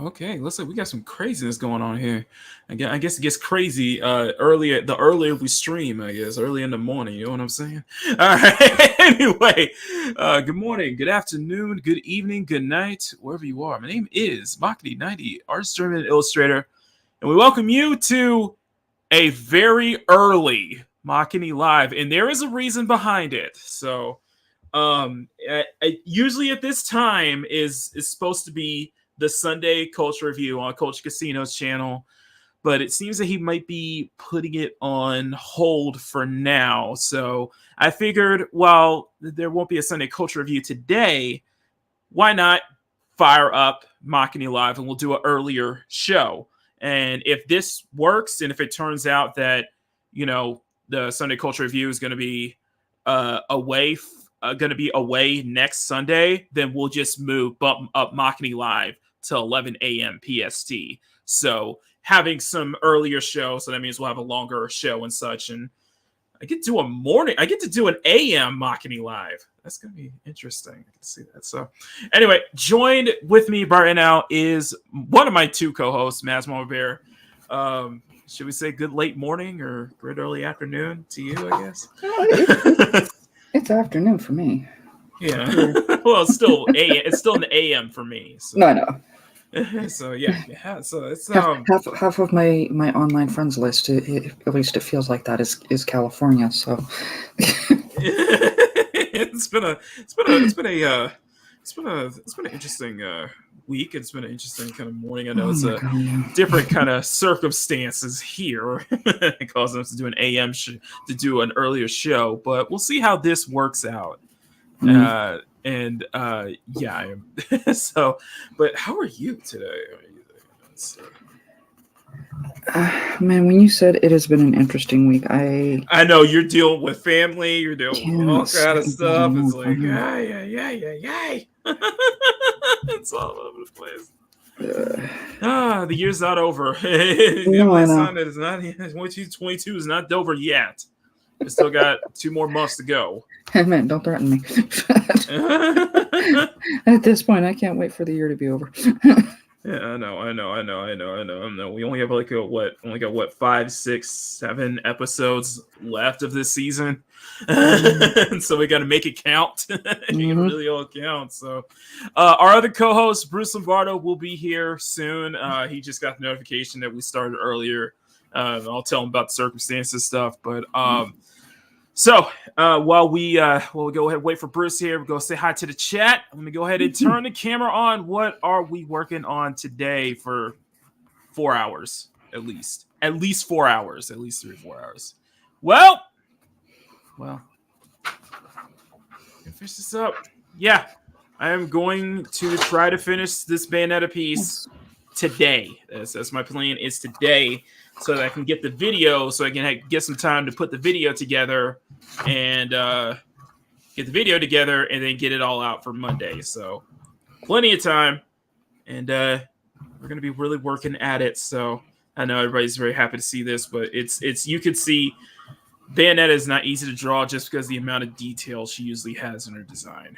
Okay. Looks like we got some craziness going on here. I guess it gets crazy the earlier we stream, I guess, early in the morning. You know what I'm saying? All right. Anyway, good morning, good afternoon, good evening, good night, wherever you are. My name is Makini 90, artist, and illustrator, and we welcome you to a very early Makini Live, and there is a reason behind it. So, usually at this time is supposed to be the Sunday Culture Review on Culture Casino's channel, but it seems that he might be putting it on hold for now. So I figured, while there won't be a Sunday Culture Review today, why not fire up Makini Live and we'll do an earlier show. And if this works, and if it turns out that, the Sunday Culture Review is going to be away next Sunday, then we'll just bump up Makini Live to 11 a.m. PST. So having some earlier show, so that means we'll have a longer show and such. And I get to do an AM Makini Live. That's going to be interesting. I can see that. So anyway, joined with me right now is one of my two co-hosts, Mamabear. Should we say good late morning or good early afternoon to you, I guess? It's afternoon for me. Yeah. Well, it's still an AM for me. So. No, I know. So yeah. So it's half of my online friends list. At least it feels like that is California. So it's been an interesting week. It's been an interesting kind of morning. I know it's different kind of circumstances here, causing us to do an AM to do an earlier show, but we'll see how this works out. Yeah. So, but how are you today? Man, when you said it has been an interesting week, I know you're dealing with family, you're dealing with all kind of stuff. It's like, yay. It's all over the place. The year's not over. My son is not. 22 is not over yet. We still got 2 more months to go. Man, don't threaten me. At this point, I can't wait for the year to be over. Yeah, I know. We only have got 5, 6, 7 episodes left of this season. So we got to make it count. It really all counts. So our other co-host, Bruce Lombardo, will be here soon. He just got the notification that we started earlier. I'll tell him about the circumstances stuff. But so while we go ahead and wait for Bruce here, we'll go say hi to the chat. Let me go ahead and turn the camera on. What are we working on today for 4 hours at least? At least 4 hours. At least 3 or 4 hours. Well, finish this up. Yeah, I am going to try to finish this Bayonetta piece today. That's my plan, is today, so that I can get the video, so I can get some time to put the video together and then get it all out for Monday. So plenty of time, and we're going to be really working at it. So I know everybody's very happy to see this, but it's you could see Bayonetta is not easy to draw just because the amount of detail she usually has in her design.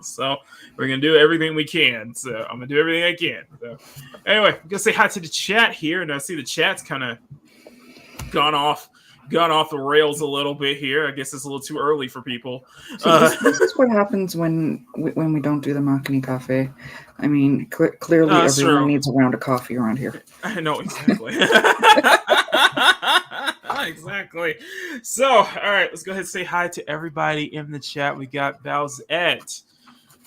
So we're going to do everything we can. So I'm going to do everything I can. So anyway, I'm going to say hi to the chat here. And I see the chat's kind of gone off the rails a little bit here. I guess it's a little too early for people. So this is what happens when we don't do the Makini Cafe. I mean, clearly everyone needs a round of coffee around here. I know, exactly. Exactly. So, all right, let's go ahead and say hi to everybody in the chat. We got Bowsette.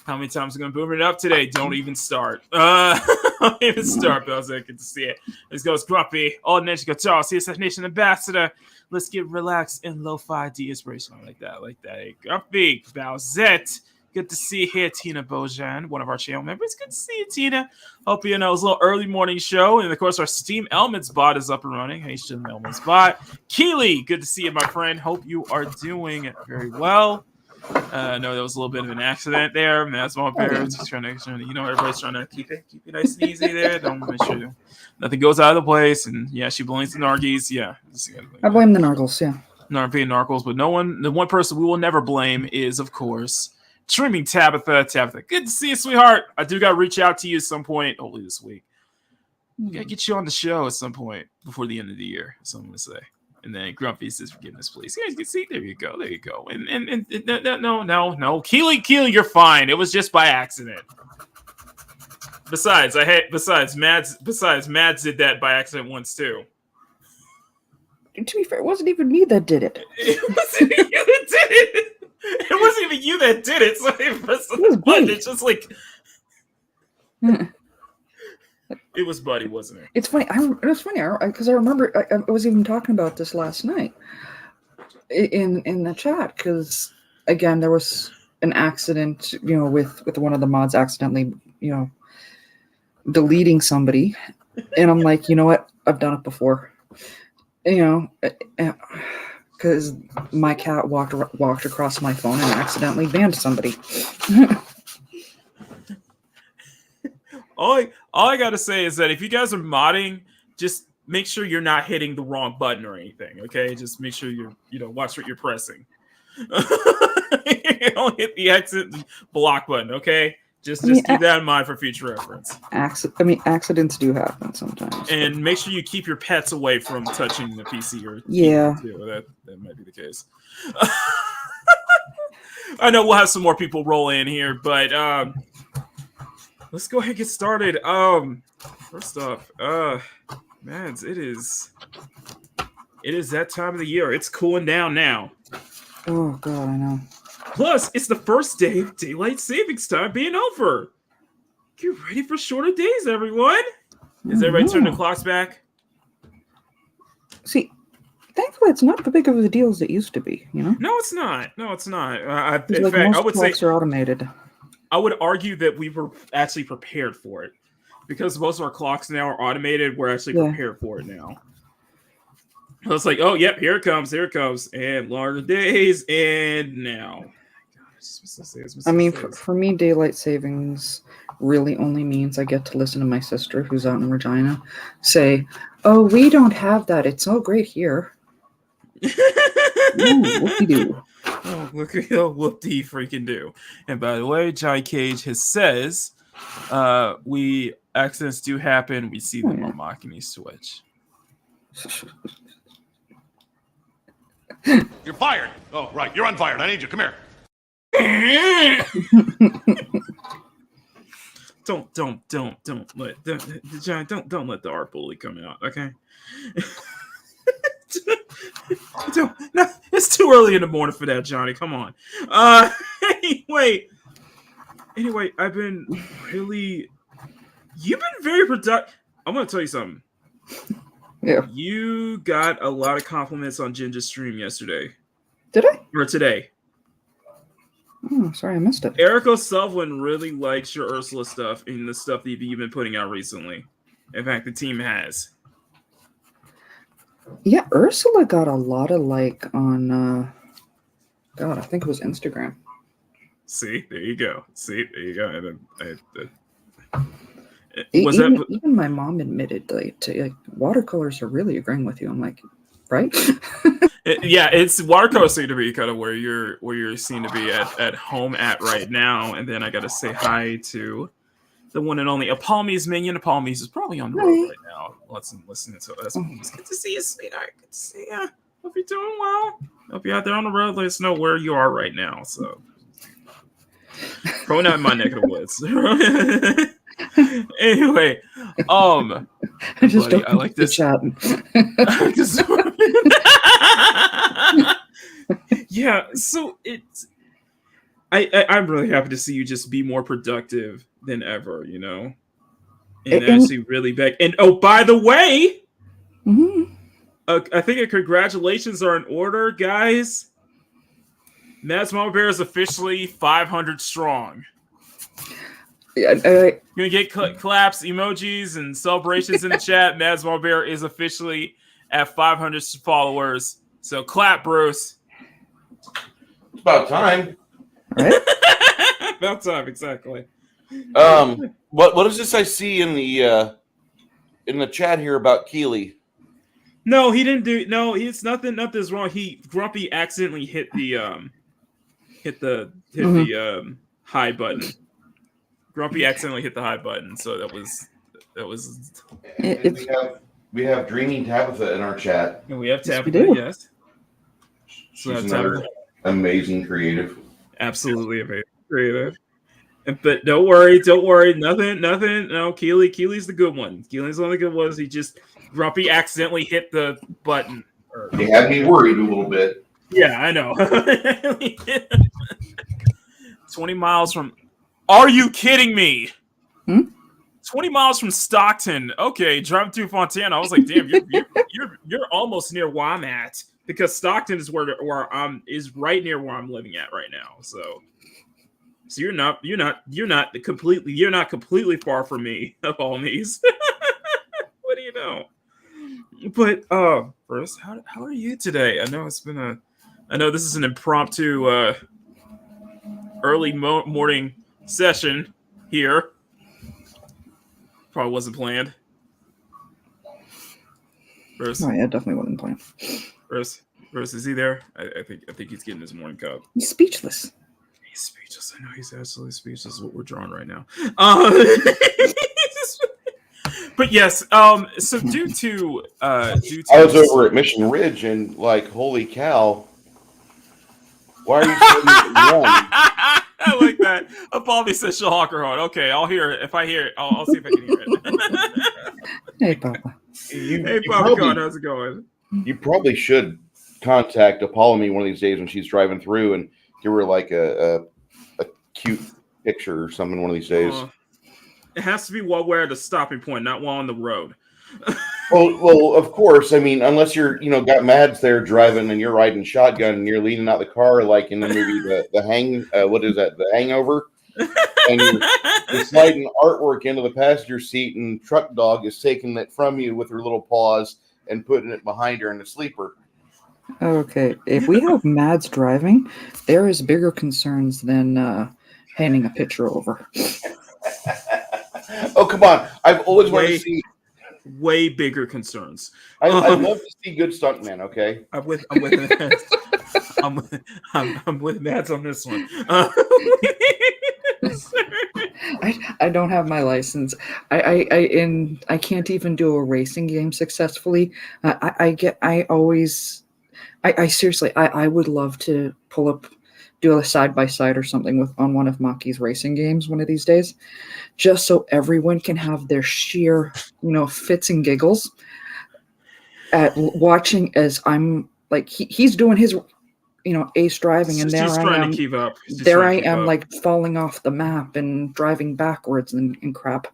How many times are going to boom it up today? Don't even start. Don't even start, Bowsette. Good to see it. Let's go. It's Grumpy. All Ninja Guitar. CSF Nation Ambassador. Let's get relaxed and lo-fi de-inspiration. I like that. Hey, Grumpy. Bowsette. Good to see you here, Tina Bojan, one of our channel members. Good to see you, Tina. Hope you know it was a little early morning show. And, of course, our Steam Elements bot is up and running. Hey, Steam Elements bot. Keely, good to see you, my friend. Hope you are doing very well. I know there was a little bit of an accident there. That's my parents. Everybody's trying to keep it nice and easy there. Don't make sure nothing goes out of the place. And, yeah, she blames the Nargies. Yeah. I blame the Nargles, yeah. Nargles, but the one person we will never blame is, of course, Streaming Tabitha. Tabitha, good to see you, sweetheart. I do got to reach out to you at some point, hopefully this week. We got to get you on the show at some point before the end of the year, so I'm going to say. And then Grumpy says, forgiveness, please. You guys can see, there you go. And no. Keely, you're fine. It was just by accident. Besides, Mads did that by accident once too. To be fair, it wasn't even me that did it. It wasn't you that did it. It wasn't even you that did it. So it was Buddy. It's just like it was Buddy, wasn't it? It's funny. It's funny because I remember I was even talking about this last night in the chat because again there was an accident, with one of the mods accidentally, deleting somebody, and I'm like, you know what? I've done it before, because my cat walked across my phone and accidentally banned somebody. All I gotta say is that if you guys are modding, just make sure you're not hitting the wrong button or anything. Okay, just make sure you're watch what you're pressing. Don't hit the exit block button. Okay. Just keep that in mind for future reference. Accidents do happen sometimes. And make sure you keep your pets away from touching the PC or too. That might be the case. I know we'll have some more people roll in here, but let's go ahead and get started. First off, Mads, it is that time of the year. It's cooling down now. Oh God, I know. Plus, it's the first day of daylight savings time being over. Get ready for shorter days, everyone. Is everybody turning the clocks back? See, thankfully, it's not the big of a deal as it used to be. No, it's not. In fact, I would say are automated. I would argue that we were actually prepared for it because most of our clocks now are automated. We're actually prepared for it now. So it's like, oh, yep, here it comes, and longer days, and now. For me, daylight savings really only means I get to listen to my sister, who's out in Regina, say, "Oh, we don't have that. It's so great here." Ooh, whoop-de-doo. Oh, look at whoop-de freaking do. And by the way, Johnny Cage says, accidents do happen. We see them on Makini Switch. You're fired. Oh, right. You're unfired. I need you. Come here. Don't let John. Don't let the art bully come out. Okay. No, it's too early in the morning for that, Johnny. Come on. Anyway, I've been really. You've been very productive. I'm gonna tell you something. Yeah. You got a lot of compliments on Ginger's stream yesterday. Did I? Or today. Oh, sorry, I missed it. Eric O'Sullivan really likes your Ursula stuff and the stuff that you've been putting out recently. In fact, the team has. Yeah, Ursula got a lot of on, I think it was Instagram. See, there you go. Even my mom admitted watercolors are really agreeing with you. I'm like, right? It's watercolors seem to be kind of where you're seen to be at home at right now. And then I got to say hi to the one and only Apalmi's minion. Apalmi's is probably on the road right now. Listening to us. It's good to see you, sweetheart. Good to see you. Hope you're doing well. Hope you're out there on the road. Let us know where you are right now. So probably not in my neck of the woods. Anyway, I like this chat. Yeah, so I'm really happy to see you just be more productive than ever, and actually really back. And by the way, I think congratulations are in order, guys. Mads Mamabear is officially 500 strong. You're gonna get claps, emojis, and celebrations in the chat. Mads Mamabear is officially at 500 followers. So clap, Bruce. It's about time. Right? About time, exactly. What is this I see in the chat here about Keely? No, he didn't do. No, it's nothing. Nothing's wrong. Grumpy accidentally hit the hit the hide button. Grumpy accidentally hit the hide button, so that was. And we have Dreaming Tabitha in our chat. And we have Yes, we Tabitha, do. yes. She's another amazing creative. Absolutely amazing creative. But don't worry, nothing. No, Keely's the good one. Keely's one of the good ones. He just Grumpy accidentally hit the button. You had me worried a little bit. Yeah, I know. 20 miles from. Are you kidding me? 20 miles from Stockton. Okay, driving through Fontana. I was like, damn, you're almost near where I'm at, because Stockton is where I'm is right near where I'm living at right now. So you're not completely far from me of all these. What do you know? But first, how are you today? I know this is an impromptu early morning session here. Probably wasn't planned. Rose? Oh yeah, definitely wasn't planned. Rose, is he there? I think he's getting his morning cup. He's speechless. He's speechless. I know he's absolutely speechless. What we're drawing right now. But yes, so due to I was over at Mission Ridge and holy cow, why are you so young? I like that. Bobby says she'll hawk her heart. Okay, I'll hear it. If I hear it, I'll see if I can hear it. Hey, Papa. Hey, Papa, how's it going? You probably should contact Apollo one of these days when she's driving through and give her a cute picture or something one of these days. It has to be while we're at a stopping point, not while on the road. Well, of course. I mean, unless you're, got Mads there driving and you're riding shotgun and you're leaning out the car like in the movie The Hangover, and you're sliding artwork into the passenger seat, and Truck Dog is taking it from you with her little paws and putting it behind her in the sleeper. Okay, if we have Mads driving, there is bigger concerns than handing a picture over. Oh, come on. I've always wanted to see way bigger concerns. I love to see good stuntmen, okay? I'm with I'm with Mads on this one. I don't have my license. I can't even do a racing game successfully. I seriously would love to do a side-by-side or something on one of Maki's racing games one of these days, just so everyone can have their sheer, fits and giggles at watching as I'm he's doing his, ace driving, and there I am. To keep up. There I am, falling off the map and driving backwards and crap.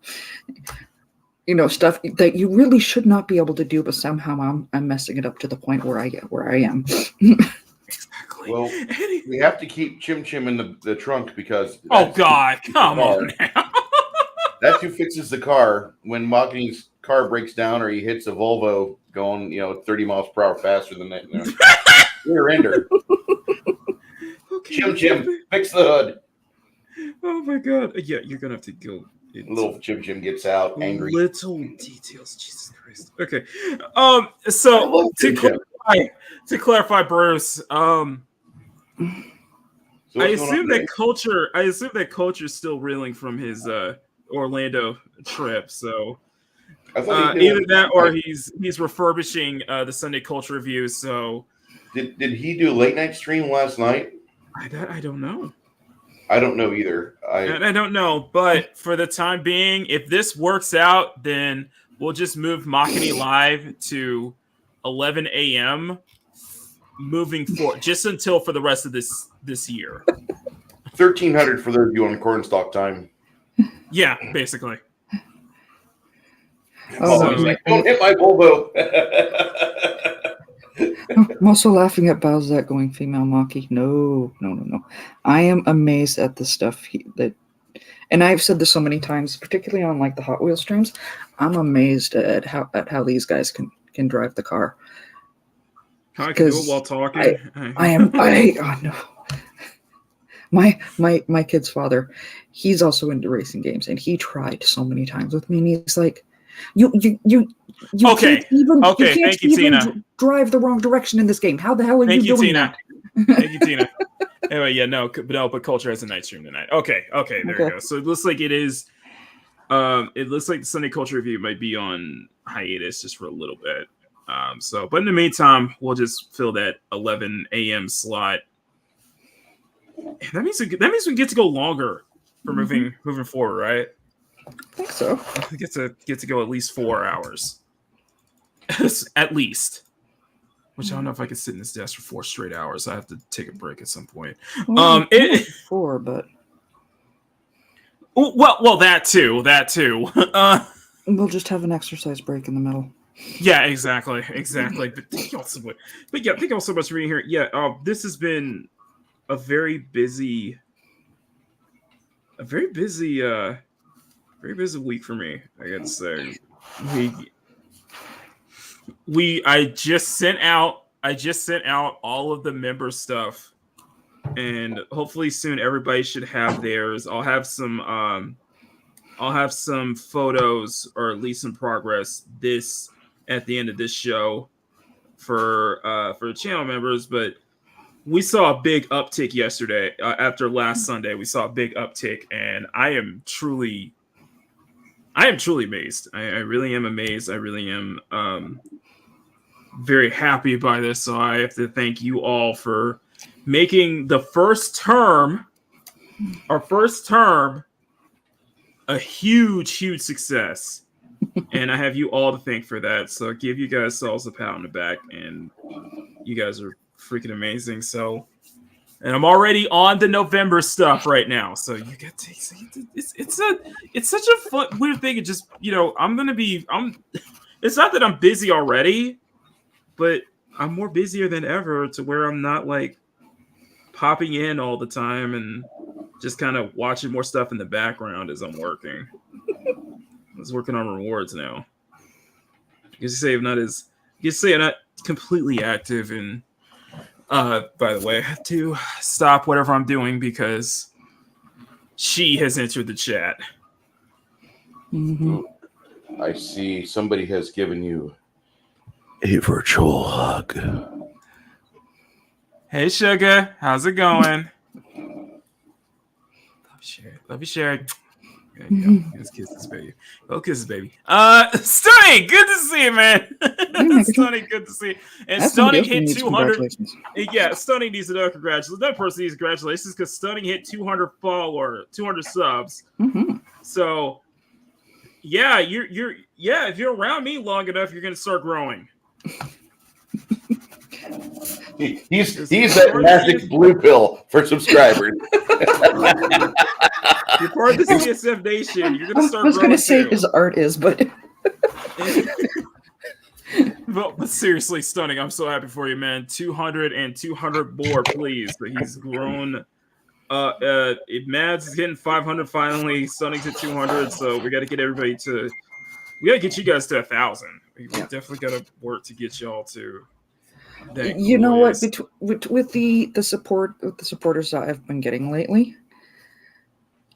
Stuff that you really should not be able to do, but somehow I'm messing it up to the point where I get where I am. Exactly. Well, we have to keep Chim Chim in the trunk because... Oh, God. Come on now. That's who fixes the car when Makini's car breaks down or he hits a Volvo going, 30 miles per hour faster than that. Rear ender. Okay, Chim Chim, fix the hood. Oh, my God. Yeah, you're going to have to go... Little Chim Chim gets out angry. Little details. Jesus Christ. Okay. So to clarify, Bruce, I assume that Culture's still reeling from his Orlando trip. So either that or he's refurbishing the Sunday Culture Review. So did he do a late night stream last night? I don't know. I don't know either. I don't know, but for the time being, if this works out, then we'll just move Makini live to 11 a.m. moving forward, just until for the rest of this year. 1300 for those of you on cornstalk time. Yeah, basically. Don't hit my Volvo. I'm also laughing at Bowsette going female Maki. No. I am amazed at the stuff and I've said this so many times, particularly on the Hot Wheels streams. I'm amazed at how these guys can drive the car. I can do it while talking. Oh no. My kid's father, he's also into racing games, and he tried so many times with me, and he's like, You okay. Can't even drive the wrong direction in this game. How the hell are you doing Tina. that? Thank you, Tina. Anyway, yeah, no, but Culture has a night stream tonight. Okay, there we go. So it looks like it is. It looks like the Sunday Culture Review might be on hiatus just for a little bit. But in the meantime, we'll just fill that 11 a.m. slot. That means we get to go longer for moving forward, right? I think so. We get to go at least 4 hours, at least. Which I don't know if I can sit in this desk for 4 straight hours. I have to take a break at some point. Well, 4, but well, that too. We'll just have an exercise break in the middle. Yeah, exactly. But thank you all so much. Thank you all so much for being here. Yeah, this has been a very busy week for me. I gotta say, I just sent out all of the member stuff, and hopefully soon everybody should have theirs. I'll have some photos, or at least some progress at the end of this show for the channel members. But we saw a big uptick yesterday after last Sunday. We saw a big uptick, and I am truly amazed. I really am amazed. I really am very happy by this. So I have to thank you all for making our first term, a huge success. And I have you all to thank for that. So I give you guys all a pat on the back, and you guys are freaking amazing. So, and I'm already on the November stuff right now. So you get to see it's such a fun, weird thing. It just, it's not that I'm busy already, but I'm more busier than ever, to where I'm not like popping in all the time and just kind of watching more stuff in the background as I'm working. I was working on rewards now. You say I'm not completely active, and by the way, I have to stop whatever I'm doing because she has entered the chat. Mm-hmm. I see somebody has given you a virtual hug. Hey, sugar, how's it going? Love you, Sherry. There you go. Let's kiss this baby. Go kiss this baby. Stunning, good to see you, man. Stunning, good to see you. And Stunning hit 200. Yeah, Stunning needs another congratulations. That person needs congratulations because Stunning hit 200 subs. Mm-hmm. So, yeah, if you're around me long enough, you're gonna start growing. He's that magic blue pill for subscribers. You're part of the CSF Nation. You're gonna start. I was going to say too. his art is, but but seriously, Stunning, I'm so happy for you, man. 200 and 200 more, please. But he's grown. Mads is hitting 500 finally. Stunning's at 200, so we got to get everybody to. We got to get you guys to 1,000. We definitely got to work to get y'all to. You know what? With the supporters that I've been getting lately,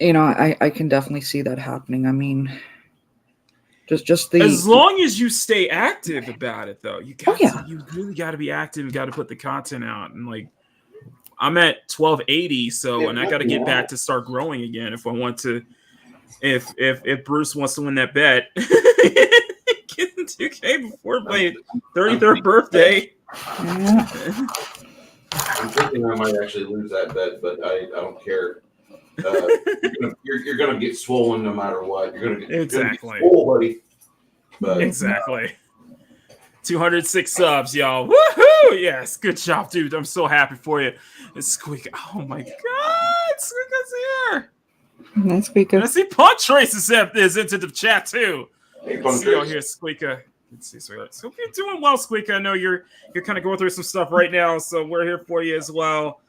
I can definitely see that happening. I mean, just the as long as you stay active about it, though, you really got to be active. You got to put the content out, and like I'm at 1280, and I got to get back to start growing again if I want to. If Bruce wants to win that bet, get in 2K before my 33rd birthday. I'm thinking I might actually lose that bet, but I don't care. You're gonna get swollen no matter what. You're gonna get swole, buddy. But, exactly. 206 subs, y'all. Woohoo! Yes, good job, dude. I'm so happy for you. It's Squeeka. Oh my god, Squeeka's here. Nice, Squeeka. And I see Punch Trace is into the chat too. Hey, see y'all here, Squeeka. Let's see, so hope you're doing well, Squeeka. I know you're kind of going through some stuff right now, so we're here for you as well.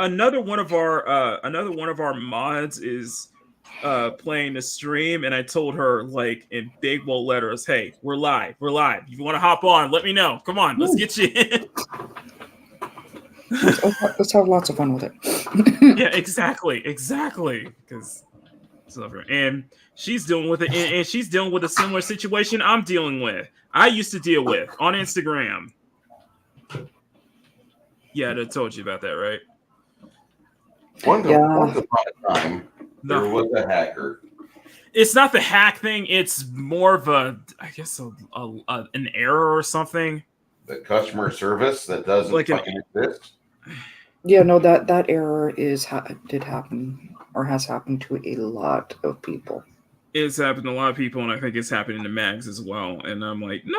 Another one of our mods is playing the stream, and I told her like in big bold letters, "Hey, we're live. If you want to hop on, let me know. Come on, let's get you in." Let's have lots of fun with it. Yeah, exactly. Because and she's dealing with it, and she's dealing with a similar situation I'm dealing with. I used to deal with on Instagram. Yeah, I told you about that, right? Once upon a time, there No. was a hacker. It's not the hack thing. It's more of I guess, an error or something. The customer service that doesn't Like fucking exist. Yeah, no, that error did happen or has happened to a lot of people. It's happened to a lot of people, and I think it's happening to Mags as well. And I'm like, no.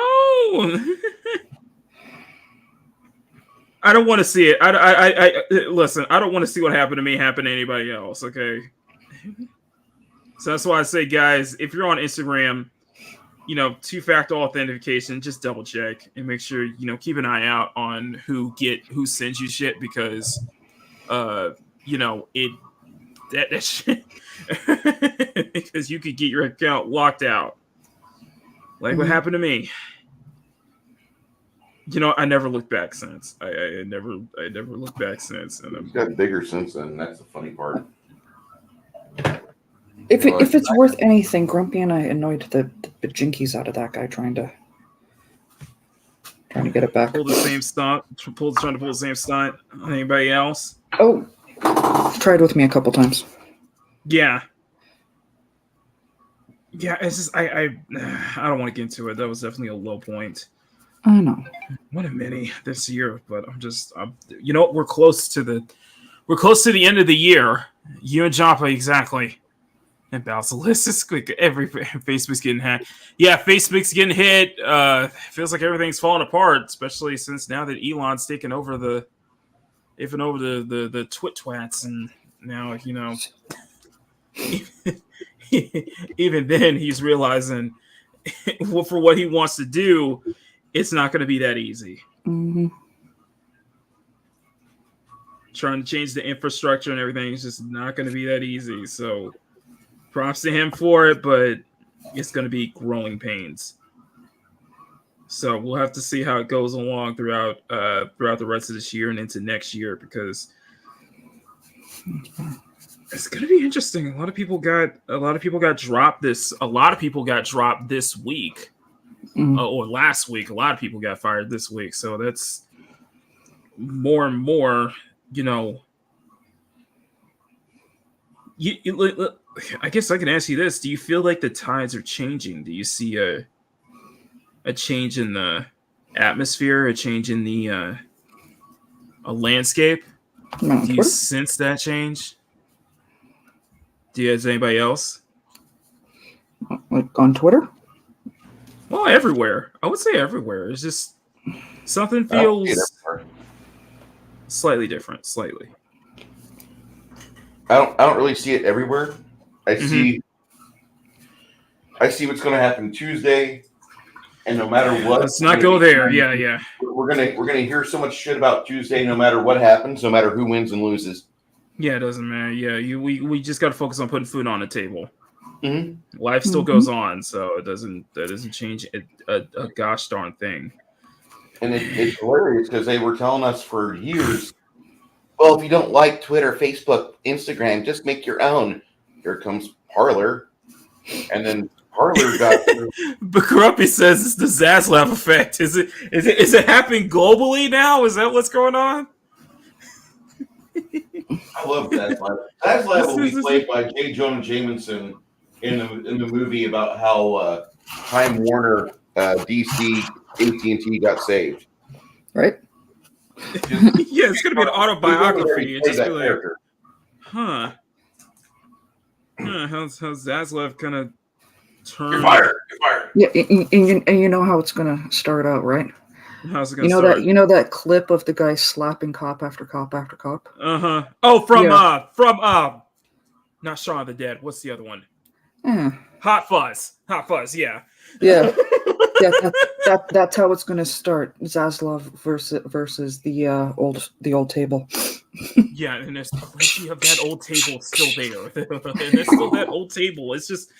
I don't want to see it. I listen. I don't want to see what happened to me happen to anybody else. Okay. So that's why I say, guys, if you're on Instagram, two-factor authentication, just double check and make sure, keep an eye out on who sends you shit, because, that shit, because you could get your account locked out. Like what happened to me. I never looked back since. I never looked back since. And It's got bigger since then. That's the funny part. If it's worth anything, Grumpy and I annoyed the jinkies out of that guy trying to get it back. Pull the same stunt. Trying to pull the same stunt on anybody else. Oh, tried with me a couple times. Yeah. Yeah, it's just I don't want to get into it. That was definitely a low point. I know. One of many this year, but we're close to the end of the year. You and Joppa, exactly. And Basilis is quick. Every Facebook's getting hacked. Yeah, Facebook's getting hit. Feels like everything's falling apart, especially since now that Elon's taken over the twit twats, and now even then he's realizing for what he wants to do, it's not going to be that easy. Mm-hmm. Trying to change the infrastructure and everything is just not going to be that easy. So props to him for it, but it's going to be growing pains. So we'll have to see how it goes along throughout the rest of this year and into next year, because it's going to be interesting. A lot of people got dropped this. A lot of people got dropped this week, or last week. A lot of people got fired this week. So that's more and more. I guess I can ask you this: do you feel like the tides are changing? Do you see a change in the atmosphere, a change in the a landscape? Do you sense that change? Do you have anybody else? Like on Twitter? Well, everywhere. I would say everywhere. It's just something feels slightly different. Slightly. I don't really see it everywhere. I see what's going to happen Tuesday, and no matter what, let's not go there. Yeah. We're gonna hear so much shit about Tuesday, no matter what happens, no matter who wins and loses. Yeah, it doesn't matter. Yeah, we just got to focus on putting food on the table. Mm-hmm. Life still goes on, so that doesn't change a gosh darn thing. And it's hilarious because they were telling us for years, well, if you don't like Twitter, Facebook, Instagram, just make your own. Here comes Parler, and then Parler got. But Grumpy says it's the Zaslav effect. Is it happening globally now? Is that what's going on? I love Zaslav. Zaslav will be played by J. Jonah Jameson in the movie about how Time Warner, DC, AT&T got saved. Right? Yeah, it's gonna be an autobiography. It's just be like, character. How's Zaslav kind of turn? You're fired. Yeah, and you know how it's gonna start out, right? How's it gonna start? You know that clip of the guy slapping cop after cop after cop? Uh-huh. Oh, from not Shaun of the Dead. What's the other one? Hot Fuzz. Yeah. Yeah. That's how it's gonna start. Zaslav versus the old table. Yeah, and there's plenty of that old table still there. And there's still that old table. It's just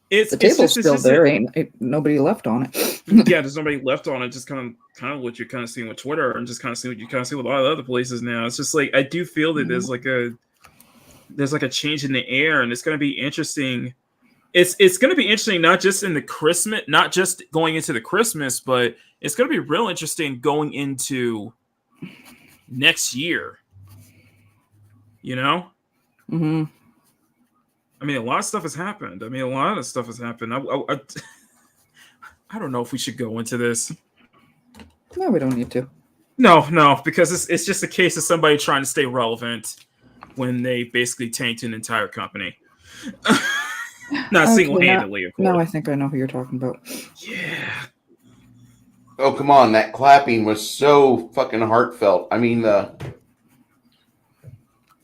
the table's still there. Ain't nobody left on it. Yeah, there's nobody left on it. Just kind of what you're kind of seeing with Twitter, and just kind of seeing what you kind of see with a lot of other places now. It's just like I do feel that there's like a change in the air, and it's going to be interesting. It's going to be interesting, not just going into the Christmas, but it's going to be real interesting going into next year. You know? Mm-hmm. I mean, a lot of stuff has happened. I don't know if we should go into this. No, we don't need to. No, because it's just a case of somebody trying to stay relevant when they basically tanked an entire company. Not single-handedly, of course. No, I think I know who you're talking about. Yeah. Oh, come on. That clapping was so fucking heartfelt. I mean,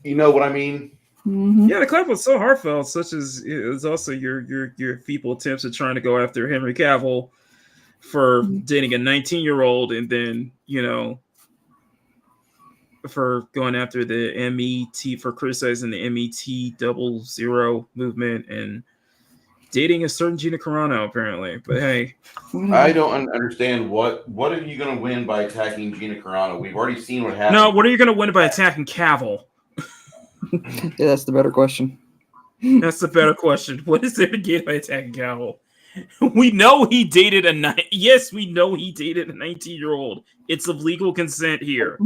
you know what I mean? Mm-hmm. Yeah, the clap was so heartfelt, such as it was also your feeble attempts at trying to go after Henry Cavill for dating a 19-year-old, and then, you know, for going after the MET, for criticizing the MET00 movement and dating a certain Gina Carano, apparently. But hey, I don't understand what are you going to win by attacking Gina Carano? We've already seen what happened. No, what are you going to win by attacking Cavill? Yeah, that's the better question. That's the better question. What is there to gain by attacking Cavill? We know he dated a 19-year-old. It's of legal consent here.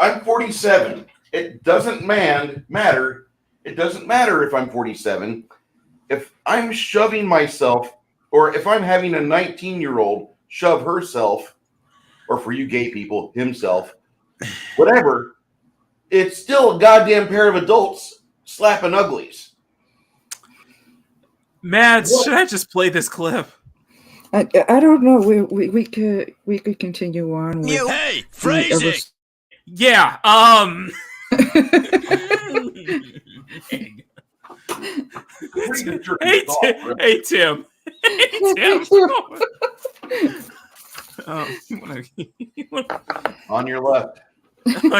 I'm 47. It doesn't matter. It doesn't matter if I'm 47. If I'm shoving myself, or if I'm having a 19-year-old shove herself, or for you gay people, himself, whatever, it's still a goddamn pair of adults slapping uglies. Mads, should I just play this clip? I don't know. We could continue on with Hey, phrasing. Yeah. Hey Tim. On your left. And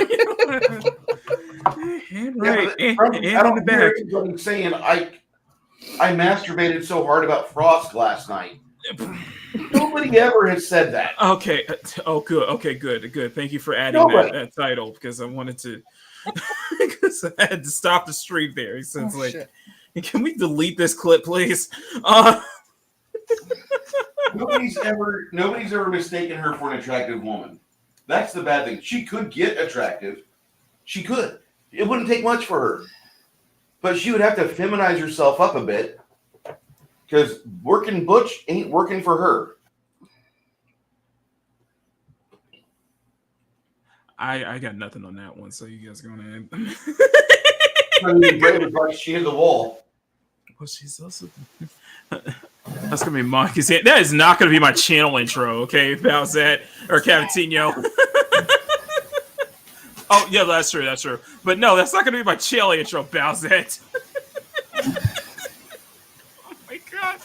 right. I And in the back. I'm saying I masturbated so hard about Frost last night. Nobody ever has said that. Okay. Oh, good. Okay, good. Thank you for adding that title, because I wanted to. Because I had to stop the stream there. He says, shit. Can we delete this clip, please? Nobody's ever mistaken her for an attractive woman. That's the bad thing. She could get attractive. She could. It wouldn't take much for her. But she would have to feminize herself up a bit, because working butch ain't working for her. I got nothing on that one, so you guys go ahead. She hit the wall. Well, she's also. That's gonna be Monkey's. That is not gonna be my channel intro, okay? Bowsette or Cavatinho. Oh yeah, that's true. But no, that's not gonna be my channel intro, Bowsette. Oh my god.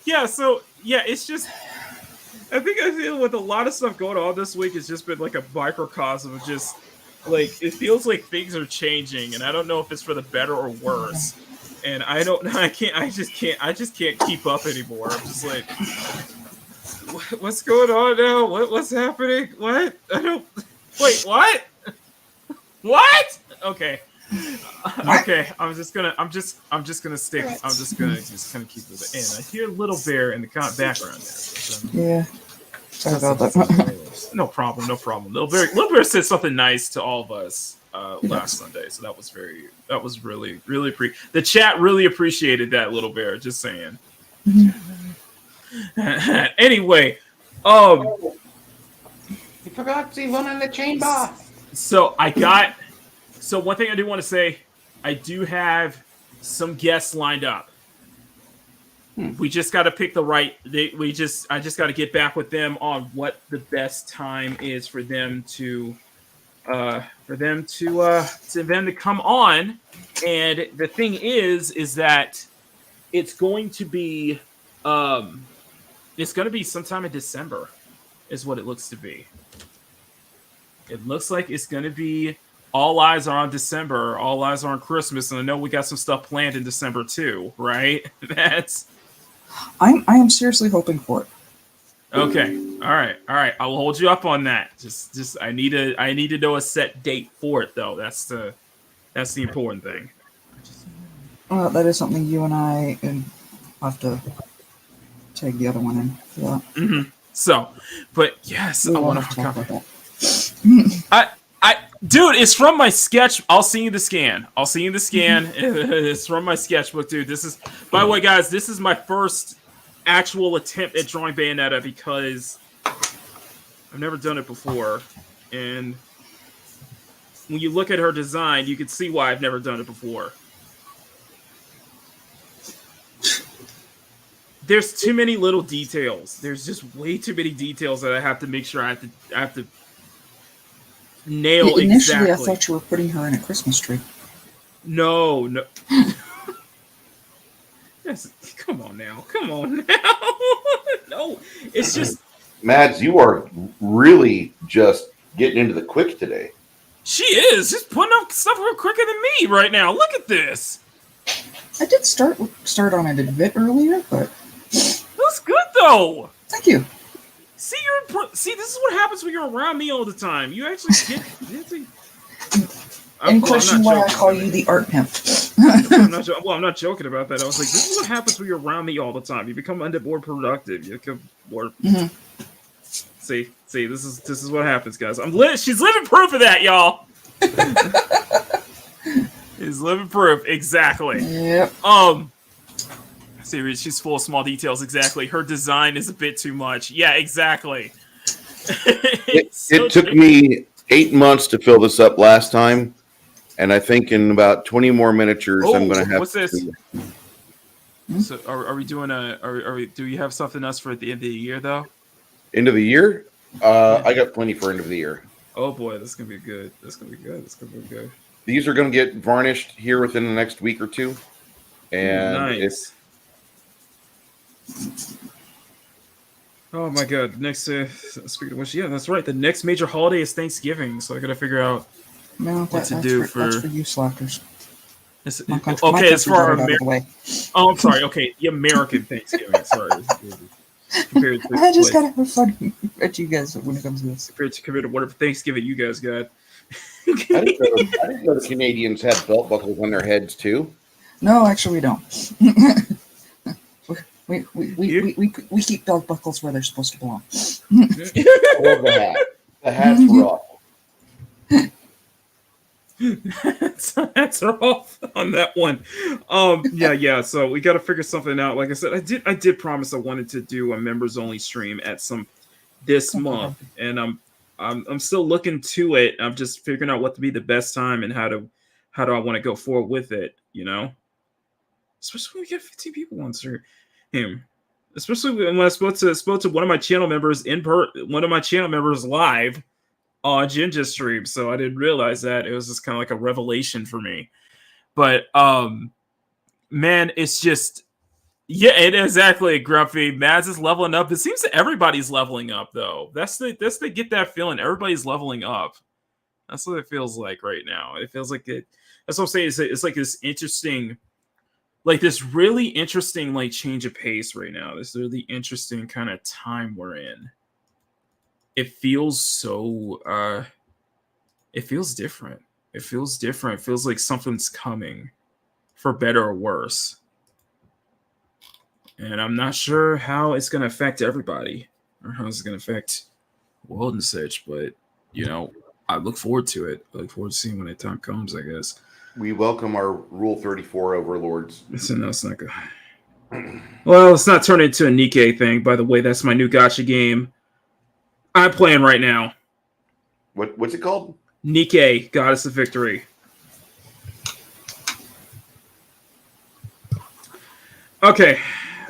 Yeah. So yeah, it's just. I feel with a lot of stuff going on this week, it's just been like a microcosm of just like it feels like things are changing, and I don't know if it's for the better or worse. And I just can't keep up anymore. I'm just like, what's going on now? What's happening? What? Wait, what? What? Okay. Okay. I'm just gonna keep with it. And I hear Little Bear in the background there. So, yeah. Sorry about that. No problem. Little Bear said something nice to all of us last Sunday, so that was really the chat really appreciated that, Little Bear. Just saying. Anyway, you forgot the one in the chamber. So one thing I do want to say, I do have some guests lined up. We just got to pick the right. I just got to get back with them on what the best time is for them to come on. And the thing is that it's going to be sometime in December, is what it looks to be. It looks like it's going to be all eyes are on December, all eyes are on Christmas, and I know we got some stuff planned in December too, right? I am seriously hoping for it. Okay. All right. I will hold you up on that. Just I need to know a set date for it though. That's the important thing. That is something you and I have to take the other one in for that. Mm-hmm. So, but yes, I want to talk about that. Dude, it's from my sketch. I'll see you the scan. It's from my sketchbook, dude. This is, by the way, guys, this is my first actual attempt at drawing Bayonetta because I've never done it before. And when you look at her design, you can see why I've never done it before. There's too many little details. There's just way too many details that I have to make sure I have to nail Initially, exactly. I thought you were putting her in a Christmas tree. No. Yes, come on now. No, it's just Mads, you are really just getting into the quick today. she is just putting up stuff real quicker than me right now. Look at this. I did start on it a bit earlier, but Looks good though. thank you. See, this is what happens when you're around me all the time. You actually get. In question, why I call you the art pimp. I'm not joking about that. I was like, this is what happens when you're around me all the time. You become more productive. You become more. Mm-hmm. See, this is what happens, guys. She's living proof of that, y'all. Is living proof, exactly. Yep. See, she's full of small details. Exactly. Her design is a bit too much. Yeah, exactly. It took me 8 months to fill this up last time, and I think in about 20 more miniatures, I'm going to have. What's this? So, are we doing do you have something else for at the end of the year, though? End of the year? I got plenty for end of the year. Oh boy, this is gonna be good. These are going to get varnished here within the next week or two, and nice. Oh my god! Next, speaking of which, yeah, that's right. The next major holiday is Thanksgiving, so I gotta figure out what to do that's for you slackers. Okay, it's for our American. Oh, I'm sorry. Okay, the American Thanksgiving. Sorry. I just gotta have fun at you guys when it comes to this. Compared to whatever Thanksgiving you guys got. I didn't know the Canadians had belt buckles on their heads too. No, actually, we don't. We keep belt buckles where they're supposed to belong. I love the hat. The hat's rough. That's off on that one. Yeah. So we got to figure something out. Like I said, I did promise I wanted to do a members only stream at this month, and I'm still looking to it. I'm just figuring out what to be the best time and how do I want to go forward with it. You know, especially when we get 15 people on stream. Especially when I spoke to one of my channel members live on Jinja stream, so I didn't realize that. It was just kind of like a revelation for me. But man, it's just it exactly, Grumpy. Mads is leveling up. It seems that everybody's leveling up though. That's the get that feeling. Everybody's leveling up. That's what it feels like right now. It feels like it. That's what I'm saying. It's like this interesting. Like this really interesting like change of pace right now. This really interesting kind of time we're in. It feels so it feels different. It feels different. It feels like something's coming for better or worse. And I'm not sure how it's gonna affect everybody or how it's gonna affect the world and such, but you know, I look forward to it. I look forward to seeing when that time comes, I guess. We welcome our Rule 34 overlords. No, it's not good. Well, it's not turning into a Nikkei thing. By the way, that's my new gacha game I'm playing right now. What's it called? Nikkei, Goddess of Victory. Okay,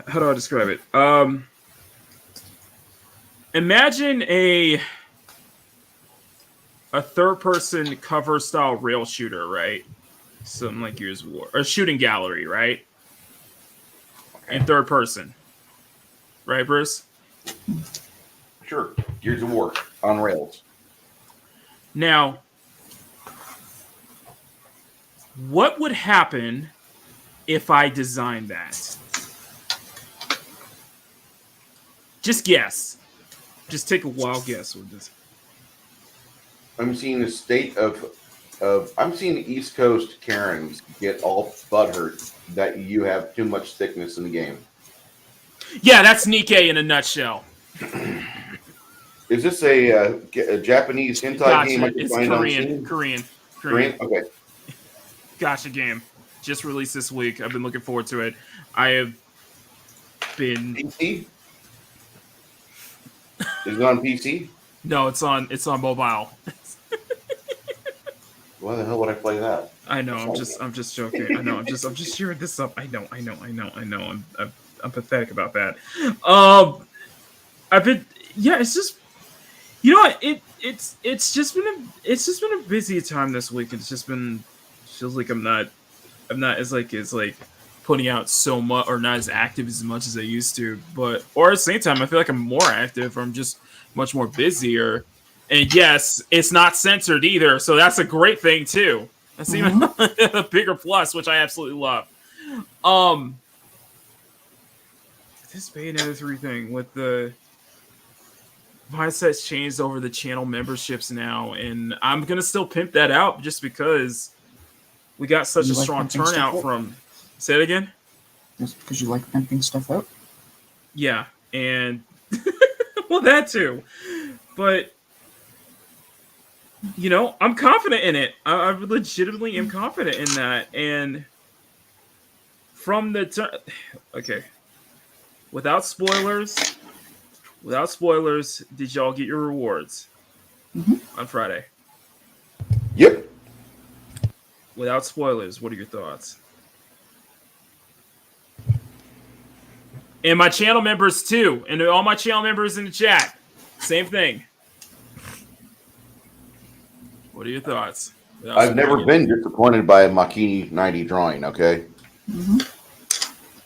how do I describe it? Imagine a third-person cover style rail shooter, right? Something like Gears of War. Or shooting gallery, right? In third person. Right, Bruce? Sure. Gears of War on rails. Now, what would happen if I designed that? Just guess. Just take a wild guess with this. I'm seeing the state of I'm seeing East Coast Karens get all butthurt that you have too much thickness in the game. Yeah, that's Nikkei in a nutshell. Is this a Japanese hentai game? It's Korean. Okay. Gotcha game. Just released this week. I've been looking forward to it. I have been. PC? Is it on PC? No, it's on mobile. Why the hell would I play that? I know. I'm just joking. I know. I'm just cheering this up. I know. I'm pathetic about that. I've been. Yeah, it's just. You know what? It's just been a busy time this week. It's just been. Feels like I'm not as putting out so much or not as active as much as I used to. But or at the same time, I feel like I'm more active. Or I'm just much more busier. And yes, it's not censored either, so that's a great thing too. That's even a bigger plus, which I absolutely love. This Bayonetta 3 thing with the mindset's changed over the channel memberships now, and I'm gonna still pimp that out just because we got such a strong turnout from. Say it again. Just because you like pimping stuff out. Yeah, and well, that too, but. You know, I'm confident in it. I legitimately am confident in that. And from the okay, without spoilers, did y'all get your rewards on Friday? Yep. Without spoilers, what are your thoughts? And my channel members too, and all my channel members in the chat, same thing. What are your thoughts? I've never been disappointed by a Makini 90 drawing, okay?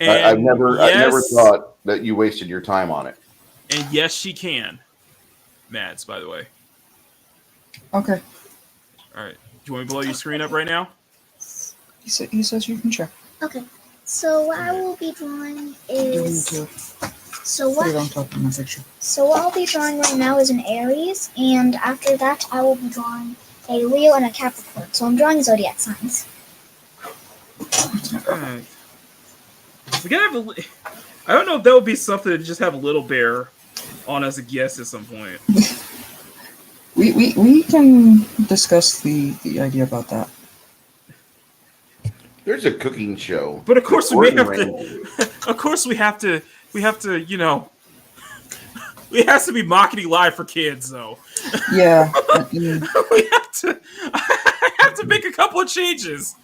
I've never thought that you wasted your time on it. And yes, she can. Mads, by the way. Okay. All right. Do you want me to blow your screen up right now? He says you can share. Okay. So what I will be drawing is... So what I'll be drawing right now is an Aries, and after that I will be drawing a Leo and a Capricorn. So I'm drawing zodiac signs. Right. We gotta have I don't know if that would be something to just have a little bear on as a guest at some point. we can discuss the idea about that. There's a cooking show. But of course we have to. Of course we have to. We have to. You know. It has to be Makini live for kids, though. Yeah. we have to. I have to make a couple of changes.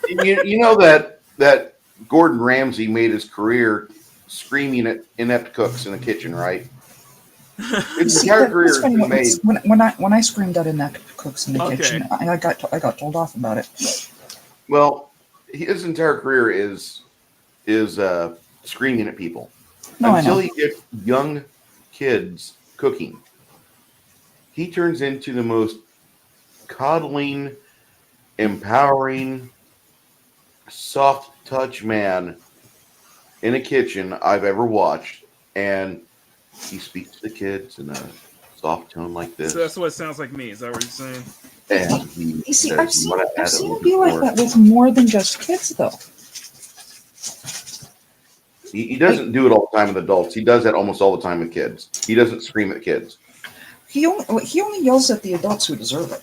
You know that Gordon Ramsay made his career screaming at inept cooks in the kitchen, right? His entire career has been made. When I screamed at inept cooks in the kitchen, I got told off about it. Well, his entire career is screaming at people until he gets young kids cooking. He turns into the most coddling, empowering, soft touch man in a kitchen I've ever watched, and he speaks to the kids in a soft tone like this. So that's what it sounds like me. Is that what you're saying? And you see, I've seen it be like that with more than just kids, though. He doesn't do it all the time with adults. He does that almost all the time with kids. He doesn't scream at kids. He only yells at the adults who deserve it.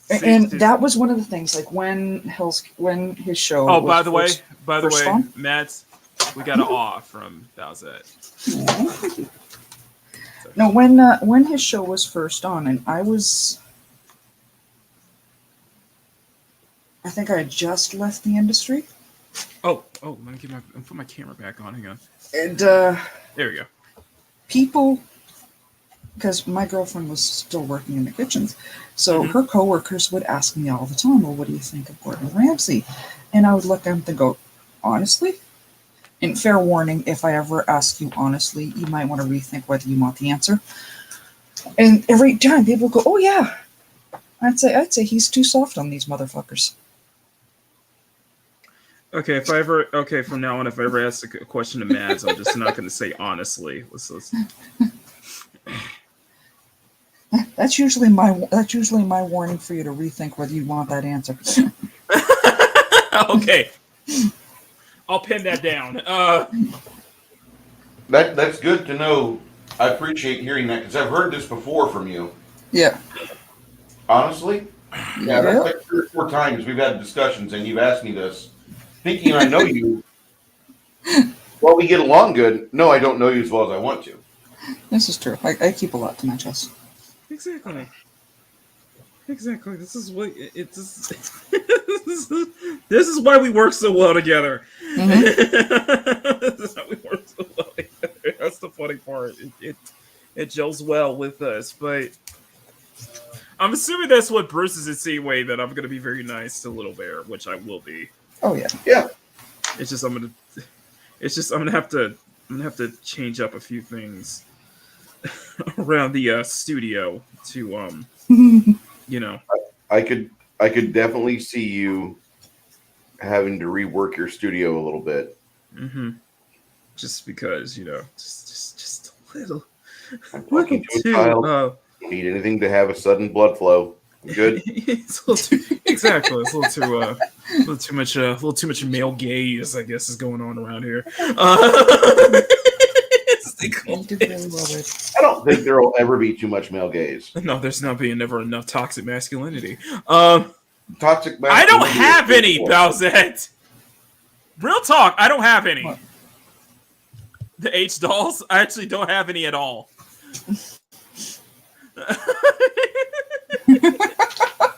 And that was one of the things, like when his show. Oh, by the way, Mads, we got an awe from Bowsette. No, when his show was first on, and I think I had just left the industry. Oh, let me put my camera back on. Hang on. And there we go. People, because my girlfriend was still working in the kitchens, so her coworkers would ask me all the time, "Well, what do you think of Gordon Ramsay?" And I would look at them and go, "Honestly." And fair warning, if I ever ask you honestly, you might want to rethink whether you want the answer. And every time people go, "Oh yeah," I'd say he's too soft on these motherfuckers. Okay, from now on, if I ever ask a question to Mads, I'm just not going to say honestly. Let's That's usually my warning for you to rethink whether you want that answer. Okay, I'll pin that down. That's good to know. I appreciate hearing that because I've heard this before from you. Yeah. Honestly, yeah, that's like 3 or 4 times we've had discussions and you've asked me this, thinking I know you. Well, we get along good. No, I don't know you as well as I want to. This is true. I keep a lot to my chest. Exactly. This is what it's. This is why we work so well together. Mm-hmm. This is how we work so well together. That's the funny part. It gels well with us, but I'm assuming that's what Bruce is insinuating, that I'm going to be very nice to Little Bear, which I will be. Oh yeah. Yeah. It's just I'm gonna have to change up a few things around the studio to you know. I could definitely see you having to rework your studio a little bit. Mm-hmm. Just because, just a little. I'm talking to a child. Need anything to have a sudden blood flow. Good. It's a little too, exactly. It's a little too much male gaze, I guess, is going on around here. You did really well, Rich. I don't think there will ever be too much male gaze. No, there's never enough toxic masculinity. Toxic masculinity. I don't have any, Bowsette. Real talk, I don't have any. What? The H dolls, I actually don't have any at all.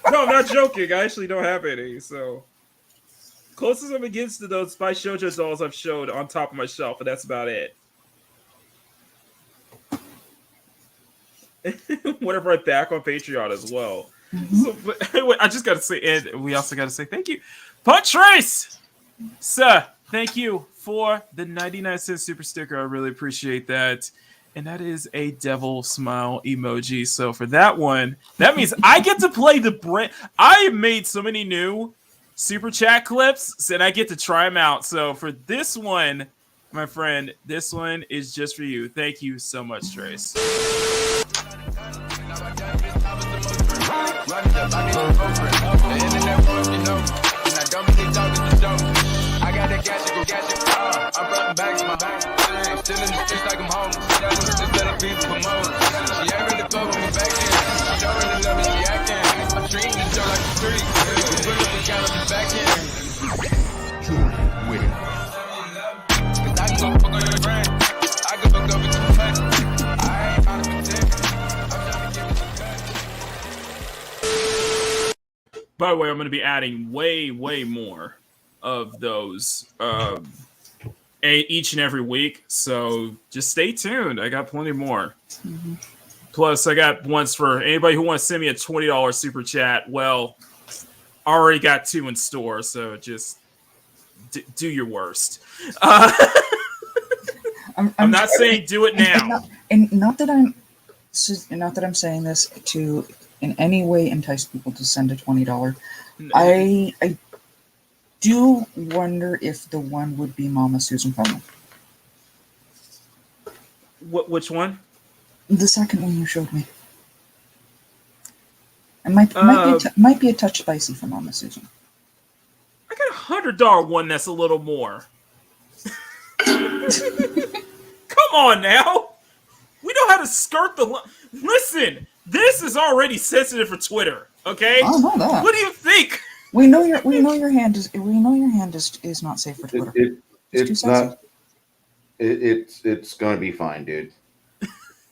No, I'm not joking. I actually don't have any. So closest I'm against to those Spy Shoujo dolls I've showed on top of my shelf, and that's about it. Whenever I back on Patreon as well. Mm-hmm. So, but anyway, I just got to say, and we also got to say thank you, Punch Race, sir. Thank you for the 99-cent super sticker. I really appreciate that. And that is a devil smile emoji. So for that one, that means I get to play the brand. I have made so many new super chat clips, and I get to try them out. So for this one, my friend, this one is just for you. Thank you so much, Trace. I got that gadget. I'm brought back to my back. Still in the streets like I'm home. Instead of people promote. She ain't really fuck with me back then. She don't really love me, she acting. I'm treating this girl like the street. Put up the count on the back end. With it. Cause I can go fuck on your friend. I can fuck up with your friend. I ain't trying to protect. I'm trying to give it a cut. By the way, I'm going to be adding way more of those each and every week, so just stay tuned. I got plenty more. Mm-hmm. Plus, I got ones for anybody who wants to send me a $20 super chat. Well, I already got 2 in store, so just do your worst. I'm not saying do it now. Not that I'm saying this to in any way entice people to send a $20. I do wonder if the one would be Mama Susan promo. Which one? The second one you showed me. It might be a touch spicy for Mama Susan. I got a $100 one that's a little more. Come on now. We know how to skirt the line. Listen, this is already sensitive for Twitter, okay? I know that. What do you think? We know your hand is not safe for Twitter. It's not. It's gonna be fine, dude.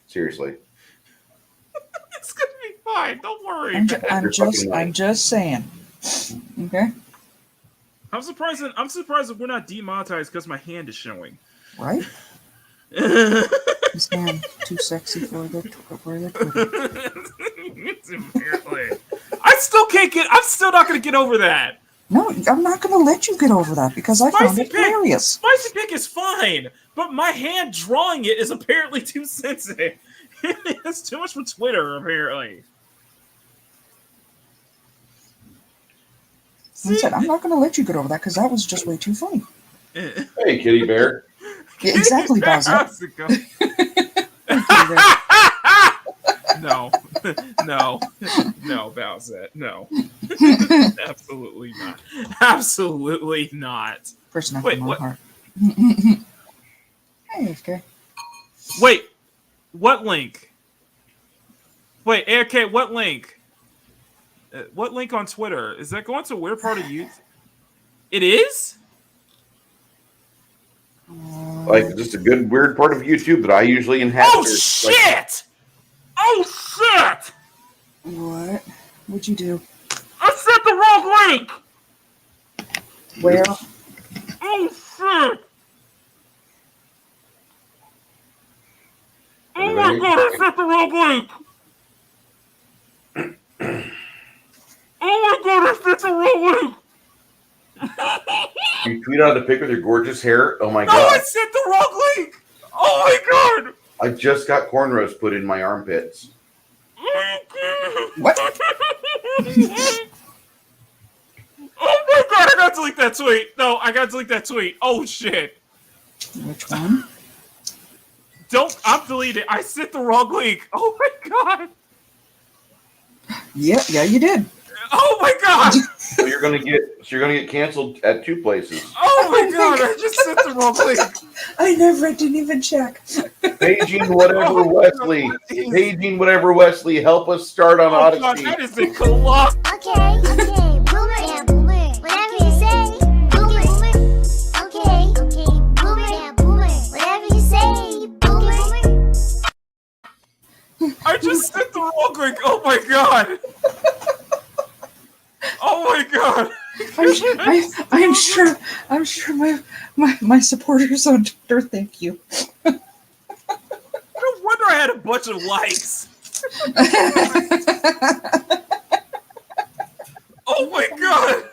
Seriously. It's gonna be fine. Don't worry. I'm just saying. Okay. I'm surprised that we're not demonetized because my hand is showing. Right? This man too sexy for the Twitter. Apparently. I'm still not gonna get over that. No, I'm not gonna let you get over that because I found it hilarious. Spicy pick is fine, but my hand drawing it is apparently too sensitive. It's too much for Twitter, apparently. I said, I'm not gonna let you get over that because that was just way too funny. Hey, Kitty Bear. Yeah, exactly, Bowser. No, Bowsette, no. Absolutely not. Absolutely not. Person after my heart. Hey, AFK. Wait, what link? Wait, AFK, what link? What link on Twitter? Is that going to a weird part of YouTube? It is? Like just a good weird part of YouTube that I usually inhabit. Oh shit! Oh shit! What? What'd you do? I set the wrong link! Where? Oh shit! Oh my god, I set the wrong link! Oh my god, I set the wrong link! You tweet out a pic with your gorgeous hair. Oh my No, I god! set the wrong link! Oh my god! I just got cornrows put in my armpits. What? Oh my god, I gotta delete that tweet! No, I gotta delete that tweet. Oh shit. Which one? I'm deleting it. I set the wrong link. Oh my god. Yeah, you did. Oh my god. So you're gonna get canceled at 2 places. Oh my god, I just set the wrong link. I didn't even check. Paging whatever Wesley. Paging whatever Wesley. Help us start on Oh god, Odyssey. that is a colossal. Okay, boomer, yeah, boomer. Whatever you say, boomer. Okay, boomer, yeah, boomer. Whatever you say, boomer. I just set the wrong link. Oh my god. Oh my god. I'm sure my supporters on Twitter thank you. No wonder I had a bunch of likes. Oh my god.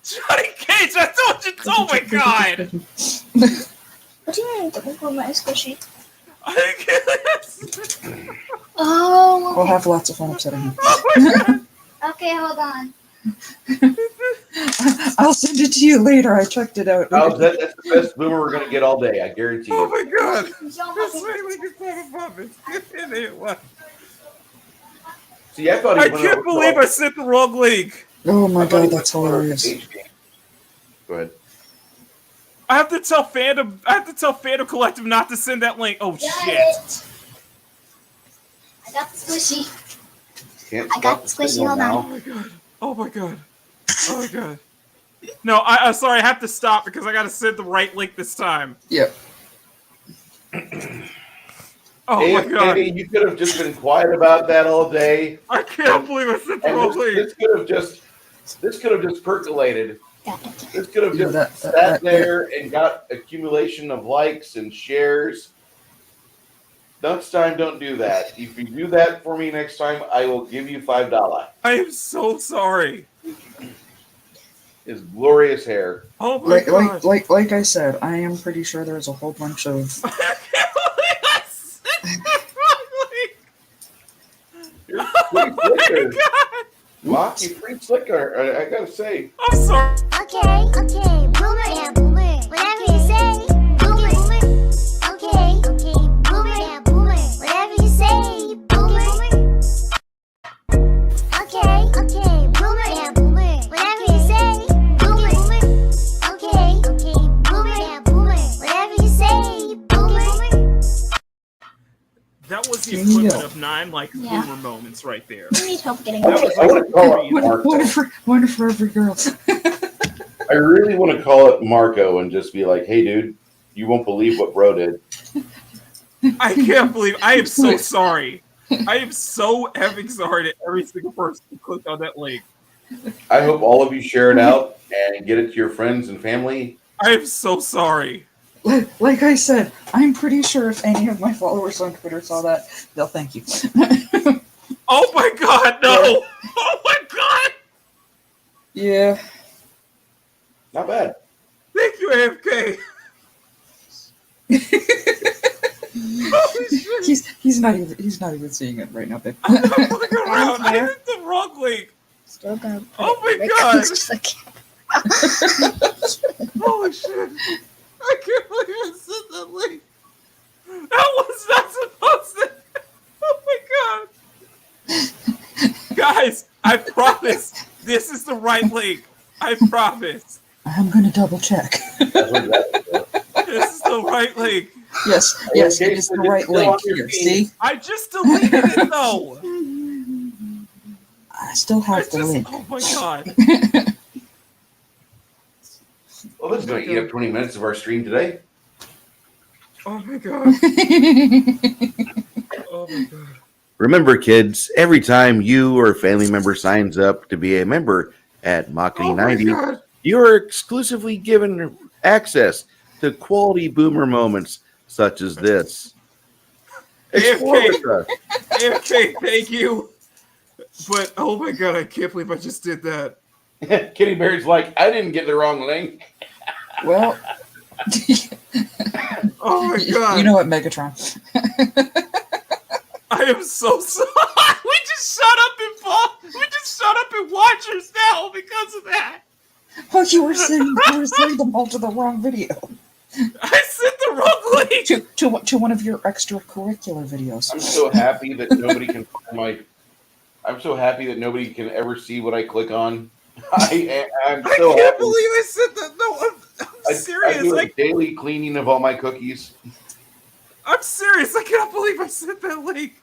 Johnny Cage, I told you. Oh my god. What do you mean to Google my squishy? I can't. Oh. We'll have lots of fun upsetting him. Oh my god. Okay, hold on. I'll send it to you later. I checked it out. Oh, that's the best boomer we're gonna get all day. I guarantee Oh you. my god. Y'all This must way we can talk about this. See, I thought he I went can't over believe to I sent the wrong link. Oh my I thought he god, went that's to our hilarious. page game. Go ahead. I have to tell Fandom Collective not to send that link. Oh Got shit. it. I got the squishy. Can't I got stop the squishy signal on now. Oh my god. Oh my god. Oh my god. No, I'm sorry, I have to stop because I gotta send the right link this time. Yep. Oh my god. AFK, you could have just been quiet about that all day. I can't believe I sent the wrong And link. this could have just percolated. Got it. This could have Yeah, just that- sat there and got accumulation of likes and shares. Next time, don't do that. If you do that for me next time, I will give you $5. I am so sorry. His glorious hair. Oh my god. Like I said, I am pretty sure there's a whole bunch of I can't believe I sent the wrong link. You're Oh pretty my slicker. god. Mock, you're pretty slicker. I gotta say. I'm sorry. Okay, boomer, yeah, boomer. Whatever you say, boomer. Okay, boomer, yeah, boomer. Whatever you say, boomer. Okay, boomer, yeah, boomer. Whatever you say, boomer. Okay, boomer, yeah, boomer. Whatever you say, boomer. That was the There you equivalent go. of 9 like Yeah. boomer moments right there. I need help getting I out. want to call it one Marco. for every girl. I really want to call it Marco and just be like, "Hey, dude, you won't believe what bro did." I can't believe I am so sorry. I am so effing sorry to every single person who clicked on that link. I hope all of you share it out and get it to your friends and family. I am so sorry. Like I said, I'm pretty sure if any of my followers on Twitter saw that, they'll thank you. Oh my god, no! Oh my god! Yeah. Not bad. Thank you, AFK. Holy shit. He's not even seeing it right now, babe. I'm looking around. I hit the wrong link. Still gonna put Oh it my right god! close to the camera. Holy shit! I can't believe I sent that link. That was not supposed to. Oh my god! Guys, I promise this is the right link. I promise I'm gonna double check. That's what that is. this is the right link. Yes, it is the right link here. See? I just deleted it though. I still have the link. Oh my god. Well, this is going to eat up 20 minutes of our stream today. Oh my god. Oh my god. Remember, kids, every time you or a family member signs up to be a member at Makini 90, you are exclusively given access to quality boomer moments such as this. Explore with us. AFK, thank you. But oh my god, I can't believe I just did that. Kitty Bear's like, I didn't get the wrong link. Well, oh my god. You know what, Megatron? I am so sorry. We just shut up and watchers now because of that. Oh, you were sending them all to the wrong video. I sent the wrong link to one of your extracurricular videos. I'm so happy that nobody can find my. I'm so happy that nobody can ever see what I click on. I'm so I can't happy. believe I said that. No, I'm serious. I do a daily cleaning of all my cookies. I'm serious. I cannot believe I sent that link.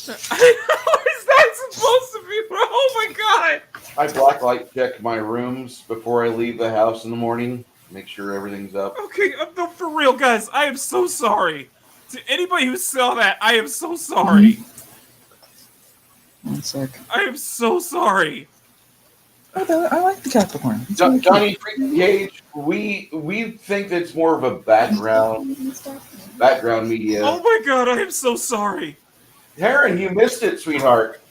How is that supposed to be, bro? Oh my god. I blacklight check my rooms before I leave the house in the morning. Make sure everything's up. Okay, no, for real, guys. I am so sorry. To anybody who saw that, I am so sorry. One sec. I am so sorry. Oh, I like the Capricorn. Johnny Freaking Cage, we think that's more of a background media. Oh my god, I am so sorry. Taryn, you missed it, sweetheart.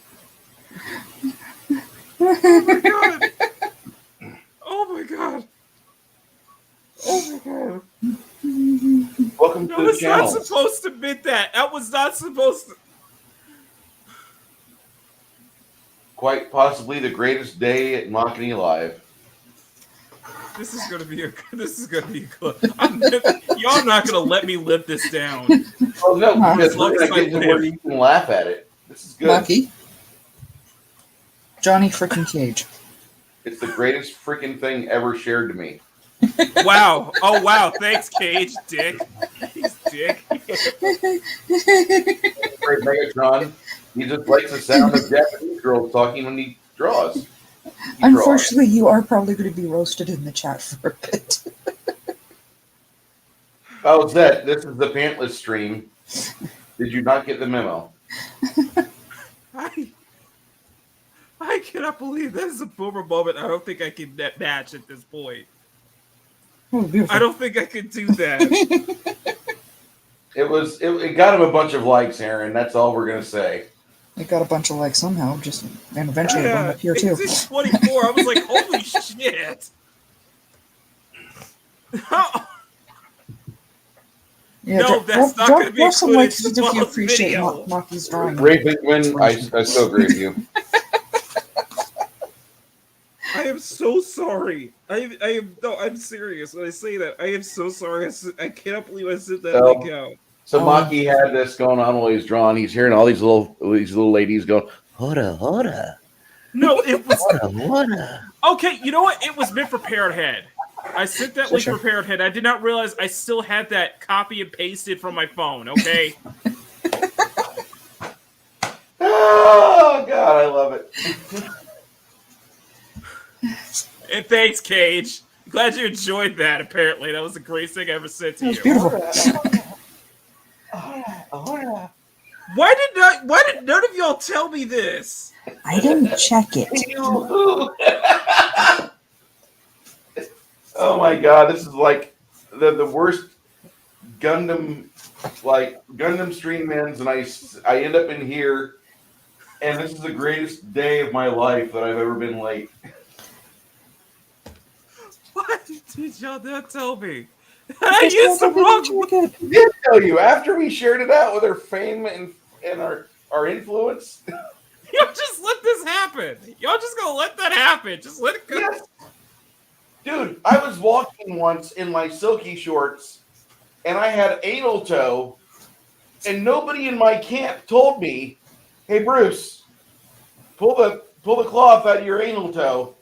Oh my god. Oh my god. Oh my god. Welcome to the channel. I was not supposed to admit that. That was not supposed to. Quite possibly the greatest day at Makini Live. This is gonna be good. Y'all not gonna let me live this down. Oh no, because we're gonna get to where you can laugh at it. This is good. Lucky. Johnny freaking Cage. It's the greatest freaking thing ever shared to me. Wow. Oh wow. Thanks, Cage. Dick. He's dick. Great Megatron. He just likes the sound of Japanese girls talking when he draws. Unfortunately, you are probably going to be roasted in the chat for a bit. Oh, Zed, this is the pantless stream. Did you not get the memo? I cannot believe that is a boomer moment. I don't think I can match at this point. Oh, I don't think I could do that. It got him a bunch of likes, Aaron. That's all we're gonna say. It got a bunch of likes somehow, and eventually it went up here too. It's 24. I was like, holy shit. Yeah, no, that's not going to be some likes if you appreciate Maki's drawing. Ray Binkman, I still agree with you. I am so sorry. I'm serious when I say that. I am so sorry. I cannot believe I sent that link out. So Maki had this going on while he's drawing. He's hearing all these little ladies going, hoda, hoda. No, it was hoda, hoda. Okay, you know what? It was meant for Parrot Head. I sent that link for Parrot Head. I did not realize I still had that copy and pasted from my phone, okay? Oh god, I love it. And thanks, Cage. Glad you enjoyed that, apparently. That was the greatest thing I ever said to you. Beautiful. Why did none of y'all tell me this? I didn't check it. Oh my god, this is like the worst Gundam stream ends, and I end up in here, and this is the greatest day of my life that I've ever been late. What did y'all not tell me? I used the wrong one. I did tell you after we shared it out with our fame and our influence. Y'all just let this happen. Y'all just gonna let that happen. Just let it go. Yes. Dude, I was walking once in my silky shorts, and I had anal toe, and nobody in my camp told me, "Hey Bruce, pull the cloth out of your anal toe."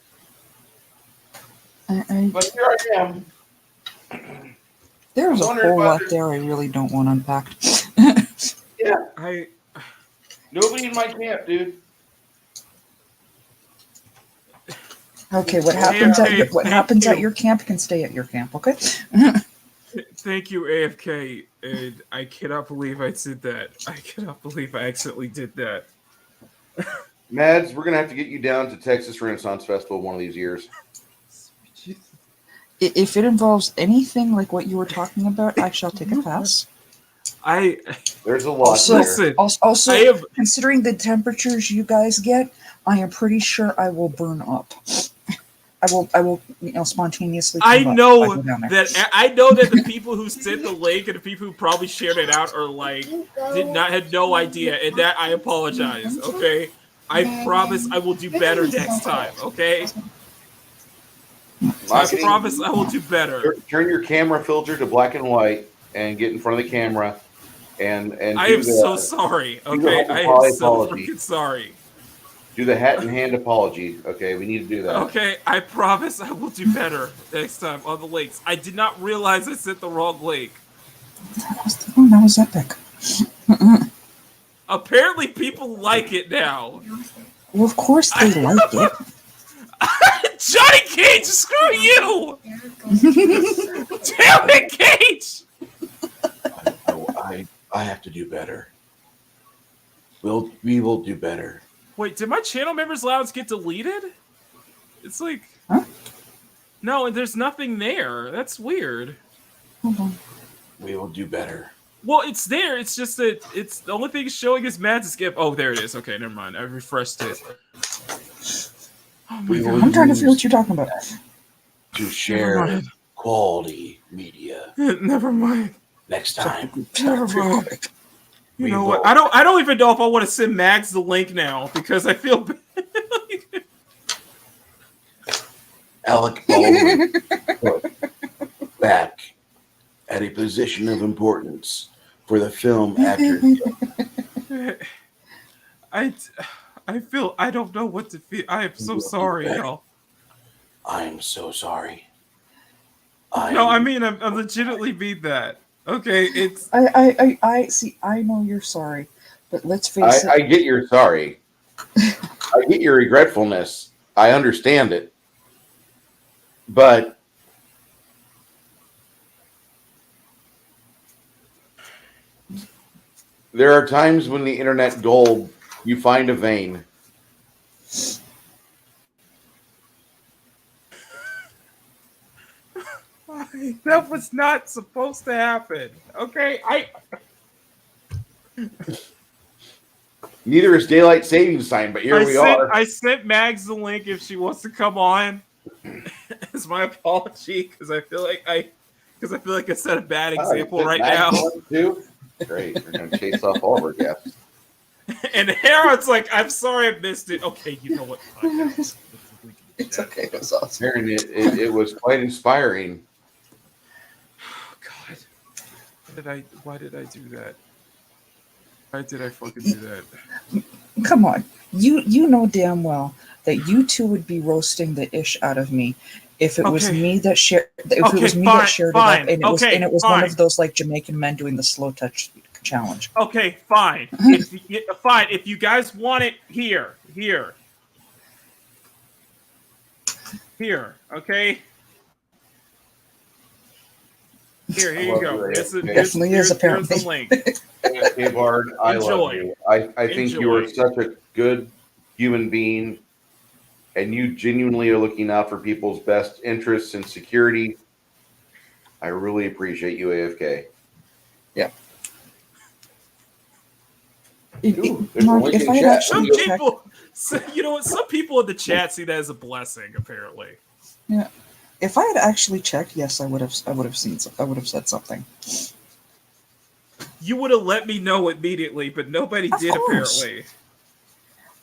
But here I am. There's I a wonder whole if lot there I really don't want unpacked. Yeah. Nobody in my camp, dude. Okay, what happens at your camp can stay at your camp, okay? Thank you, AFK. And I cannot believe I did that. I cannot believe I accidentally did that. Mads, we're gonna have to get you down to Texas Renaissance Festival one of these years. If it involves anything like what you were talking about, I shall take a pass. There's a lot there. Also, considering the temperatures you guys get, I am pretty sure I will burn up. I will, spontaneously. I know that the people who sent the link and the people who probably shared it out are like had no idea, and that I apologize. Okay, I promise I will do better next time. Okay, I promise I will do better. Turn your camera filter to black and white and get in front of the camera. And I am so sorry. Okay, I am so freaking sorry. Do the hat and hand apology. Okay, we need to do that. Okay, I promise I will do better next time on the links. I did not realize I sent the wrong link. That was epic. Apparently, people like it now. Well, of course they like it. Johnny Cage, screw you! Damn it, Cage! I have to do better. We will do better. Wait, did my channel members' allowance get deleted? It's like... Huh? No, there's nothing there. That's weird. Hold on. We will do better. Well, it's there. It's just that it's the only thing showing is Matt's skip. Oh, there it is. Okay, never mind. I refreshed it. Oh my God. I'm trying to figure what you're talking about. To share quality media. Never mind. Next time. Never mind. You know what? I don't even know if I want to send Max the link now because I feel bad. Alec Baldwin put back at a position of importance for the film actor. I feel I don't know what to feel. I am so sorry, y'all. I am so sorry. I mean I'm legitimately mean that. Okay, it's I see. I know you're sorry, but let's face it. I get your sorry. I get your regretfulness. I understand it, but there are times when the internet gold, you find a vein. That was not supposed to happen. Okay, Neither is daylight savings time, but here we are. I sent Mags the link if she wants to come on. As my apology, because I feel like I set a bad example right now. Too? Great, we're gonna chase off all of our guests. And Aaron's like, "I'm sorry I missed it." Okay, you know what? It's okay. It was awesome. Aaron, it was quite inspiring. God, why did I do that? Why did I fucking do that? Come on, you know damn well that you two would be roasting the ish out of me if it was me that shared. If it was me that shared it up, and it was one of those like Jamaican men doing the slow touch challenge. Okay, fine. If you guys want it, here. Okay. Here you go. Here's the link. AFK Bard, I love you. I think you are such a good human being, and you genuinely are looking out for people's best interests and security. I really appreciate you, AFK. Yeah. Mark, if I had actually you know what? Some people in the chat see that as a blessing. Apparently. Yeah. If I had actually checked, yes, I would have said something. You would have let me know immediately, but nobody did. Apparently,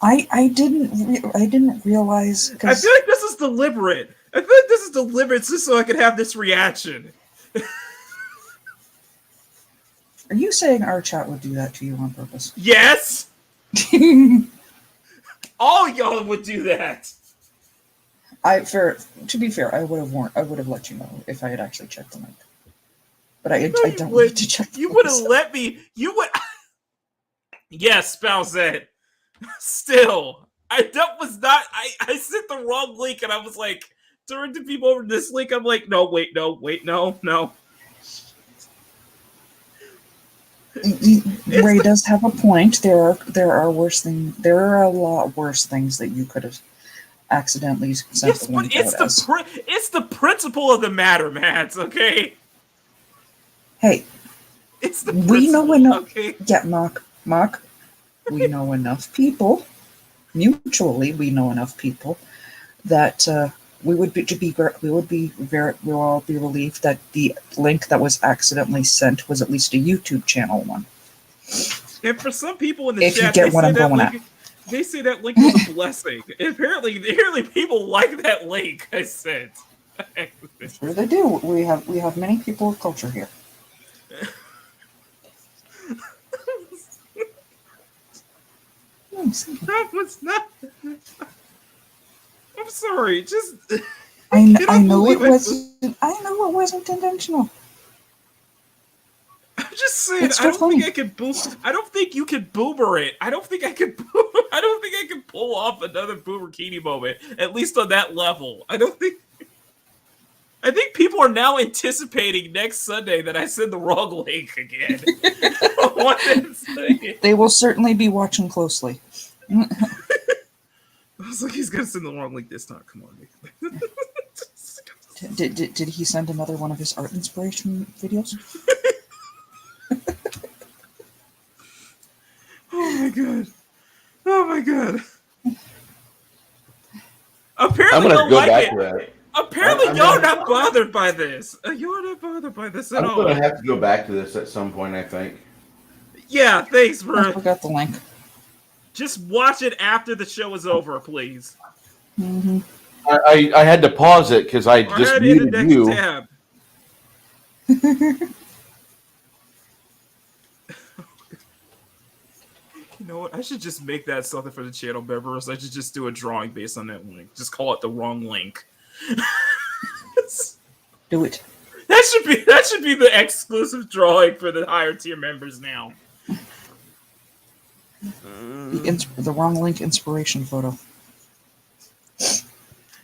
I didn't realize. I feel like this is deliberate. Just so I could have this reaction. Are you saying our chat would do that to you on purpose? Yes. All y'all would do that. To be fair, I would have let you know if I had actually checked the link. but I No, don't need to check. You would have let me. You would. Yes, Bowsette. Still, that was not. I sent the wrong link, and I was like, directing people over to this link. I'm like, no. Ray does have a point. There are worse things. There are a lot worse things that you could have accidentally sent Yes, the but link it's out as. it's the principle of the matter, Mads. Okay. Hey, It's the we know principle, enough. okay? Yeah, Mark. We know enough people. Mutually, we know enough people that we'll all be relieved that the link that was accidentally sent was at least a YouTube channel one. And for some people in the If you chat, get what I'm going at. they say that link was a blessing. Apparently people like that link I sent. Sure they do. We have many people of culture here. That was not. I'm sorry. Just I know it believe wasn't. I know it wasn't intentional. I'm just saying. It's I so don't funny. think I could boom. I don't think you could boomer it. I don't think I could. I don't think I could pull off another Boomer Kitty moment. At least on that level. I think people are now anticipating next Sunday that I send the wrong link again. They will certainly be watching closely. I was like, he's gonna send the wrong link this time. Come on, Nick. Did he send another one of his art inspiration videos? Oh my god. Apparently, I'm gonna y'all go like back it. to that. Apparently, I'm y'all gonna- not bothered by this. You're not bothered by this at I'm all. gonna have to go back to this at some point, I think. Yeah, thanks, I bro. forgot the link. Just watch it after the show is over, please. Mm-hmm. I had to pause it because I Or just head in the muted next you. tab. You know what? I should just make that something for the channel members. I should just do a drawing based on that link. Just call it the wrong link. Do it. That should be the exclusive drawing for the higher tier members now. The wrong link inspiration photo.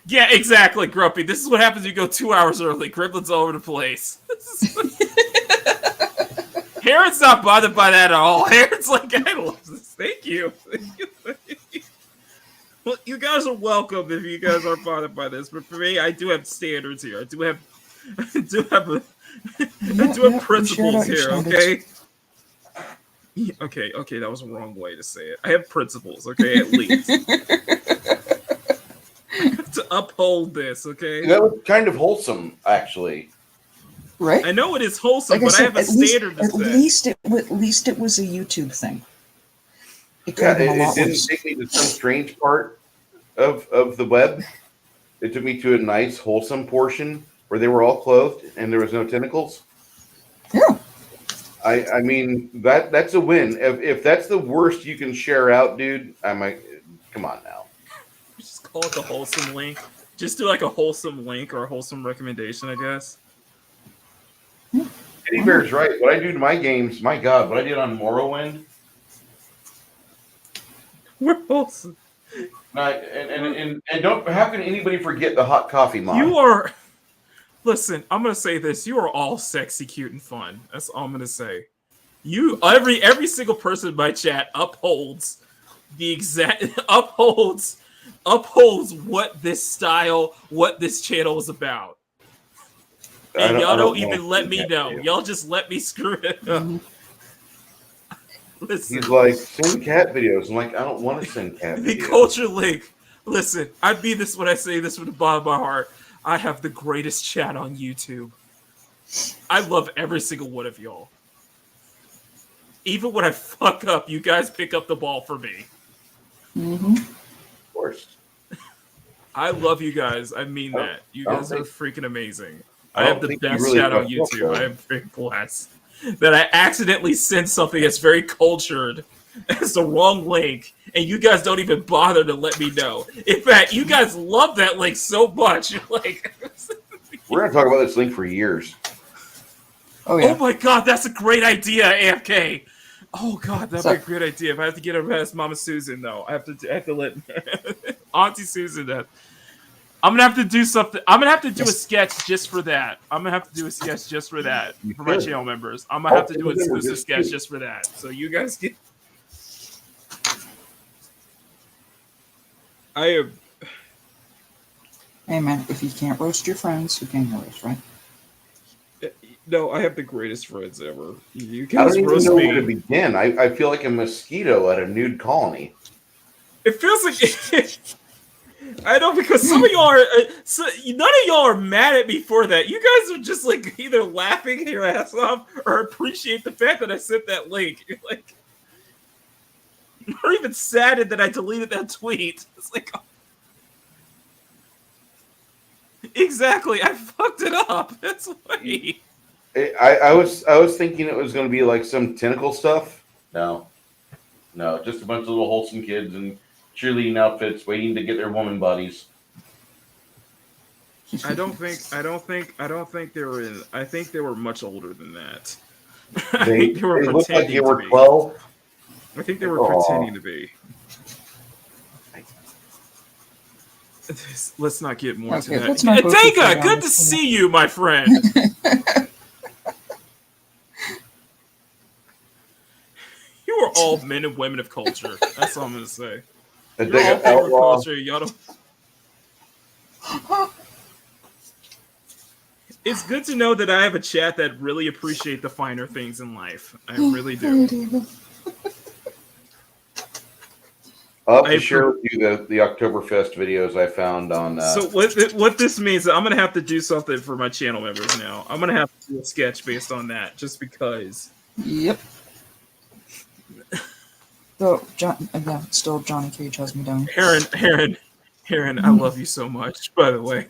Yeah, exactly, Grumpy. This is what happens when you go 2 hours early. Gremlin's all over the place. Heron's not bothered by that at all. Heron's like, I love this. Thank you. Well, you guys are welcome if you guys aren't bothered by this. But for me, I do have standards here. I do have principles here, okay? Yeah, okay, that was the wrong way to say it. I have principles, okay, at least. I have to uphold this, okay? That was kind of wholesome, actually. Right? I know it is wholesome, Like but I have a standard to at set. least it was a YouTube thing. It could Yeah, have been a it lot didn't worse. take me to some strange part of the web. It took me to a nice, wholesome portion where they were all clothed and there was no tentacles. Yeah. I mean that's a win. If that's the worst you can share out, dude, I might come on now. Just call it the wholesome link. Just do like a wholesome link or a wholesome recommendation, I guess. Eddie Bear's right. What I do to my games, my God, what I did on Morrowind. We're wholesome. And don't. How can anybody forget the hot coffee mod? You are. Listen, I'm gonna say this. You are all sexy, cute, and fun. That's all I'm gonna say. You, every single person in my chat upholds the exact upholds what this style, what this channel is about. And y'all don't even let me know. Y'all just let me screw it up. Listen, He's like, send cat videos. I'm like, I don't want to send cat the videos. culture link. Listen, I mean this when I say this from the bottom of my heart. I have the greatest chat on YouTube. I love every single one of y'all. Even when I fuck up, you guys pick up the ball for me. Mm-hmm. Of course. I love you guys. I mean that. You guys are think- freaking amazing. I I have don't the think you best really chat on fucked up, YouTube. though. I am very blessed that I accidentally sent something that's very cultured as the wrong link, and you guys don't even bother to let me know. In fact, you guys love that link so much. You're like, We're gonna talk about this link for years. Oh yeah. Oh my god, that's a great idea, AFK. Oh god, that'd be a great idea. If I have to get her past Mama Susan, though, I have to let Auntie Susan. I'm gonna have to do something. I'm gonna have to do a sketch just for that. I'm gonna have to do a sketch just for that for my channel members. I'm gonna have to do an exclusive sketch just for that. So you guys get. I am. Hey man, if you can't roast your friends, who can you roast, right? No, I have the greatest friends ever. You I guys don't even roast know me. where to begin. I feel like a mosquito at a nude colony. It feels like I know, because some of y'all are none of y'all are mad at me for that. You guys are just like either laughing your ass off or appreciate the fact that I sent that link. You're like, or even saddened that I deleted that tweet. It's like, oh. Exactly, I fucked it up. That's why. I was thinking it was going to be like some tentacle stuff. No, just a bunch of little wholesome kids in cheerleading outfits waiting to get their woman bodies. I don't think they were in. I think they were much older than that. They looked like they were 12. I think they were pretending to be. Let's not get more into that. Adega, good to see you, my friend. You are all men and women of culture. That's all I'm gonna say. Adega Outlaw. Culture. Y'all don't... It's good to know that I have a chat that really appreciate the finer things in life. I really do. I'll have to share with you the Oktoberfest videos I found on. So what this means, I'm gonna have to do something for my channel members now. I'm gonna have to do a sketch based on that, just because. Yep. Though still Johnny Cage has me down. Heron, I love you so much. By the way.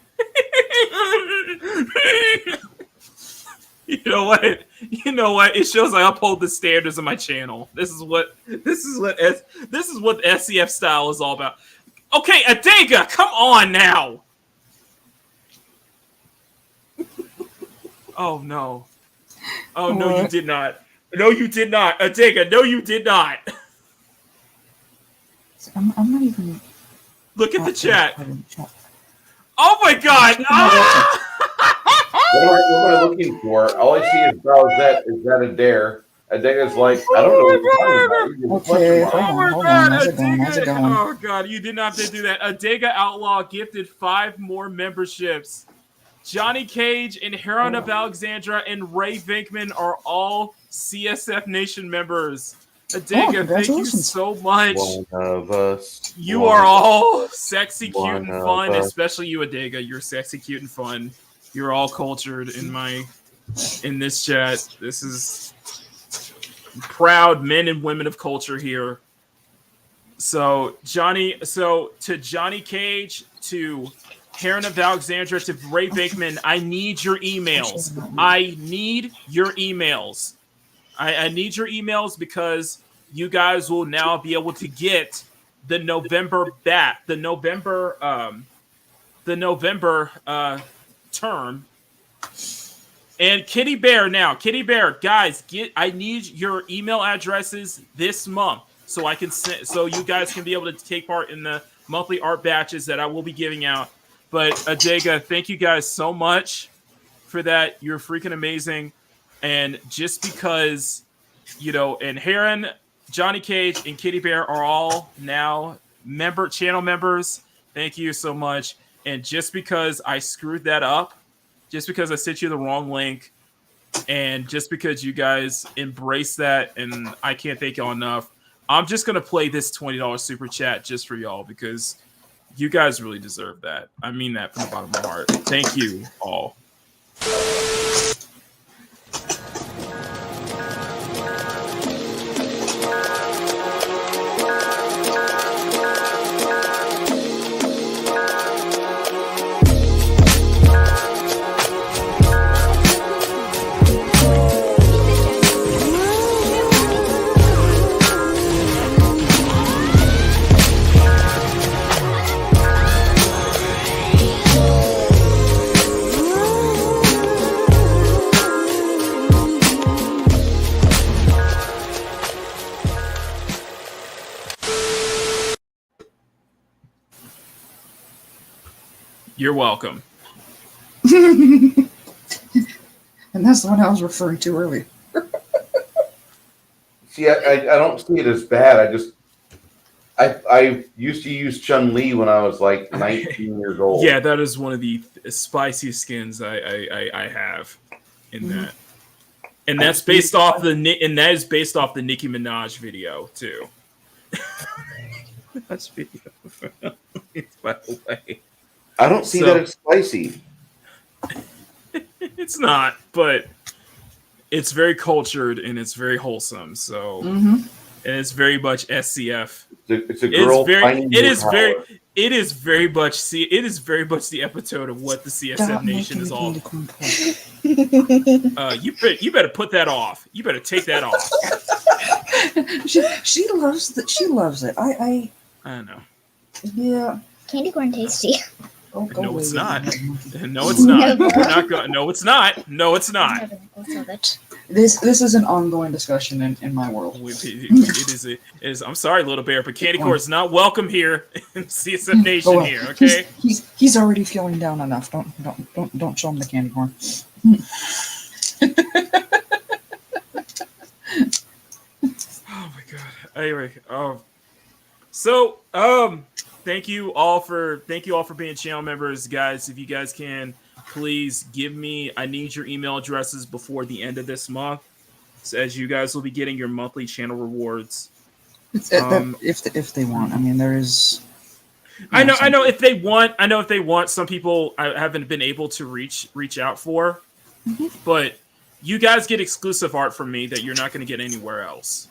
You know what? It shows I uphold the standards of my channel. This is what SCF style is all about. Okay, Adega, come on now. Oh no. Oh no, what? You did not. No, you did not. Adega, no, you did not. I'm not even. Look at the chat. Oh my god! Ah! What am I looking for? All I see is Browsette. Is that a dare? Adega's like, I don't know what you're talking about. Okay, hold on. How's it going? Oh god, you did not have to do that. Adega Outlaw gifted 5 more memberships. Johnny Cage and Heron of Alexandra and Ray Vinkman are all CSF Nation members. Adega, thank you so much. One of us. You are all sexy, cute, and fun. Especially you, Adega. You're sexy, cute, and fun. You're all cultured in this chat. This is proud men and women of culture here. So to Johnny Cage, to Heron of Alexandra, to Ray Vinkman, I need your emails. I need your emails. I need your emails because you guys will now be able to get the November term. And Kitty Bear, guys, I need your email addresses this month so I can so you guys can be able to take part in the monthly art batches that I will be giving out. But Adega, thank you guys so much for that. You're freaking amazing. And just because, and Heron, Johnny Cage, and Kitty Bear are all now channel members, thank you so much. And just because I screwed that up, just because I sent you the wrong link, and just because you guys embrace that, and I can't thank y'all enough, I'm just going to play this $20 super chat just for y'all because you guys really deserve that. I mean that from the bottom of my heart. Thank you all. You're welcome. And that's the one I was referring to earlier. See, I don't see it as bad. I used to use Chun-Li when I was like 19 years old. Yeah, that is one of the spiciest skins I have in that. And that's based off the Nicki Minaj video too. That's video. By the way, I don't see that it's spicy. It's not, but it's very cultured and it's very wholesome. So, and it's very much SCF. It's a girl. It is very much the epitome of what the CSF Nation is all. You better put that off. You better take that off. She loves that. She loves it. I know. Yeah. Candy corn tasty. No, it's not. No, it's not. We're not going. No, it's not. No, it's not. This is an ongoing discussion in my world. It is. I'm sorry, little bear, but candy corn is not welcome here in CSF Nation here. Okay. He's already feeling down enough. Don't show him the candy corn. Oh my god. Anyway, so thank you all for being channel members, guys. If you guys can, please I need your email addresses before the end of this month, so as you guys will be getting your monthly channel rewards. If they want, I mean, there is. I know if they want. Some people I haven't been able to reach out for, but you guys get exclusive art from me that you're not going to get anywhere else.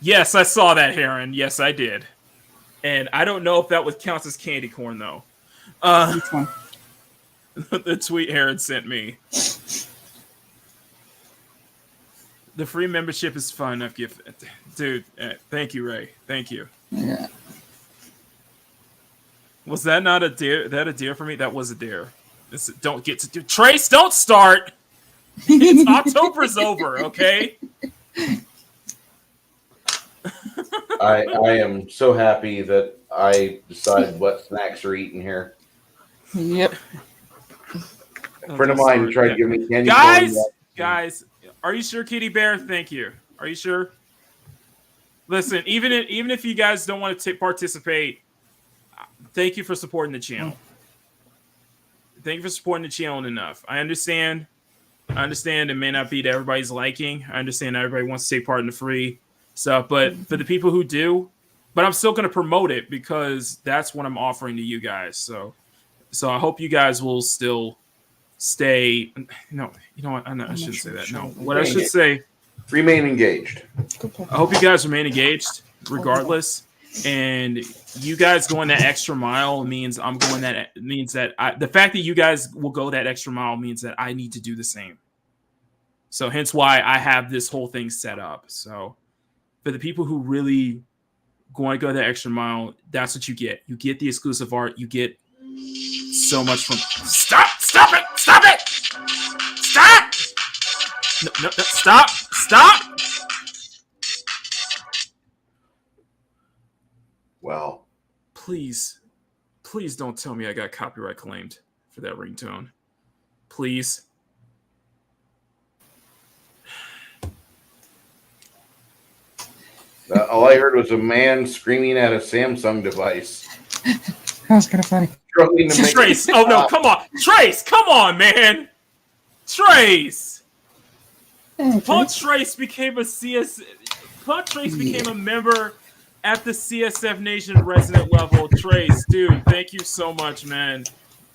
Yes, I saw that, Heron. Yes, I did. And I don't know if that would count as candy corn, though. Which one? The tweet Heron sent me. The free membership is fun enough gift. Dude, thank you, Ray. Thank you. Yeah. Was that not a dare? That a dare for me? That was a dare. Don't get to do. Trace, don't start. It's October's over, okay? I am so happy that I decided what snacks are eating here. Yep. A friend of mine tried to give me candy. Guys, are you sure, Kitty Bear? Thank you. Are you sure? Listen, even if you guys don't want to participate, thank you for supporting the channel. Thank you for supporting the channel enough. I understand it may not be to everybody's liking. I understand everybody wants to take part in the free stuff, but for the people who do, but I'm still going to promote it because that's what I'm offering to you guys. So I hope you guys will still stay. No, you know what? I shouldn't say that. No, what I should say. Remain engaged. I hope you guys remain engaged regardless. And you guys going that extra mile means the fact that you guys will go that extra mile means that I need to do the same. So hence why I have this whole thing set up. So for the people who really going to go that extra mile, that's what you get. You get the exclusive art. You get so much from. Stop it! No, stop! Well, please don't tell me I got copyright claimed for that ringtone. Please. All I heard was a man screaming at a Samsung device. That was kind of funny. Trace, oh no, come on. Trace, come on, man. Trace. Punk Trace became a became a member at the CSF Nation resident level. Trace, dude, thank you so much, man.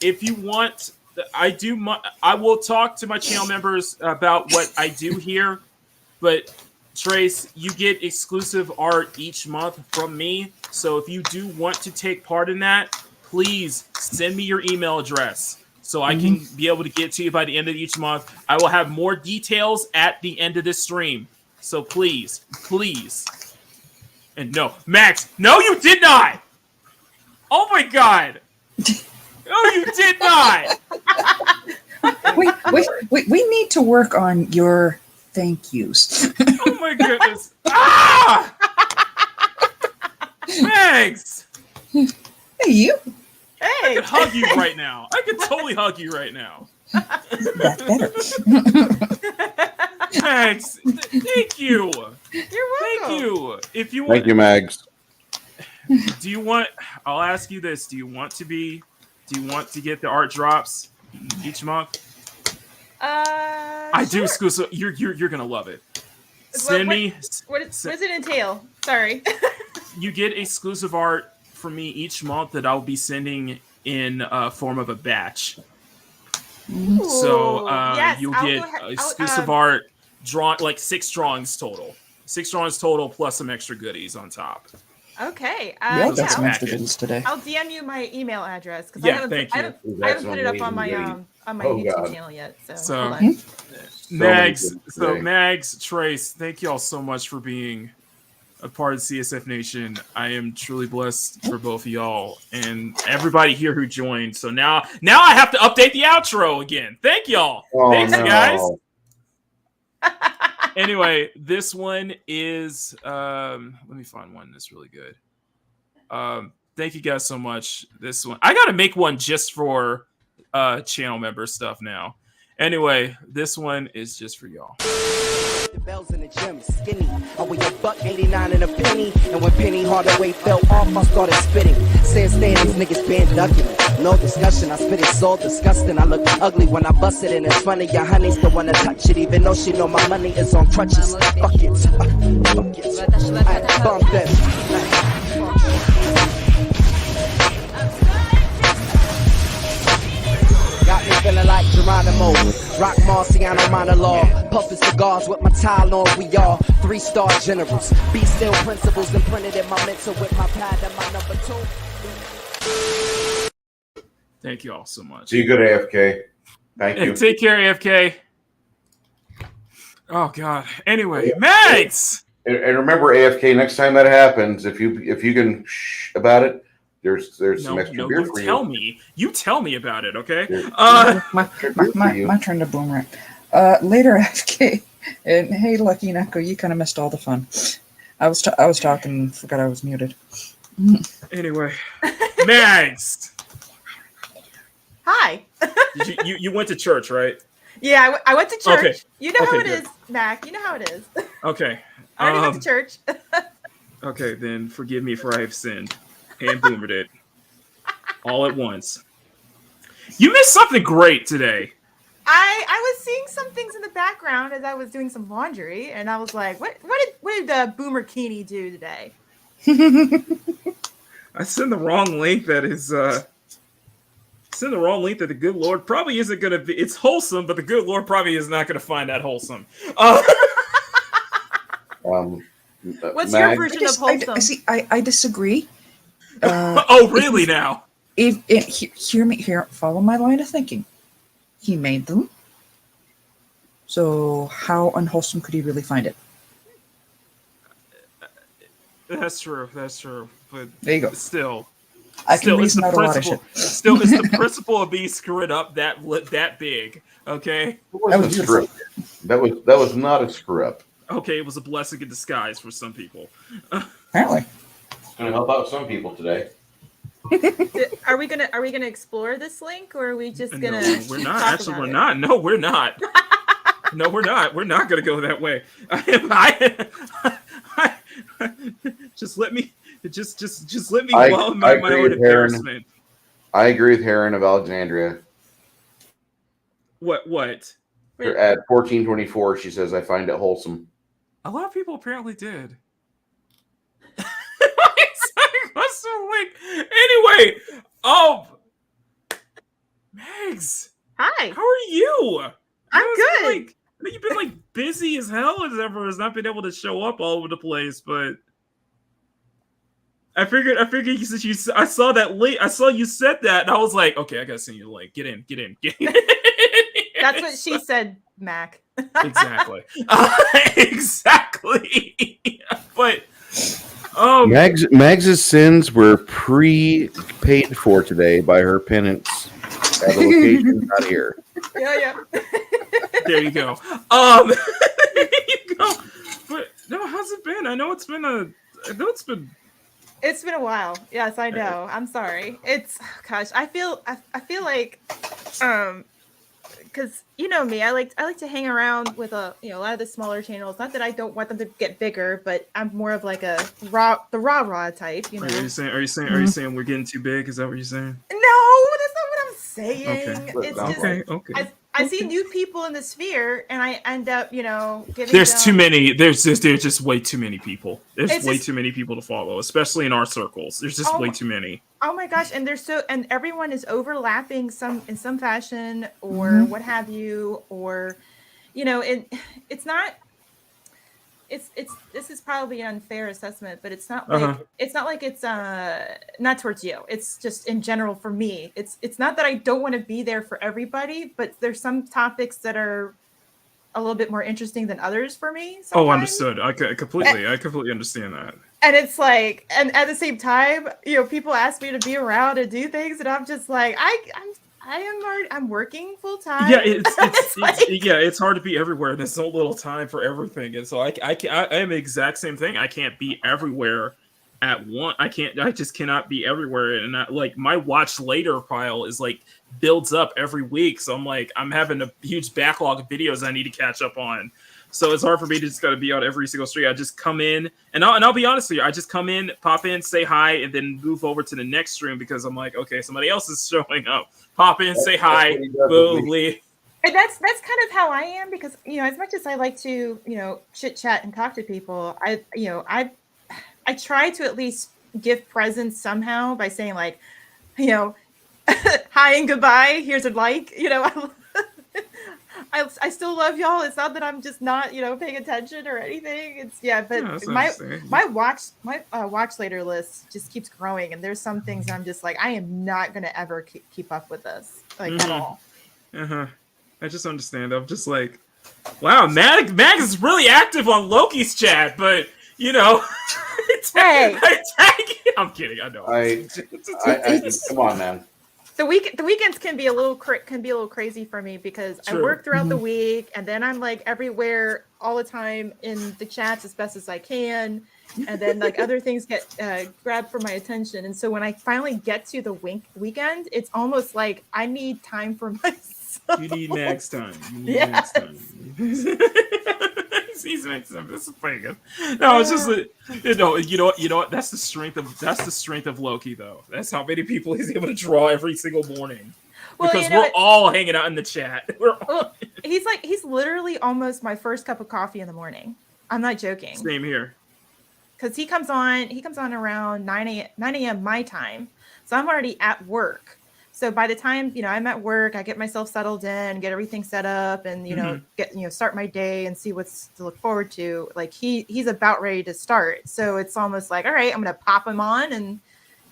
If you want, I will talk to my channel members about what I do here, but Trace, you get exclusive art each month from me. So if you do want to take part in that, please send me your email address so I can be able to get to you by the end of each month. I will have more details at the end of this stream. So please. And no, Max, no, you did not. Oh my God. No, you did not. We need to work on your thank yous. Oh my goodness. Ah! Max. Hey, you. I Hey. could hug you right now. I could totally hug you right now. That's better. Thanks. Thank you. You're welcome. Thank you. If you want, Thank you, Mags. do you want? I'll ask you this: Do you want to get the art drops each month? I do, sure. School. So you're gonna love it. Send me. What does it entail? Sorry. You get exclusive art from me each month that I'll be sending in form of a batch. So yes, you'll I'll get go ahead- exclusive art, drawn like 6 drawings total. 6 drawings total plus some extra goodies on top. Okay. Yeah, yeah, that's some I'll- extra goodies today. I'll DM you my email address because Yeah, I haven't thank you. I haven't put it up on my Oh, YouTube God. channel yet. So, So- hold on. Mags, many goodies today. Mags, Trace, thank you all so much for being a part of CSF Nation. I am truly blessed for both of y'all and everybody here who joined. So now I have to update the outro again. Thank y'all. Oh, Thanks, no. guys. Anyway, this one is let me find one that's really good. Thank you guys so much. This one, I gotta make one just for channel member stuff now. Anyway, this one is just for y'all. The bells in the gym, skinny. I weigh $1.89 and a penny. And when Penny Hardaway fell off, I started spitting. Saying stay these niggas been ducking me. No discussion, I spit it so disgusting. I look ugly when I bust it, and it's funny. Your honey's the one to touch it, even though she know my money is on crutches. Fuck it, fuck it. I bump that. Got me feeling like Geronimo. Rock Marciano monologue. Puffin' cigars with my towel on. We all 3-star generals. Be still principles imprinted in my mental with my pad and my number 2. Thank you all so much. See you good, AFK. Thank you. And take care, AFK. Oh God. Anyway, Mags. And remember, AFK, next time that happens, if you can shh about it, there's some extra beer for you. You tell me about it, okay? My turn to boomerang. Later, FK. And hey, Lucky Neko, you kind of missed all the fun. I was talking, forgot I was muted. Anyway, Mags. Hi. you went to church, right? Yeah, I went to church. Okay. You know how it good. is, Mac. You know how it is. Okay. I already went to church. Okay, then forgive me for I have sinned and boomered it all at once. You missed something great today. I was seeing some things in the background as I was doing some laundry, and I was like, what did Boomer Keeney do today? I sent the wrong link that is send the wrong link that the good Lord probably isn't gonna be. It's wholesome, but the good Lord probably is not gonna find that wholesome. What's your version of wholesome? I disagree. Oh, really? Now, hear me here. Follow my line of thinking. He made them. So how unwholesome could he really find it? that's true. But There you go. Still, I can reason out a lot of shit. Still, it's the principle of being screwed up that big. Okay. It wasn't a screw up. That was not a screw up. Okay, it was a blessing in disguise for some people. Apparently. It's going to help out some people today. Are we gonna explore this link, or are we just gonna? No, we're not. Actually, we're not. No, we're not. No, we're not. We're not gonna go that way. Just let me. Just let me wallow my own embarrassment. I agree with Heron of Alexandria. What? At 1424, she says, "I find it wholesome." A lot of people apparently did. Anyway, Megs. Hi. How are you? I'm good. You've been busy as hell as ever. Has not been able to show up all over the place, but I figured I saw that link. I saw you said that, and I was like, okay, I gotta send you the link. Get in. That's what she said, Mac. Exactly. Exactly. But Mags's sins were pre-paid for today by her penance at a location not here. Yeah. there you go. There you go. But no, how's it been? I know it's been It's been a while. Yes, I know. I'm sorry. It's gosh. I feel like because you know me, I like to hang around with a lot of the smaller channels. Not that I don't want them to get bigger, but I'm more of like the rah type. You know. Are you saying we're getting too big? Is that what you're saying? No, that's not what I'm saying. Okay. It's just Okay. I see new people in the sphere, and I end up, giving. There's too many. There's just way too many people. There's It's way just- too many people to follow, especially in our circles. There's just way too many. Oh my gosh, and and everyone is overlapping in some fashion or what have you, or it's not. This is probably an unfair assessment, but it's not like it's not towards you. It's just in general for me. It's not that I don't want to be there for everybody, but there's some topics that are a little bit more interesting than others for me. Sometimes. Oh, understood. I completely understand that. And it's like, and at the same time, people ask me to be around and do things, and I'm just like, I'm working full time. Yeah, it's hard to be everywhere. There's so little time for everything, and so I am the exact same thing. I can't be everywhere at once. I just cannot be everywhere, and like my watch later pile is like builds up every week. So I'm having a huge backlog of videos I need to catch up on. So it's hard for me to just gotta be on every single stream. I just come in, and I'll be honest with you. I just come in, pop in, say hi, and then move over to the next stream because I'm like, okay, somebody else is showing up. Pop in, say hi, boom, leave. And that's kind of how I am because as much as I like to chit chat and talk to people, I try to at least give presents somehow by saying like, hi and goodbye. Here's a like. I still love y'all. It's not that I'm just not, paying attention or anything. But my watch later list just keeps growing, and there's some things I'm just like, I am not gonna ever keep up with this at all. I just understand. I'm just like, wow, Mag is really active on Loki's chat, but hey, I'm kidding. I know. Come on, man. The weekends can be a little crazy for me because I work throughout the week, and then I'm like everywhere all the time in the chats as best as I can, and then like other things get grabbed for my attention. And so when I finally get to the weekend, it's almost like I need time for myself. You need Mag's time. Yes. He's making some. This is pretty good. No, it's just you know what? That's the strength of Loki, though. That's how many people he's able to draw every single morning. Well, because we're all hanging out in the chat. He's literally almost my first cup of coffee in the morning. I'm not joking. Same here. Because he comes on around 9 a.m. my time, so I'm already at work. So by the time I'm at work, I get myself settled in, get everything set up, and start my day and see what's to look forward to. Like he's about ready to start, so it's almost like, all right, I'm gonna pop him on and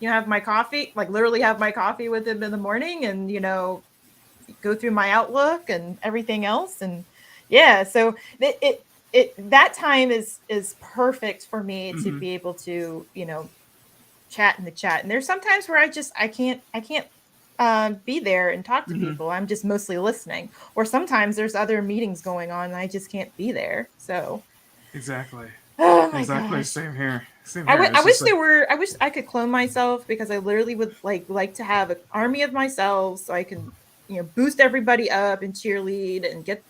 have my coffee, like literally have my coffee with him in the morning, and go through my Outlook and everything else, and so that time is perfect for me to be able to chat in the chat. And there's sometimes where I can't be there and talk to people. I'm just mostly listening, or sometimes there's other meetings going on and I just can't be there. So exactly. Oh my exactly. gosh. Same here. I wish I could clone myself, because I literally would like to have an army of myself so I can boost everybody up and cheerlead and get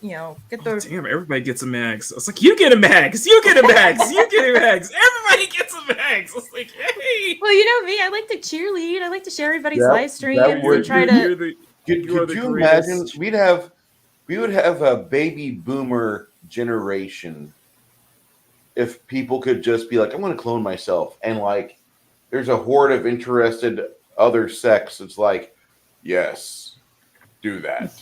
those. Damn, everybody gets a Mags. I was like, you get a Mags, you get a Mags, you get a Mags. Everybody gets a Mags. I was like, hey. Well, me, I like to cheerlead. I like to share everybody's live streams and try to. Could you imagine? We would have a baby boomer generation if people could just be like, I'm going to clone myself, and like, there's a horde of interested other sex. It's like, yes. Do that.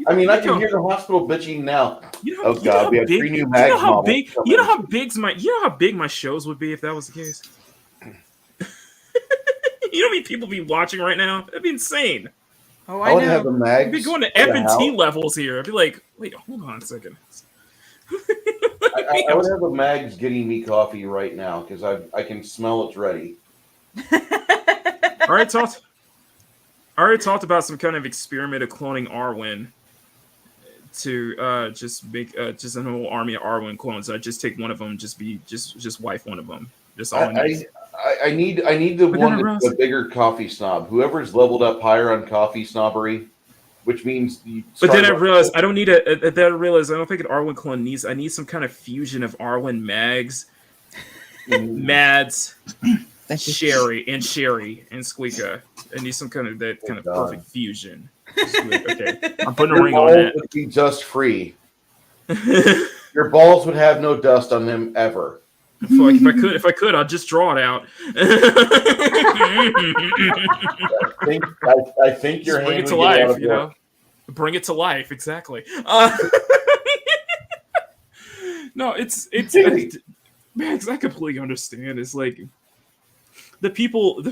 I mean, I can hear the hospital bitching now. Oh God, we have 3 new Mags. You know how big my shows would be if that was the case. You know how many people be watching right now? That'd be insane. Oh, I would know. have a Mags. I'd be going to F&T levels here. I'd be like, wait, hold on a second. I would have a Mags getting me coffee right now because I can smell it's ready. I already talked about some kind of experiment of cloning Arwen to just make just an whole army of Arwen clones. I just take one of them, just wife one of them. That's all I need. I need the one that's a bigger coffee snob. Whoever's leveled up higher on coffee snobbery, which means. But then I realized I don't need a. Then I realized I don't think an Arwen clone needs. I need some kind of fusion of Arwen Mags, Mads, Sherry and Squeeka. I need some kind of perfect fusion. Okay, I'm putting a ring on that. Would be dust free. Your balls would have no dust on them ever. If I could, I'd just draw it out. I think your bring hand it to life, you know. Bring it to life, exactly. No, it's Max. I completely understand. It's like the people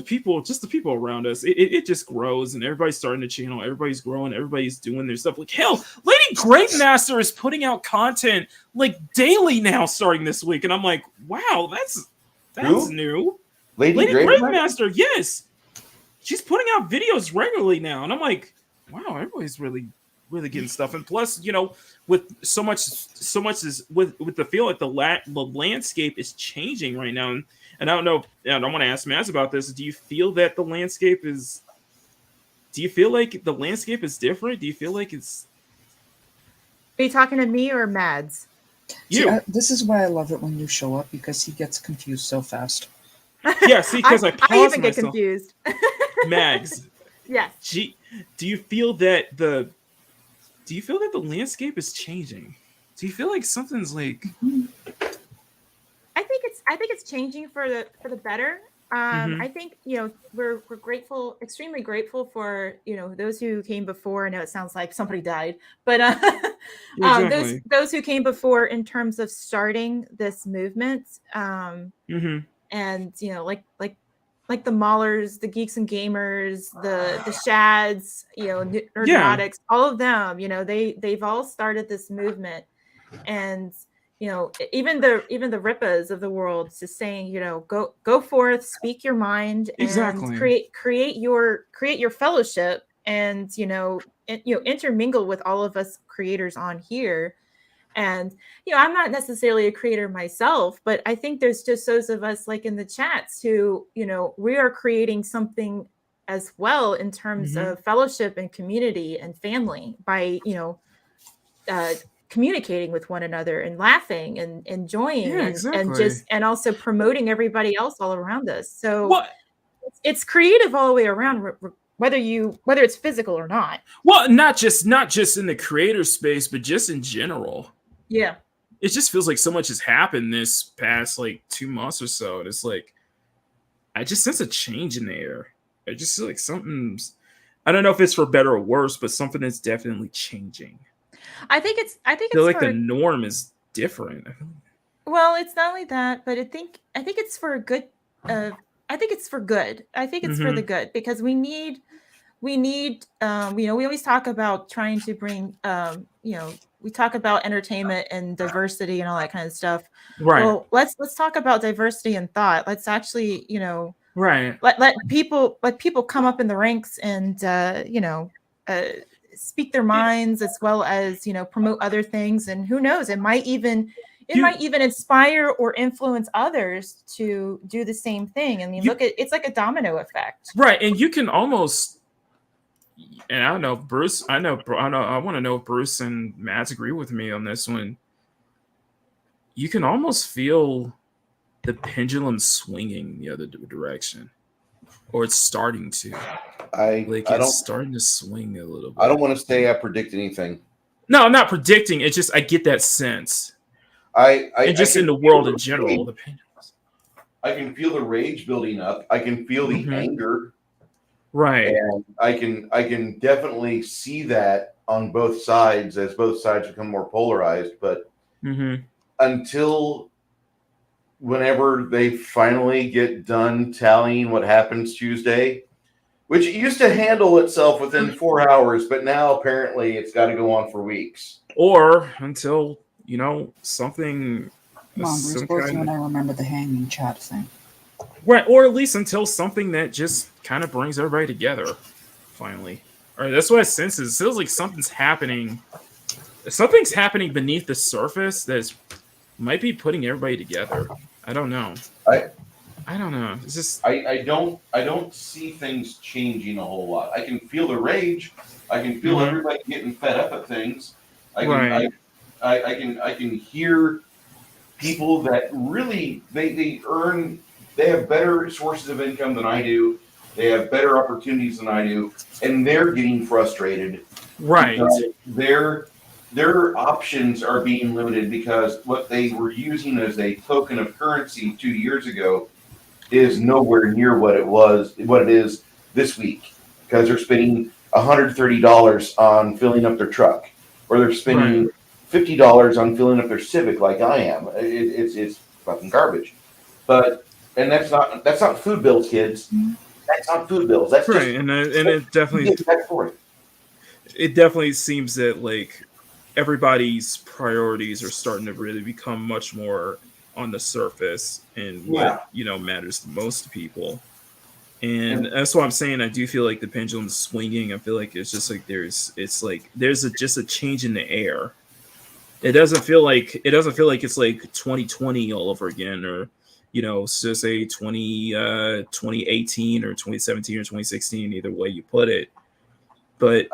around us. It just grows, and everybody's starting to channel. Everybody's growing. Everybody's doing their stuff. Like hell, Lady Greatmaster is putting out content like daily now, starting this week, and I'm like, wow, that's new. Lady Greatmaster, yes, she's putting out videos regularly now, and I'm like, wow, everybody's really getting stuff. And plus, you know, with so much is with the feel like the landscape is changing right now. And I don't know. And I want to ask Mads about this. Do you feel that the landscape is? Do you feel like the landscape is different? Do you feel like it's? Are you talking to me or Mads? You. See, this is why I love it when you show up, because he gets confused so fast. Yeah, see, because I even get confused. Mags. Yes. Do you feel that the landscape is changing? Do you feel like something's like? I think it's changing for the better. I think, you know, we're grateful, extremely grateful for, you know, those who came before. I know it sounds like somebody died, but exactly. those who came before in terms of starting this movement. And you know, like the Maulers, the Geeks and Gamers, the Shads, you know, Nerdotics, all of them, you know, they've all started this movement. And you know, even the Rippas of the world just saying, you know, go forth, speak your mind, and create your fellowship, and you know, intermingle with all of us creators on here. And you know, I'm not necessarily a creator myself, but I think there's just those of us like in the chats who, you know, we are creating something as well in terms of fellowship and community and family by, you know, communicating with one another and laughing and enjoying and also promoting everybody else all around us. So it's creative all the way around, whether it's physical or not. Well, not just in the creator space, but just in general. Yeah. It just feels like so much has happened this past like 2 months or so. And it's like, I just sense a change in the air. I just feel like something's, I don't know if it's for better or worse, but something is definitely changing. I think I feel like the norm is different. Well, it's not only that, but I think it's for a good. I think it's for good. I think it's for the good, because we need. You know, we always talk about trying to bring. You know, we talk about entertainment and diversity and all that kind of stuff. Right. Well, let's talk about diversity and thought. Let's actually, you know, right. Let people come up in the ranks and you know. Speak their minds, as well as, you know, promote other things, and who knows, it might even inspire or influence others to do the same thing. I mean, it's like a domino effect, right? And you can almost, and I don't know, Bruce, I want to know if Bruce and Matt agree with me on this one. You can almost feel the pendulum swinging the other direction, or it's starting to. It's starting to swing a little bit. I don't want to say I predict anything. No, I'm not predicting. It's just I get that sense. In the world in general, the pendulums. I can feel the rage building up. I can feel the anger. Right. And I can definitely see that on both sides as both sides become more polarized. But until whenever they finally get done tallying what happens Tuesday, which used to handle itself within 4 hours, but now apparently it's got to go on for weeks. Or until, you know, something. Come on, Bruce, both you and I remember the hanging chat thing. Right, or at least until something that just kind of brings everybody together, finally. Or that's what I sense. It feels like something's happening something's happening beneath the surface that might be putting everybody together. I don't know. I don't know. It's just I don't see things changing a whole lot. I can feel the rage. I can feel everybody getting fed up at things. I can hear people that really they have better sources of income than I do. They have better opportunities than I do, and they're getting frustrated. Right. Their options are being limited because what they were using as a token of currency 2 years ago is nowhere near what it is this week, because they're spending $130 on filling up their truck, or they're spending $50 on filling up their Civic, like I am. It's fucking garbage. And that's not food bills, kids. That's not food bills. That's right. And it definitely it definitely seems that like everybody's priorities are starting to really become much more on the surface and what matters the most to people. And that's what I'm saying. I do feel like the pendulum's swinging. I feel like it's just like there's just a change in the air. It doesn't feel like it's like 2020 all over again, or so say 2018 or 2017 or 2016, either way you put it. But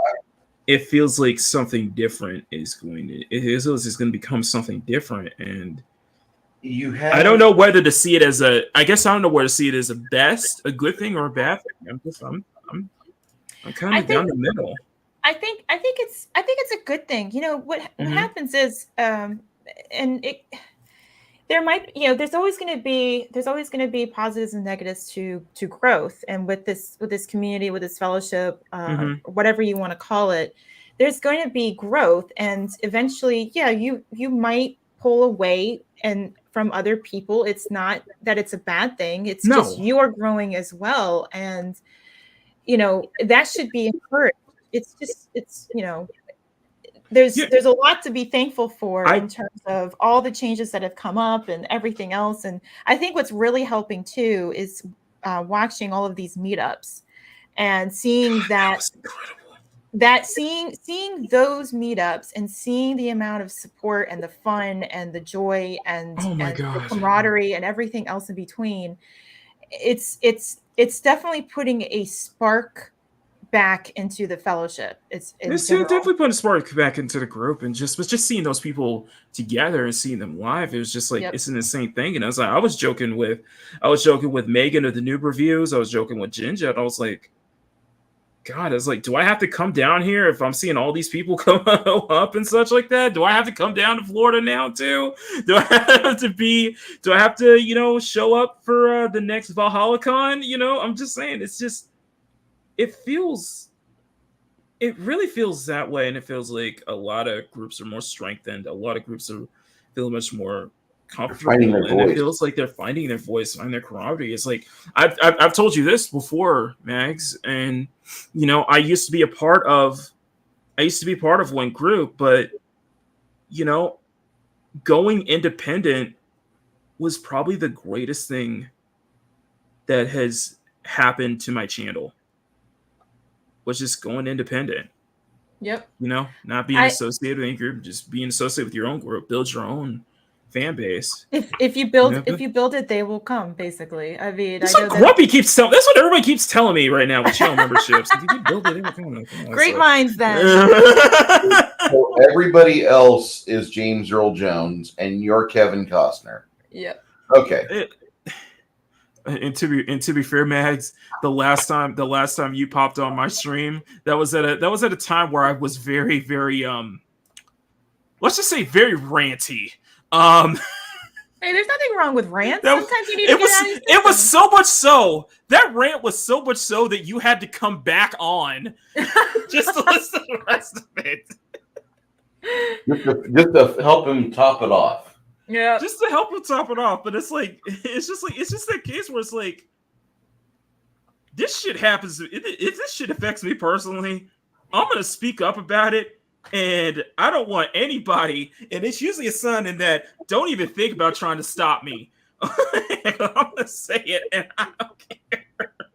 it feels like something different is going to become something different, and I don't know whether to see it as I don't know where to see it as a good thing or a bad thing. I'm kind of down the middle. I think it's a good thing. What happens is, there might, there's always going to be positives and negatives to growth, and with this community, with this fellowship, whatever you want to call it, there's going to be growth, and eventually, you might pull away and from other people. It's not that it's a bad thing. It's just you are growing as well, and that should be encouraged. There's a lot to be thankful for in terms of all the changes that have come up and everything else. And I think what's really helping too is watching all of these meetups and seeing seeing those meetups and seeing the amount of support and the fun and the joy and, the camaraderie and everything else in between. It's definitely putting a spark back into the fellowship. It's definitely putting a spark back into the group, and just seeing those people together and seeing them live. It was just like it's an insane thing. And I was joking with Megan of the Noob Reviews. I was joking with Jinja, and I was like, God, I was like, do I have to come down here if I'm seeing all these people come up and such like that? Do I have to come down to Florida now too? Do I have to show up for the next ValhallaCon? I'm just saying, it's just. It really feels that way, and it feels like a lot of groups are more strengthened. A lot of groups feel much more comfortable, and it feels like they're finding their voice, finding their camaraderie. It's like I've told you this before, Mags, and I used to be a part of one group, but going independent was probably the greatest thing that has happened to my channel. Was just going independent. Yep. Not being associated with any group, just being associated with your own group. Build your own fan base. If you build it, they will come. Basically, I mean, that's what Grumpy keeps telling. That's what everybody keeps telling me right now with channel memberships. If you build it, they will come. Great minds, then. So everybody else is James Earl Jones, and you're Kevin Costner. Yep. Okay. And to be fair, Mags, the last time you popped on my stream, that was at a time where I was very, very let's just say very ranty. Hey, there's nothing wrong with rants. Sometimes you need to get out of your It was so much so that rant was so much so that you had to come back on just to listen to the rest of it. Just to help him top it off. Yeah, just to help him top it off. But it's just that case where it's like, this shit happens. If this shit affects me personally, I'm gonna speak up about it, and I don't want anybody. And it's usually a son in that don't even think about trying to stop me. I'm gonna say it, and I don't care.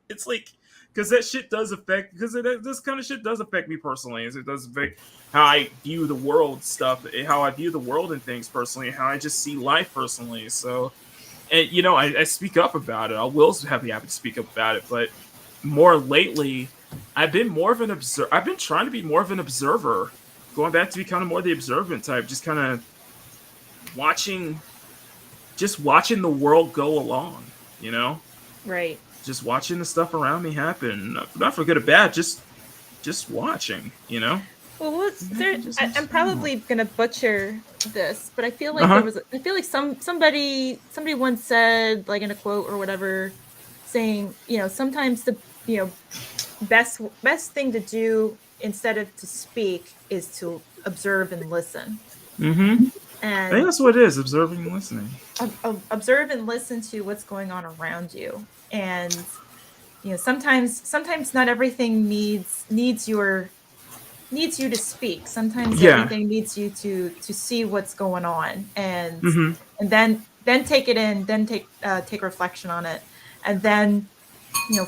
It's like, because that shit does affect, because this kind of shit does affect me personally, as it does affect how I view the world stuff, how I view the world and things personally, how I just see life personally. So, and you know, I speak up about it. I will have the habit to speak up about it, but more lately, I've been more of an observer. I've been trying to be more of an observer, going back to be kind of more the observant type, just kind of watching the world go along, you know? Right. Just watching the stuff around me happen, not for good or bad, just watching, you know. Well, I'm probably gonna butcher this, but I feel like I feel like somebody once said, like in a quote or whatever, saying, you know, sometimes the best thing to do instead of to speak is to observe and listen. Mm-hmm. And I think that's what it is, observing and listening. Observe and listen to what's going on around you. And you know, sometimes not everything needs you to speak. Sometimes everything needs you to see what's going on, and and then take it in, then take reflection on it, and then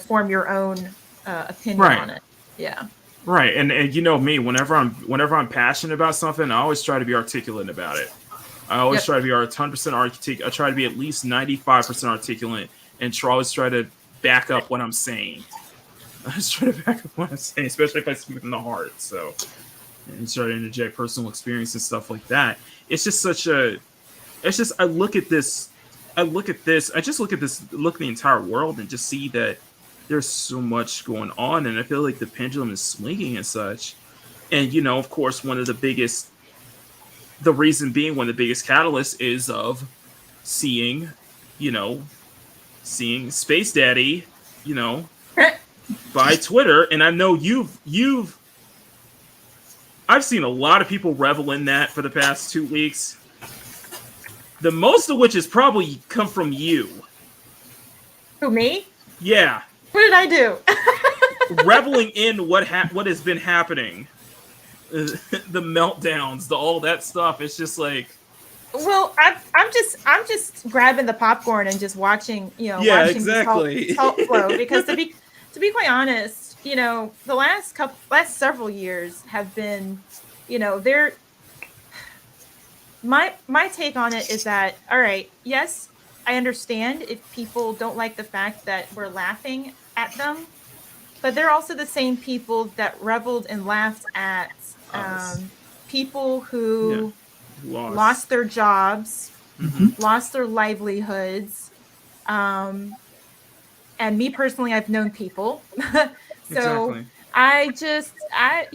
form your own opinion on it. Yeah. Right, and you know me, whenever I'm passionate about something, I always try to be articulate about it. I always try to be 100% articulate. I try to be at least 95% articulate, and always try to back up what I'm saying. I just try to back up what I'm saying, especially if I speak from the heart. So, and try to interject personal experience and stuff like that. It's just such a. It's just I look at this. I just look at the entire world and just see that there's so much going on, and I feel like the pendulum is swinging and such. And of course, the reason being one of the biggest catalysts is of seeing Space Daddy, by Twitter. And I know I've seen a lot of people revel in that for the past 2 weeks. The most of which has probably come from you. Who, me? Yeah. What did I do? Reveling in what has been happening. The meltdowns, all that stuff. It's just like, well, I'm just grabbing the popcorn and just watching, watching exactly. the salt flow. Because to be quite honest, the last several years have been, my take on it is that, all right, yes, I understand if people don't like the fact that we're laughing at them, but they're also the same people that reveled and laughed at people who lost their jobs, lost their livelihoods. And me personally, I've known people. So exactly. I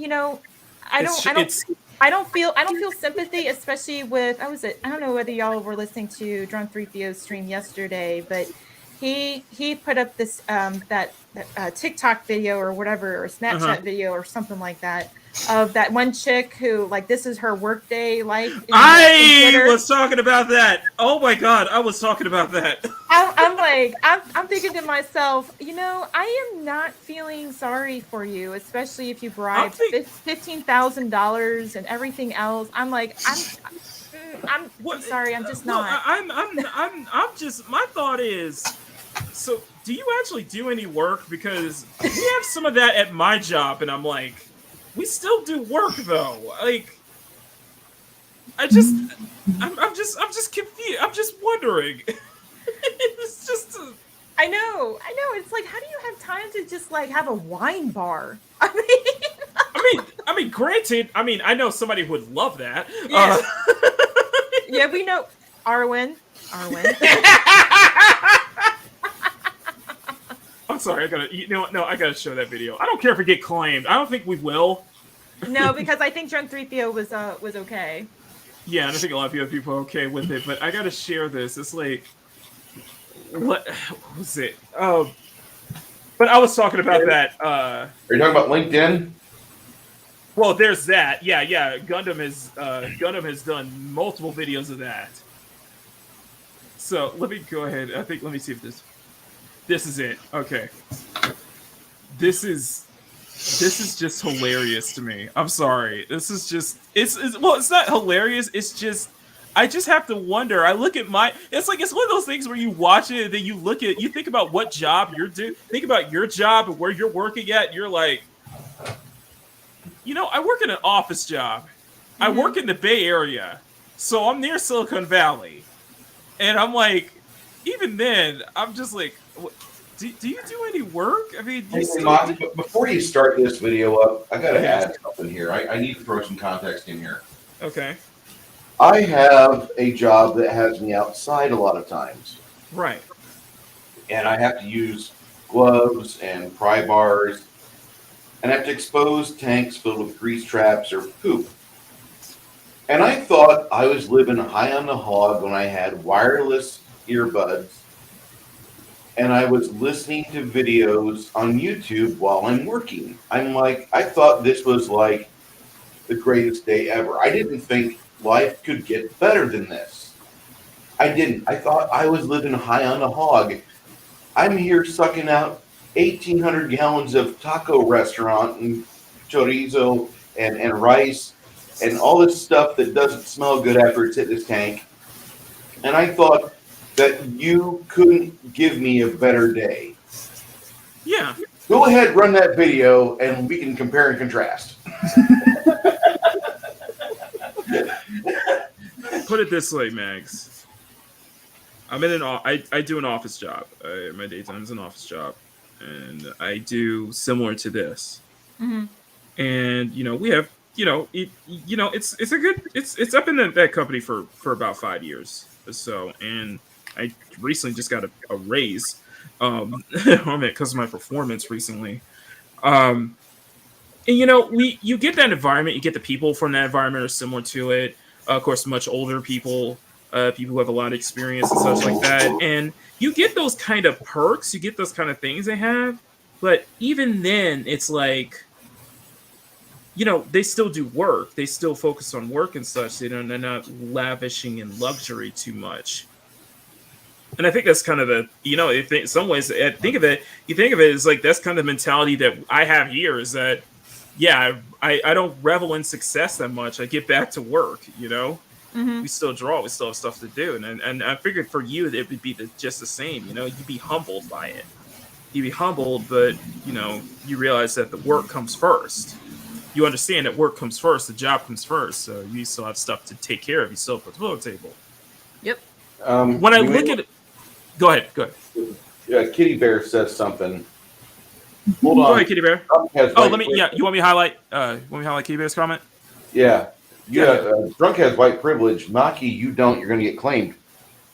don't feel sympathy, especially with, I don't know whether y'all were listening to Drunk 3PO's stream yesterday, but he put up this that TikTok video or whatever, or Snapchat video or something like that, of that one chick who, like, this is her workday life. I was talking about that. Oh my god, I was talking about that. I'm thinking to myself, I am not feeling sorry for you, especially if you bribed $15,000 and everything else. I'm sorry, I'm just not. I'm just, my thought is, so do you actually do any work? Because we have some of that at my job, and I'm like, we still do work though. Like, I'm just confused. I'm just wondering. It's just. I know. It's like, how do you have time to just like have a wine bar? I mean, granted. I mean, I know somebody who would love that. Yes. Yeah, we know Arwen. I'm sorry, I gotta show that video. I don't care if we get claimed. I don't think we will. No, because I think Drunk 3PO was okay. Yeah, and I think a lot of people are okay with it, but I gotta share this. It's like, what was it? Oh, but I was talking about that. Are you talking about LinkedIn? Well, there's that. Yeah. Gundam has done multiple videos of that. So let me go ahead. Let me see if this is it. Okay. This is just hilarious to me. I'm sorry. This is just it's not hilarious. It's just I just have to wonder. I look at it's like it's one of those things where you watch it and then you think about what job you're doing, think about your job and where you're working at, and you're like, I work in an office job. I work in the Bay Area, so I'm near Silicon Valley, and I'm like, even then, I'm just like, do you do any work? I mean, before you start this video up, I gotta add something here. I need to throw some context in here. Okay. I have a job that has me outside a lot of times. Right. And I have to use gloves and pry bars, and I have to expose tanks filled with grease traps or poop. And I thought I was living high on the hog when I had wireless earbuds and I was listening to videos on YouTube while I'm working. I thought this was like the greatest day ever. I didn't think life could get better than this. I didn't. I thought I was living high on the hog. I'm here sucking out 1,800 gallons of taco restaurant and chorizo and rice and all this stuff that doesn't smell good after it's hit this tank. And I thought that you couldn't give me a better day. Yeah. Go ahead, run that video, and we can compare and contrast. Put it this way, Mags. I'm in I do an office job. My daytime is an office job, and I do similar to this. Mm-hmm. And we have it's up in that company for about 5 years or so, and I recently just got a raise because of my performance recently. And you get that environment, you get the people from that environment are similar to it. Of course, much older people, people who have a lot of experience and such like that. And you get those kind of perks, you get those kind of things they have. But even then, it's like, they still do work. They still focus on work and such. They're not lavishing in luxury too much. And I think that's kind of in some ways, you think of it as like, that's kind of the mentality that I have here is that, I don't revel in success that much. I get back to work, Mm-hmm. We still draw, we still have stuff to do. And I figured for you, it would be just the same, you'd be humbled by it. You'd be humbled, but, you realize that the work comes first. You understand that work comes first, the job comes first. So you still have stuff to take care of. You still put the toilet table. Yep. When I look at it, go ahead. Kitty Bear says something. Hold on. Go ahead, Kitty Bear. You want me to highlight? Kitty Bear's comment? Yeah. Drunk has white privilege. Maki, you don't. You're going to get claimed.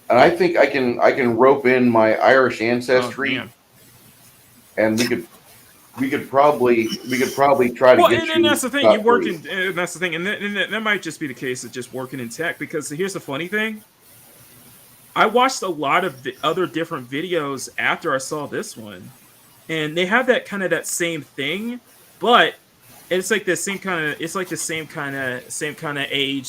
And I think I can rope in my Irish ancestry, and we could probably try to get you. And that's the thing. You work in. And that's the thing, and that might just be the case of just working in tech. Because here's the funny thing. I watched a lot of other different videos after I saw this one, and they have that same thing, but it's like the same kind of age,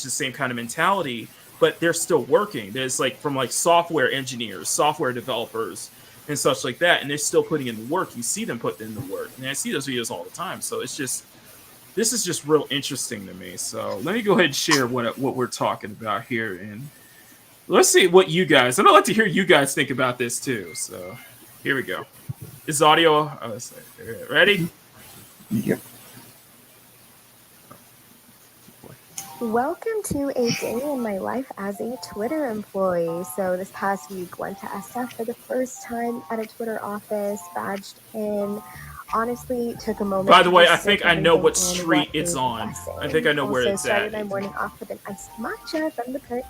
the same kind of mentality, but they're still working. There's from software engineers, software developers, and such like that, and they're still putting in the work. You see them put in the work, and I see those videos all the time. So this is just real interesting to me. So let me go ahead and share what we're talking about here, and let's see what you guys. I'd like to hear you guys think about this too. So here we go. Is audio? Let's see. Ready? Yep. Welcome to a day in my life as a Twitter employee. So this past week, went to SF for the first time at a Twitter office, badged in. Honestly, took a moment. By the way, I think I know what street it's on. I think I know where it's at. Started my morning off with an iced matcha from the perch.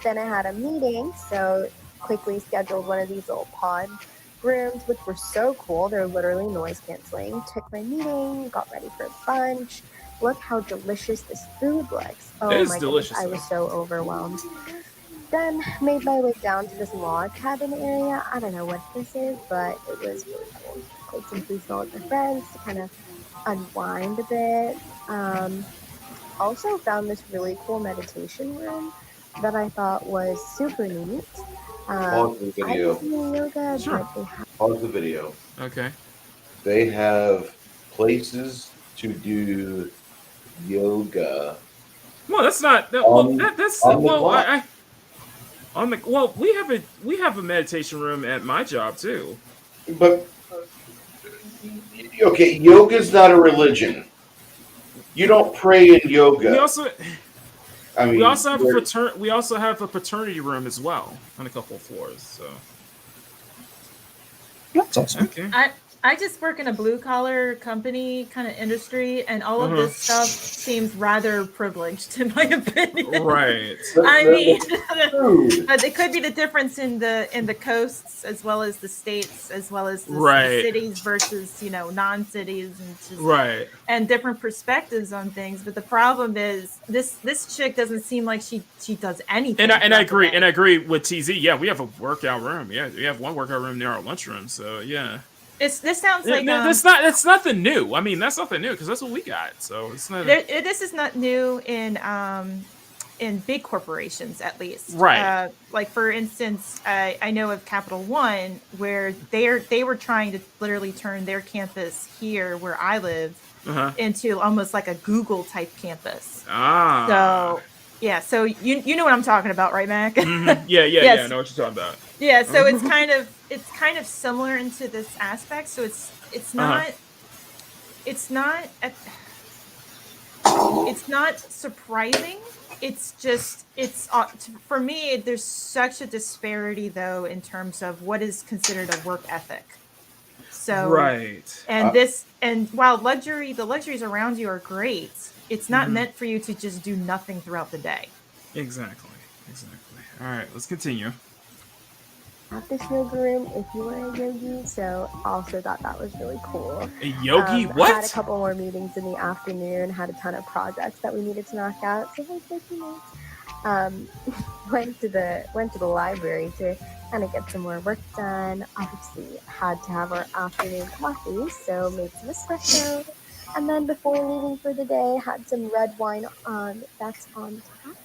Then I had a meeting, so quickly scheduled one of these little pod rooms, which were so cool. They're literally noise canceling. Took my meeting, got ready for lunch. Look how delicious this food looks. Oh my goodness, I was so overwhelmed. Then made my way down to this log cabin area. I don't know what this is, but it was really cool. Played some foosball with my friends to kind of unwind a bit. Also found this really cool meditation room that I thought was super neat. Pause the video. Yoga, sure. Pause the video. Okay. They have places to do yoga Well, that's not. That's on the well. clock. We have a meditation room at my job too. But okay, yoga's not a religion. You don't pray in yoga. We also have we're- we also have a paternity room as well on a couple of floors. So That's awesome. okay. I just work in a blue collar company kind of industry, and all of this stuff seems rather privileged, in my opinion. Right. I mean, Dude. but it could be the difference in the coasts as well as the states, as well as the Right. cities versus non-cities, and just, Right. and different perspectives on things. But the problem is this chick doesn't seem like she does anything. And I throughout the day. agree with TZ. Yeah, we have a workout room. Yeah, we have one workout room near our lunchroom. So yeah. This sounds like That's nothing new. I mean, that's nothing new because that's what we got. So it's not. this is not new in big corporations, at least. Right. Like for instance, I know of Capital One, where they were trying to literally turn their campus here, where I live, into almost like a Google type campus. Ah. So yeah, so you know what I'm talking about, right, Mac? Mm-hmm. Yeah. Yes. I know what you're talking about. Yeah, so it's kind of similar into this aspect. So it's not surprising. It's just for me. There's such a disparity though in terms of what is considered a work ethic. So right, and while the luxuries around you are great, it's not meant for you to just do nothing throughout the day. Exactly. All right, let's continue. At this yoga room, if you were a yogi, so also thought that was really cool. A yogi? What? Had a couple more meetings in the afternoon, had a ton of projects that we needed to knock out. So hey, 15 minutes. Went to the library to kind of get some more work done. Obviously had to have our afternoon coffee, so made some espresso. And then before leaving for the day, had some red wine that's on tap.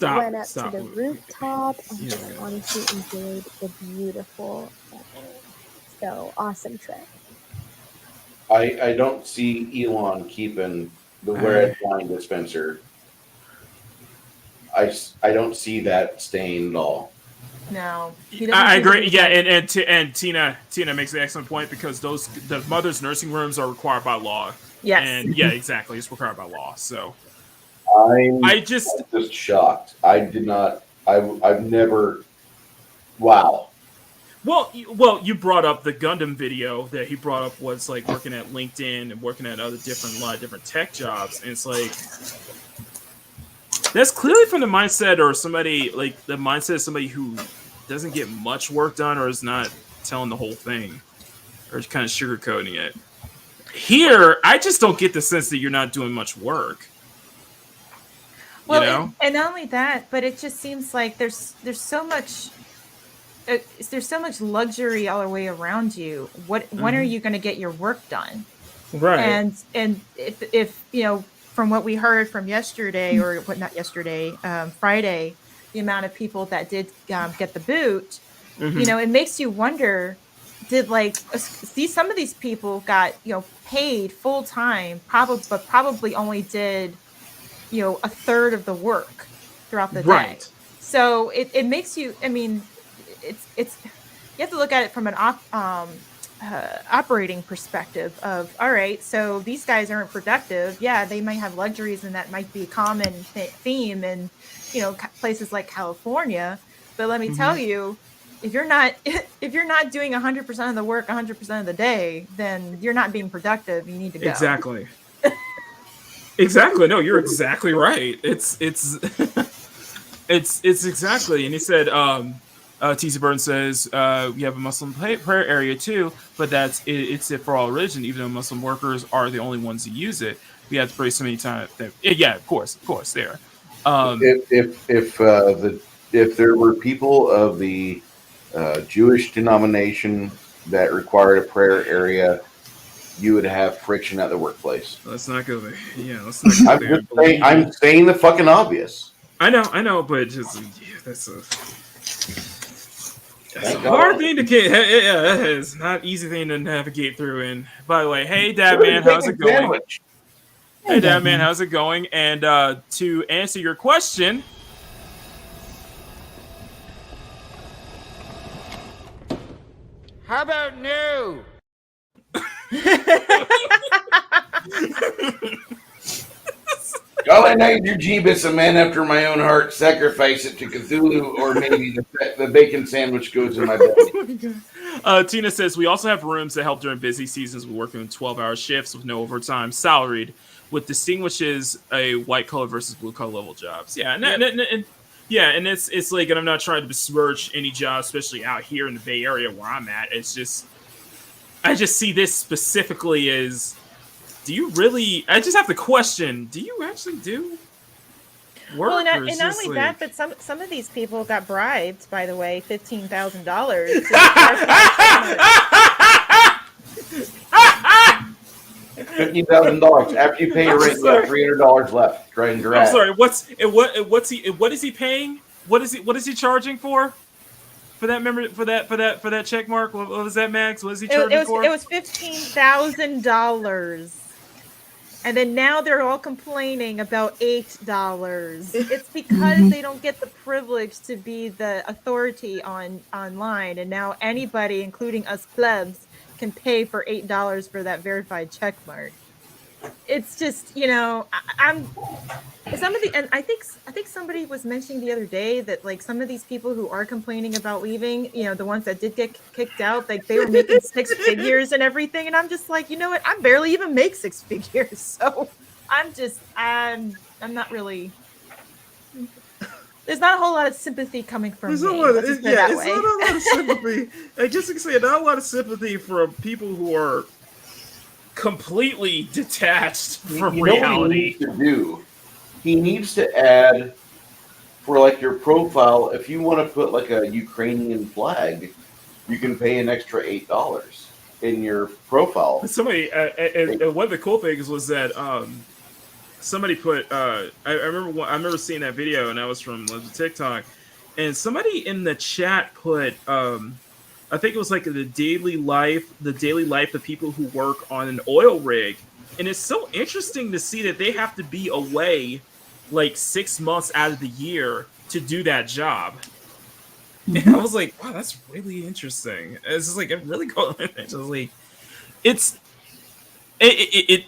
Went up to the rooftop and I honestly enjoyed the beautiful weather. So awesome trip. I don't see Elon keeping the red wine dispenser. I don't see that staying at all. No, I agree. Yeah, and Tina makes an excellent point because the mother's nursing rooms are required by law. Yes. And yeah, exactly, it's required by law. So I'm just shocked. I've never. Wow. Well, you brought up the Gundam video that he brought up was like working at LinkedIn and working at a lot of different tech jobs, and it's like that's clearly from the mindset or somebody like the mindset of somebody who doesn't get much work done or is not telling the whole thing or kind of sugarcoating it. Here, I just don't get the sense that you're not doing much work. Well, and not only that, but it just seems like there's so much luxury all the way around you. When are you going to get your work done? Right. And if from what we heard from yesterday, or what not yesterday, Friday, the amount of people that did get the boot, it makes you wonder. Did some of these people got paid full time, probably only did a third of the work throughout the day. Right. So it makes you. I mean, it's you have to look at it from an operating perspective of, all right, so these guys aren't productive. Yeah, they might have luxuries, and that might be a common theme in places like California. But let me tell you, if you're not doing 100% of the work 100% of the day, then you're not being productive. You need to go. Exactly. Exactly. No, you're exactly right. It's exactly. And he said, T.C. Burton says, we have a Muslim prayer area too, but it's it for all religion, even though Muslim workers are the only ones who use it. We have to pray so many times. Yeah, of course, there. If there were people of the Jewish denomination that required a prayer area, you would have friction at the workplace. Let's not go there. Yeah, let's not go there. I'm saying the fucking obvious. I know, but just that's a hard thing to get. Yeah, it's not an easy thing to navigate through. And by the way, hey, Dad, man, how's it going? Hey, Dad, man, how's it going? And to answer your question, How about no? All I need your Jeebus, a man after my own heart, sacrifice it to Cthulhu, or maybe the bacon sandwich goes in my belly. Tina says, we also have rooms that help during busy seasons. We're working 12-hour shifts with no overtime, salaried, with distinguishes a white collar versus blue collar level jobs. Yeah, and it's like, and I'm not trying to besmirch any job, especially out here in the Bay Area where I'm at. It's just, I just see this specifically as, do you really? I just have to question, do you actually do work? Well, and not only that, but some of these people got bribed, by the way, $15,000. $50,000 after you pay your rent. You have $300 left. I'm sorry. What is he paying? What is he charging for that memory for that check mark? What was that, Max? What is he charging for? It was $15,000. And then now they're all complaining about $8. It's because they don't get the privilege to be the authority online, and now anybody, including us plebs, can pay for $8 for that verified check mark. It's just, and I think somebody was mentioning the other day that like some of these people who are complaining about leaving, the ones that did get kicked out, like they were making 6 figures and everything, and I'm just like, you know what, I barely even make 6 figures, so I'm not really. There's not a whole lot of sympathy coming from me. It's not a lot of sympathy. I guess you can say not a lot of sympathy from people who are completely detached from reality. He needs to add for like your profile. If you want to put like a Ukrainian flag, you can pay an extra $8 in your profile. Somebody, and one of the cool things was that somebody put. I remember seeing that video, and that was from TikTok, and somebody in the chat put. I think it was like the daily life of people who work on an oil rig. And it's so interesting to see that they have to be away like 6 months out of the year to do that job. And I was like, wow, that's really interesting. It's just like, it really goes, it's just like, I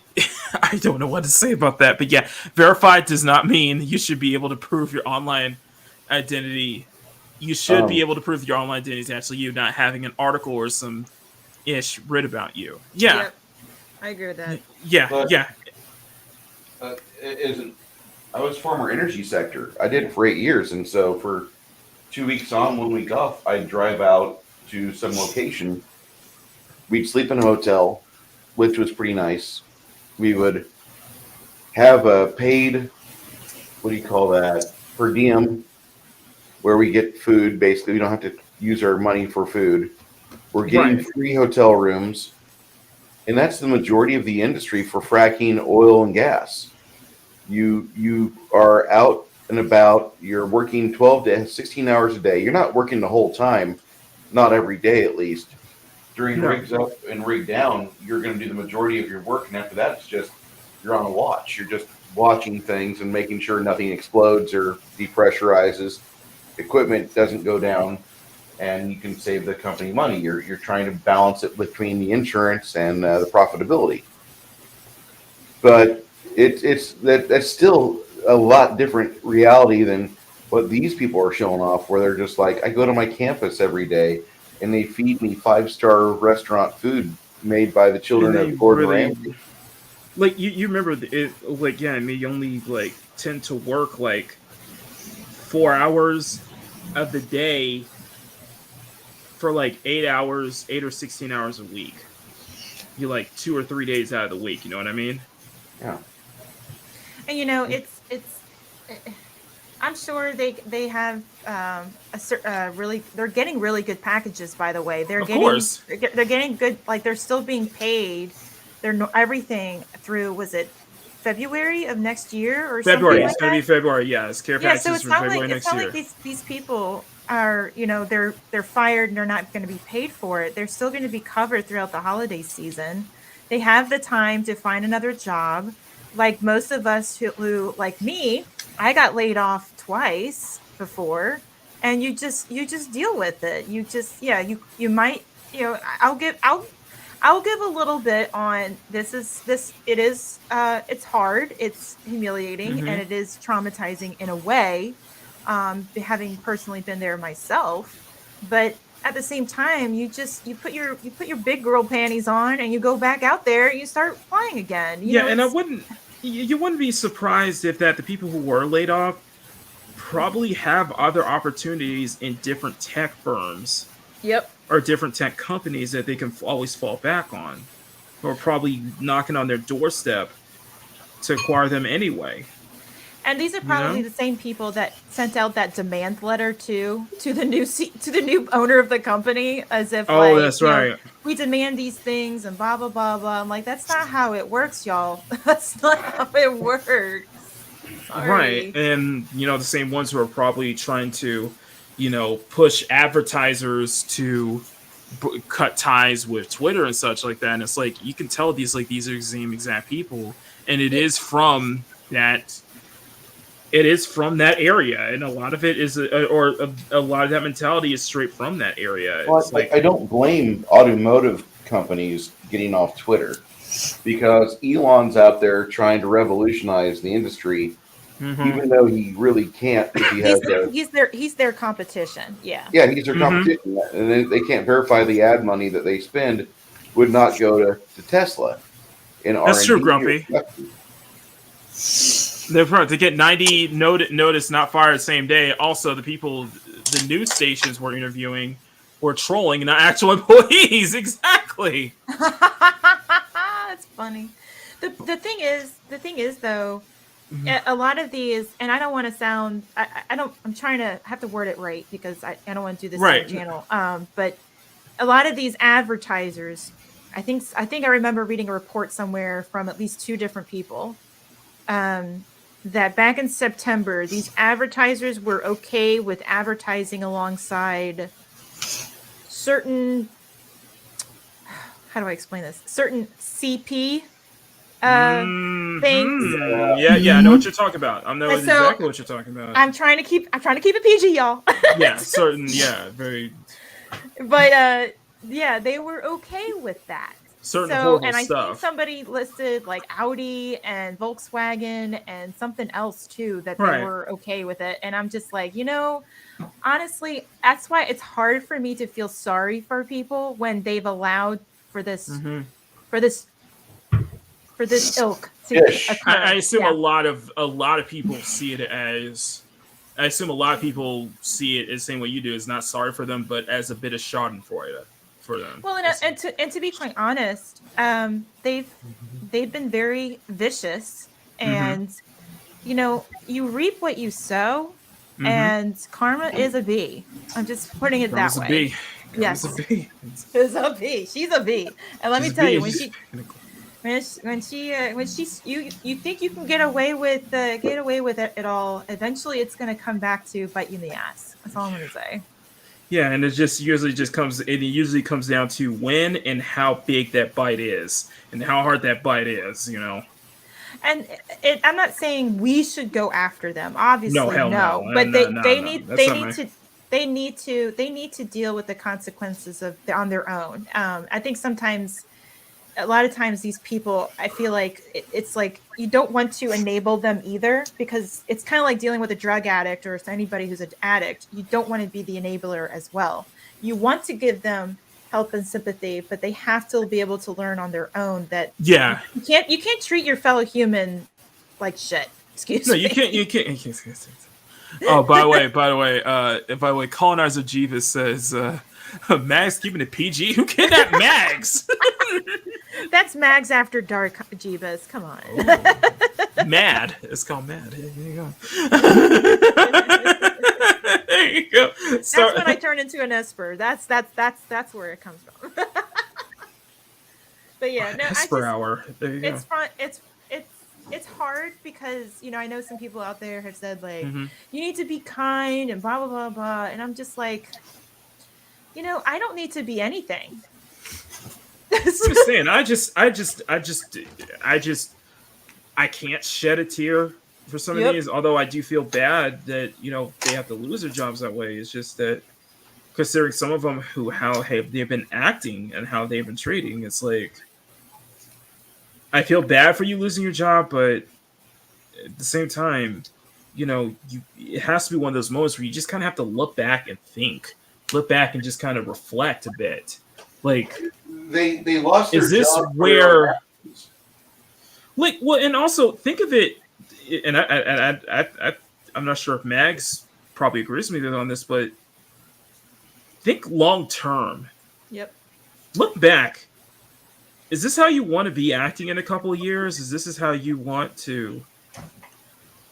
don't know what to say about that. But yeah, verified does not mean you should be able to prove your online identity. You should be able to prove your online identity is actually you, not having an article or some ish writ about you. Yeah. Yep. I agree with that. Yeah. It isn't. I was former energy sector. I did it for 8 years, and so for 2 weeks on, 1 week off, I'd drive out to some location. We'd sleep in a hotel, which was pretty nice. We would have a paid, what do you call that, per diem, where we get food. Basically, we don't have to use our money for food. We're getting free hotel rooms. And that's the majority of the industry for fracking oil and gas. You are out and about. You're working 12 to 16 hours a day. You're not working the whole time, not every day at least. During rigs up and rig down, you're going to do the majority of your work. And after that, it's just you're on a watch. You're just watching things and making sure nothing explodes or depressurizes. Equipment doesn't go down. And you can save the company money. You're trying to balance it between the insurance and the profitability. But that's still a lot different reality than what these people are showing off, where they're just like, I go to my campus every day and they feed me 5-star restaurant food made by the children of Gordon Ramsay. Like you remember it? Like you only like tend to work like 4 hours of the day. For like 8 hours, 8 or 16 hours a week. You like 2 or 3 days out of the week. You know what I mean? Yeah. And it's. I'm sure they have they're getting really good packages. By the way, they're getting good. Like they're still being paid. Everything through, was it February of next year or February? Something It's going to be February. Yeah, it's care packages so it's from not February like, next it's not year. like these people are, they're fired and they're not going to be paid for it. They're still going to be covered throughout the holiday season. They have the time to find another job. like most of us who like me, I got laid off twice before, and you just deal with it. You just you might, I'll give a little bit on this. It is it's hard, it's humiliating, and it is traumatizing in a way, having personally been there myself. But at the same time, you put your big girl panties on and you go back out there and you start flying again. You know, and you wouldn't be surprised if the people who were laid off probably have other opportunities in different tech firms. Yep. Or different tech companies that they can always fall back on, or probably knocking on their doorstep to acquire them anyway. And these are probably the same people that sent out that demand letter to the new owner of the company, as if that's right. We demand these things and blah blah blah blah. I'm like, that's not how it works, y'all. That's not how it works. Sorry. Right, and the same ones who are probably trying to, push advertisers to cut ties with Twitter and such like that. And it's like you can tell these are the same exact people, and it is from that. It is from that area, and a lot of it is, a lot of that mentality is straight from that area. Well, I don't blame automotive companies getting off Twitter, because Elon's out there trying to revolutionize the industry, even though he really can't. He's their competition. Yeah, he's their competition, and they can't verify the ad money that they spend would not go to Tesla. That's true, Grumpy. To get 90 notice not fired same day. Also, the news stations we're interviewing were trolling, not actual employees. Exactly. That's funny. The thing is though, a lot of these, and I don't want to sound, I'm trying to have to word it right, because I don't want to do this on the channel. But a lot of these advertisers, I think I remember reading a report somewhere from at least 2 different people, that back in September, these advertisers were okay with advertising alongside certain, how do I explain this? Certain CP things. Yeah, I know what you're talking about. I know exactly what you're talking about. I'm trying to keep it PG, y'all. Very. But they were okay with that. Certain horrible and I stuff. think somebody listed like Audi and Volkswagen and something else too, that they were okay with it. And I'm just like, honestly, that's why it's hard for me to feel sorry for people when they've allowed for this ilk to occur. I assume a lot of people see it as. I assume a lot of people see it as the same way you do. Is not sorry for them, but as a bit of schadenfreude for them. Well, and to be quite honest, they've been very vicious, and you reap what you sow, and karma is a bee. I'm just putting it that way. Yes, it's a bee. She's a bee, and let me tell you, when you think you can get away with it all, eventually it's going to come back to bite you in the ass. That's all I'm going to say. Yeah, and it usually comes down to when and how big that bite is, and how hard that bite is, And I'm not saying we should go after them. Obviously, no. But they need to deal with the consequences on their own. I think sometimes, a lot of times, these people, I feel like it's like you don't want to enable them either, because it's kind of like dealing with a drug addict or anybody who's an addict. You don't want to be the enabler as well. You want to give them help and sympathy, but they have to be able to learn on their own that you can't treat your fellow human like shit. Excuse me. You can't. Oh, by the way, Colonizer Jeeves says Mags keeping it PG. Who kidnapped Mags? That's Mags After Dark, Jeebus. Come on. Mad. It's called Mad. There you go. There you go. That's when I turn into an Esper. That's where it comes from. But yeah, no. Esper hour. There you go. It's fun. It's hard because I know some people out there have said like you need to be kind and blah blah blah blah, and I'm just like, I don't need to be anything. I'm just saying. I just I can't shed a tear for some of these, although I do feel bad that, you know, they have to lose their jobs that way. It's just that considering some of them how they've been acting and how they've been treating, it's like, I feel bad for you losing your job, but at the same time, you know, it has to be one of those moments where you just kind of have to look back and look back and just kind of reflect a bit. Like, they lost their is this job where, like, well, and also think of it, and I'm not sure if Mags probably agrees with me on this, but think long term. Yep. Look back. Is this how you want to be acting in a couple of years? Is this how you want to?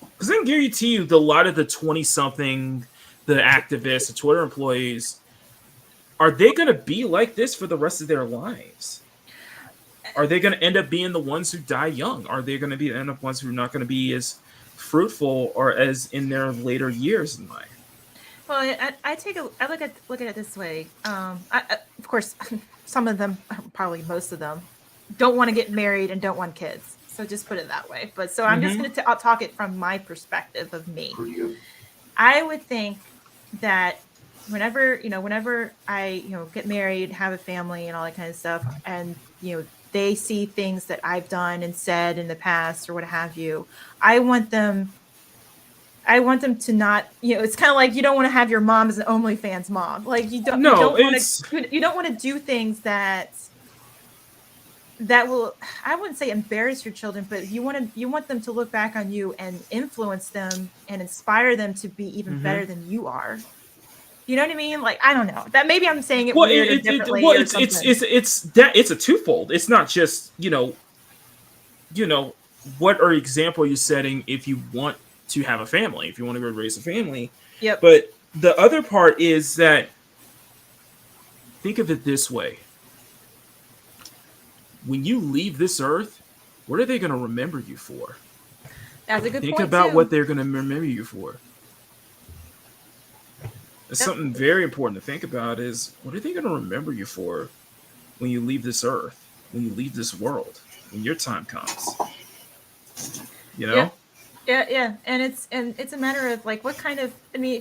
Because I can guarantee you, a lot of the 20-something, the activists, the Twitter employees, are they going to be like this for the rest of their lives? Are they going to end up being the ones who die young? Are they going to end up ones who are not going to be as fruitful or as in their later years in life? Well, I look at it this way. Of course, some of them, probably most of them, don't want to get married and don't want kids. So just put it that way. But so I'm just going to I'll talk it from my perspective of me. I would think that whenever I, get married, have a family and all that kind of stuff, and, they see things that I've done and said in the past or what have you, I want them to not, it's kind of like you don't want to have your mom as an OnlyFans mom. Like you don't want to do things that will, I wouldn't say embarrass your children, but you want them to look back on you and influence them and inspire them to be even better than you are. You know what I mean? Like, I don't know. That maybe I'm saying it weird and differently. It's a twofold. It's not just, what are example you're setting if you want to have a family, if you want to go raise a family. Yep. But the other part is that, think of it this way. When you leave this earth, what are they going to remember you for? That's a good point. Think about what they're going to remember you for. It's something very important to think about is, what are they going to remember you for when you leave this earth, when you leave this world, when your time comes? Yeah. And it's a matter of like, what kind of,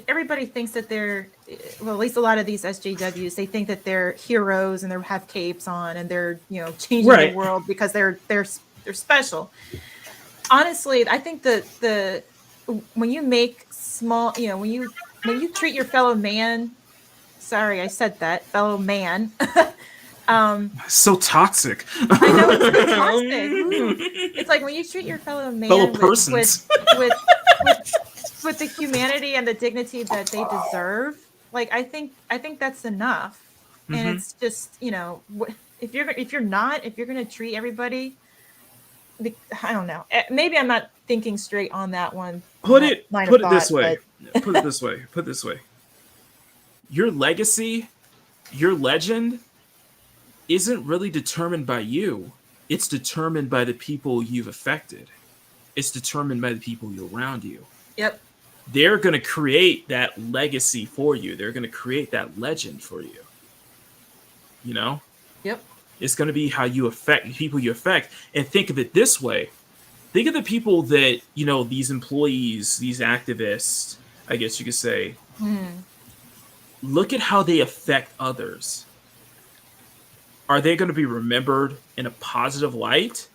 everybody thinks that they're, well, at least a lot of these SJWs, they think that they're heroes and they have capes on and they're, changing the world because they're special. Honestly, I think when you make small, when you treat your fellow man, sorry, I said that, fellow man. So toxic. I know, it's so toxic. It's like when you treat your fellow man with the humanity and the dignity that they deserve. Like, I think that's enough. And it's just, if you're going to treat everybody, I don't know. Maybe I'm not thinking straight on that one. Put it this way. Your legacy, your legend isn't really determined by you. It's determined by the people you've affected. It's determined by the people around you. Yep. They're going to create that legacy for you. They're going to create that legend for you. Yep. It's going to be how you affect the people you affect. And think of it this way. Think of the people that, these employees, these activists, I guess you could say. Look at how they affect others. Are they going to be remembered in a positive light,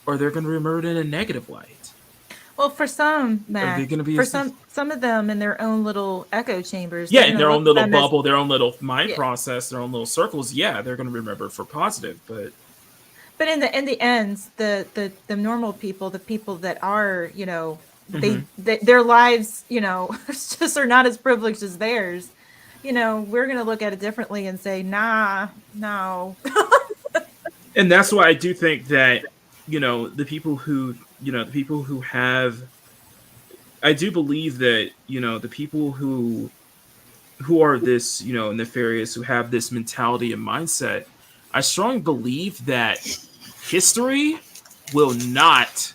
or are they going to be remembered in a negative light? Well, for some, Matt, some of them in their own little echo chambers. Yeah, in their own little bubble, their own little mind process, their own little circles. Yeah, they're going to be remembered for positive, but in the end, the normal people, the people that are, they their lives, just are not as privileged as theirs. We're going to look at it differently and say, nah, no. And that's why I do think that, the people who have, I do believe that, the people who are this, nefarious, who have this mentality and mindset, I strongly believe that history will not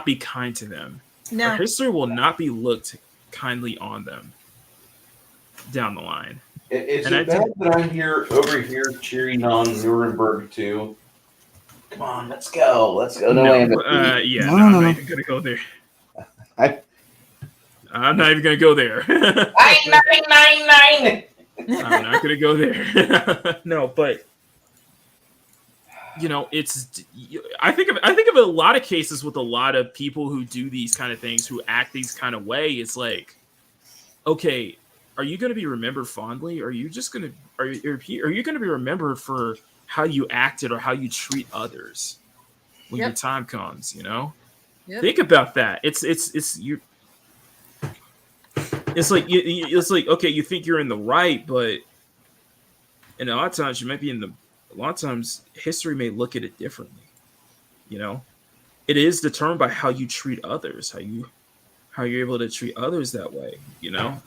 be kind to them. No. Or history will not be looked kindly on them down the line. Is it bad that I'm over here cheering on Nuremberg too? Come on, let's go. Let's go. No, I'm I'm not even gonna go there. I'm not even gonna go there. Nine. I'm not gonna go there. No, but it's. I think of a lot of cases with a lot of people who do these kind of things, who act these kind of way. It's like, okay, are you going to be remembered fondly? Or are you just gonna are you going to be remembered for how you acted or how you treat others when your time comes? Think about that. It's you. It's like okay, you think you're in the right, but a lot of times you might be in the. A lot of times, history may look at it differently. It is determined by how you treat others, how you're able to treat others that way.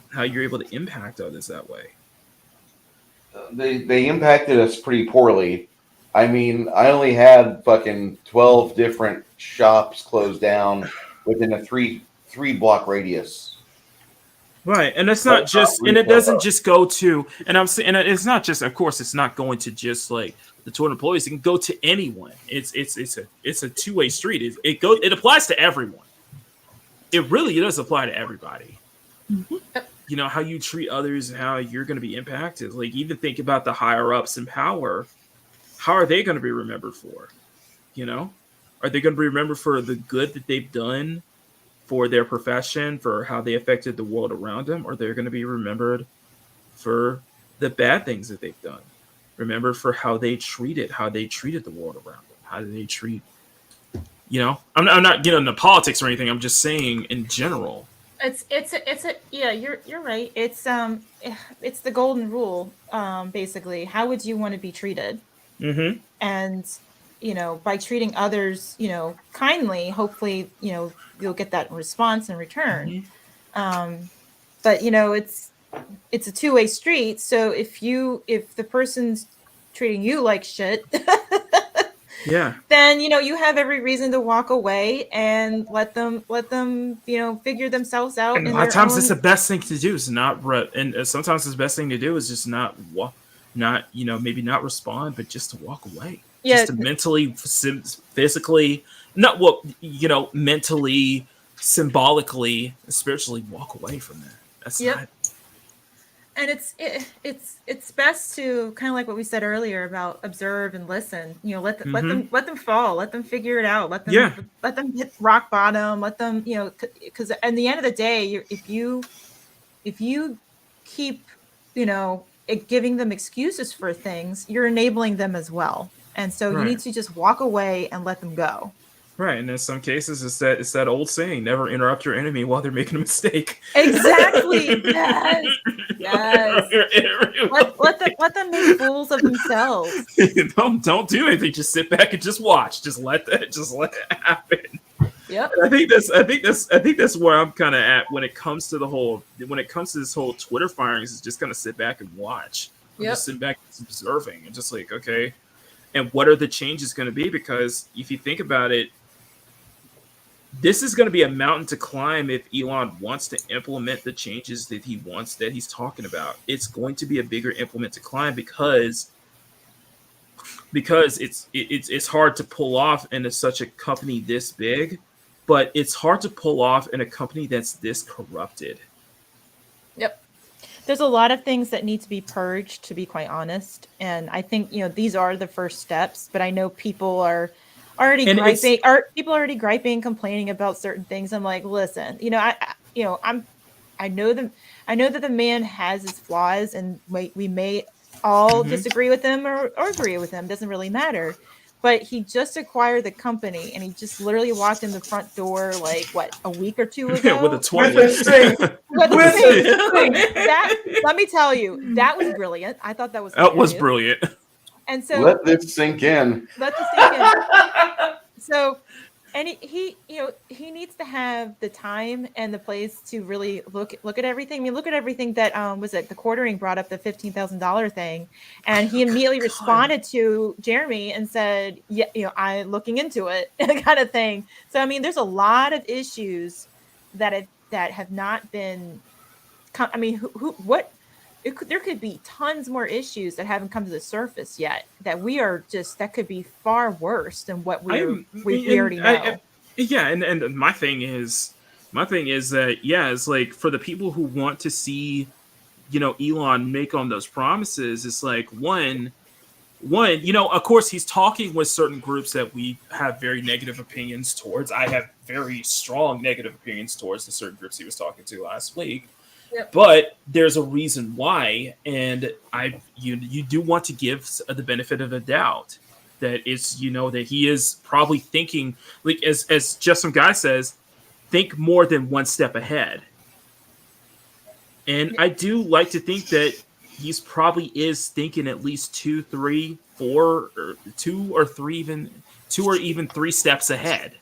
How you're able to impact others that way. They impacted us pretty poorly. I mean, I only had fucking 12 different shops closed down within a three block radius. Right, and it's not just, and it doesn't just go to, and I'm saying, and it's not just, of course, it's not going to just like the 200 employees. It can go to anyone. It's a two-way street. It applies to everyone. It really does apply to everybody. Mm-hmm. How you treat others and how you're going to be impacted. Like, even think about the higher ups in power. How are they going to be remembered for? Are they going to be remembered for the good that they've done? For their profession, for how they affected the world around them, or they're going to be remembered for the bad things that they've done. Remembered for how they treated the world around them. How do they treat? I'm not getting into politics or anything. I'm just saying in general. You're right. It's the golden rule, basically. How would you want to be treated? Mm-hmm. And by treating others, kindly, hopefully, you'll get that response in return. Mm-hmm. But it's a two-way street. So if the person's treating you like shit, then you have every reason to walk away and let them figure themselves out. And a lot of times, it's the best thing to do is not. And sometimes the best thing to do is just not maybe not respond, but just to walk away. Yeah. Just to mentally, physically, mentally, symbolically, spiritually walk away from that. That's not. And it's best to kind of like what we said earlier about observe and listen. Let them fall, let them figure it out, let them hit rock bottom, let them because at the end of the day, if you keep giving them excuses for things, you're enabling them as well. And so you need to just walk away and let them go. Right. And in some cases, it's that old saying, never interrupt your enemy while they're making a mistake. Exactly. Yes. Let them make fools of themselves. Don't do anything. Just sit back and just watch. Just let it happen. Yep. And I think that's where I'm kind of at when it comes to this whole Twitter firings. Is just kind of sit back and watch. Just sit back and observing and just like, okay. And what are the changes going to be? Because if you think about it, this is going to be a mountain to climb if Elon wants to implement the changes that he's talking about. It's going to be a bigger implement to climb because it's hard to pull off in such a company this big, but it's hard to pull off in a company that's this corrupted. Yep. There's a lot of things that need to be purged, to be quite honest. And I think, these are the first steps, but I know people are already griping, complaining about certain things. I'm like, listen, I know that the man has his flaws, and we may all disagree with him or agree with him. Doesn't really matter. But he just acquired the company, and he just literally walked in the front door a week or two ago with a toilet. Let me tell you, that was brilliant. I thought that was brilliant. And so let this sink in. So, and he needs to have the time and the place to really look at everything. I mean, look at everything that the quartering brought up the $15,000 thing, and he immediately responded to Jeremy and said, I'm looking into it, kind of thing. So, I mean, there's a lot of issues that have not been. I mean, there could be tons more issues that haven't come to the surface yet that could be far worse than what we already know. And my thing is that it's like for the people who want to see, Elon make on those promises, it's like one, of course he's talking with certain groups that we have very negative opinions towards. I have very strong negative opinions towards the certain groups he was talking to last week. Yep. But there's a reason why, and you do want to give the benefit of the doubt that it's that he is probably thinking, like as just some guy says, think more than one step ahead. And I do like to think that he's probably is thinking at least 2, 3, 4, or 2 or 3, even 3 steps ahead.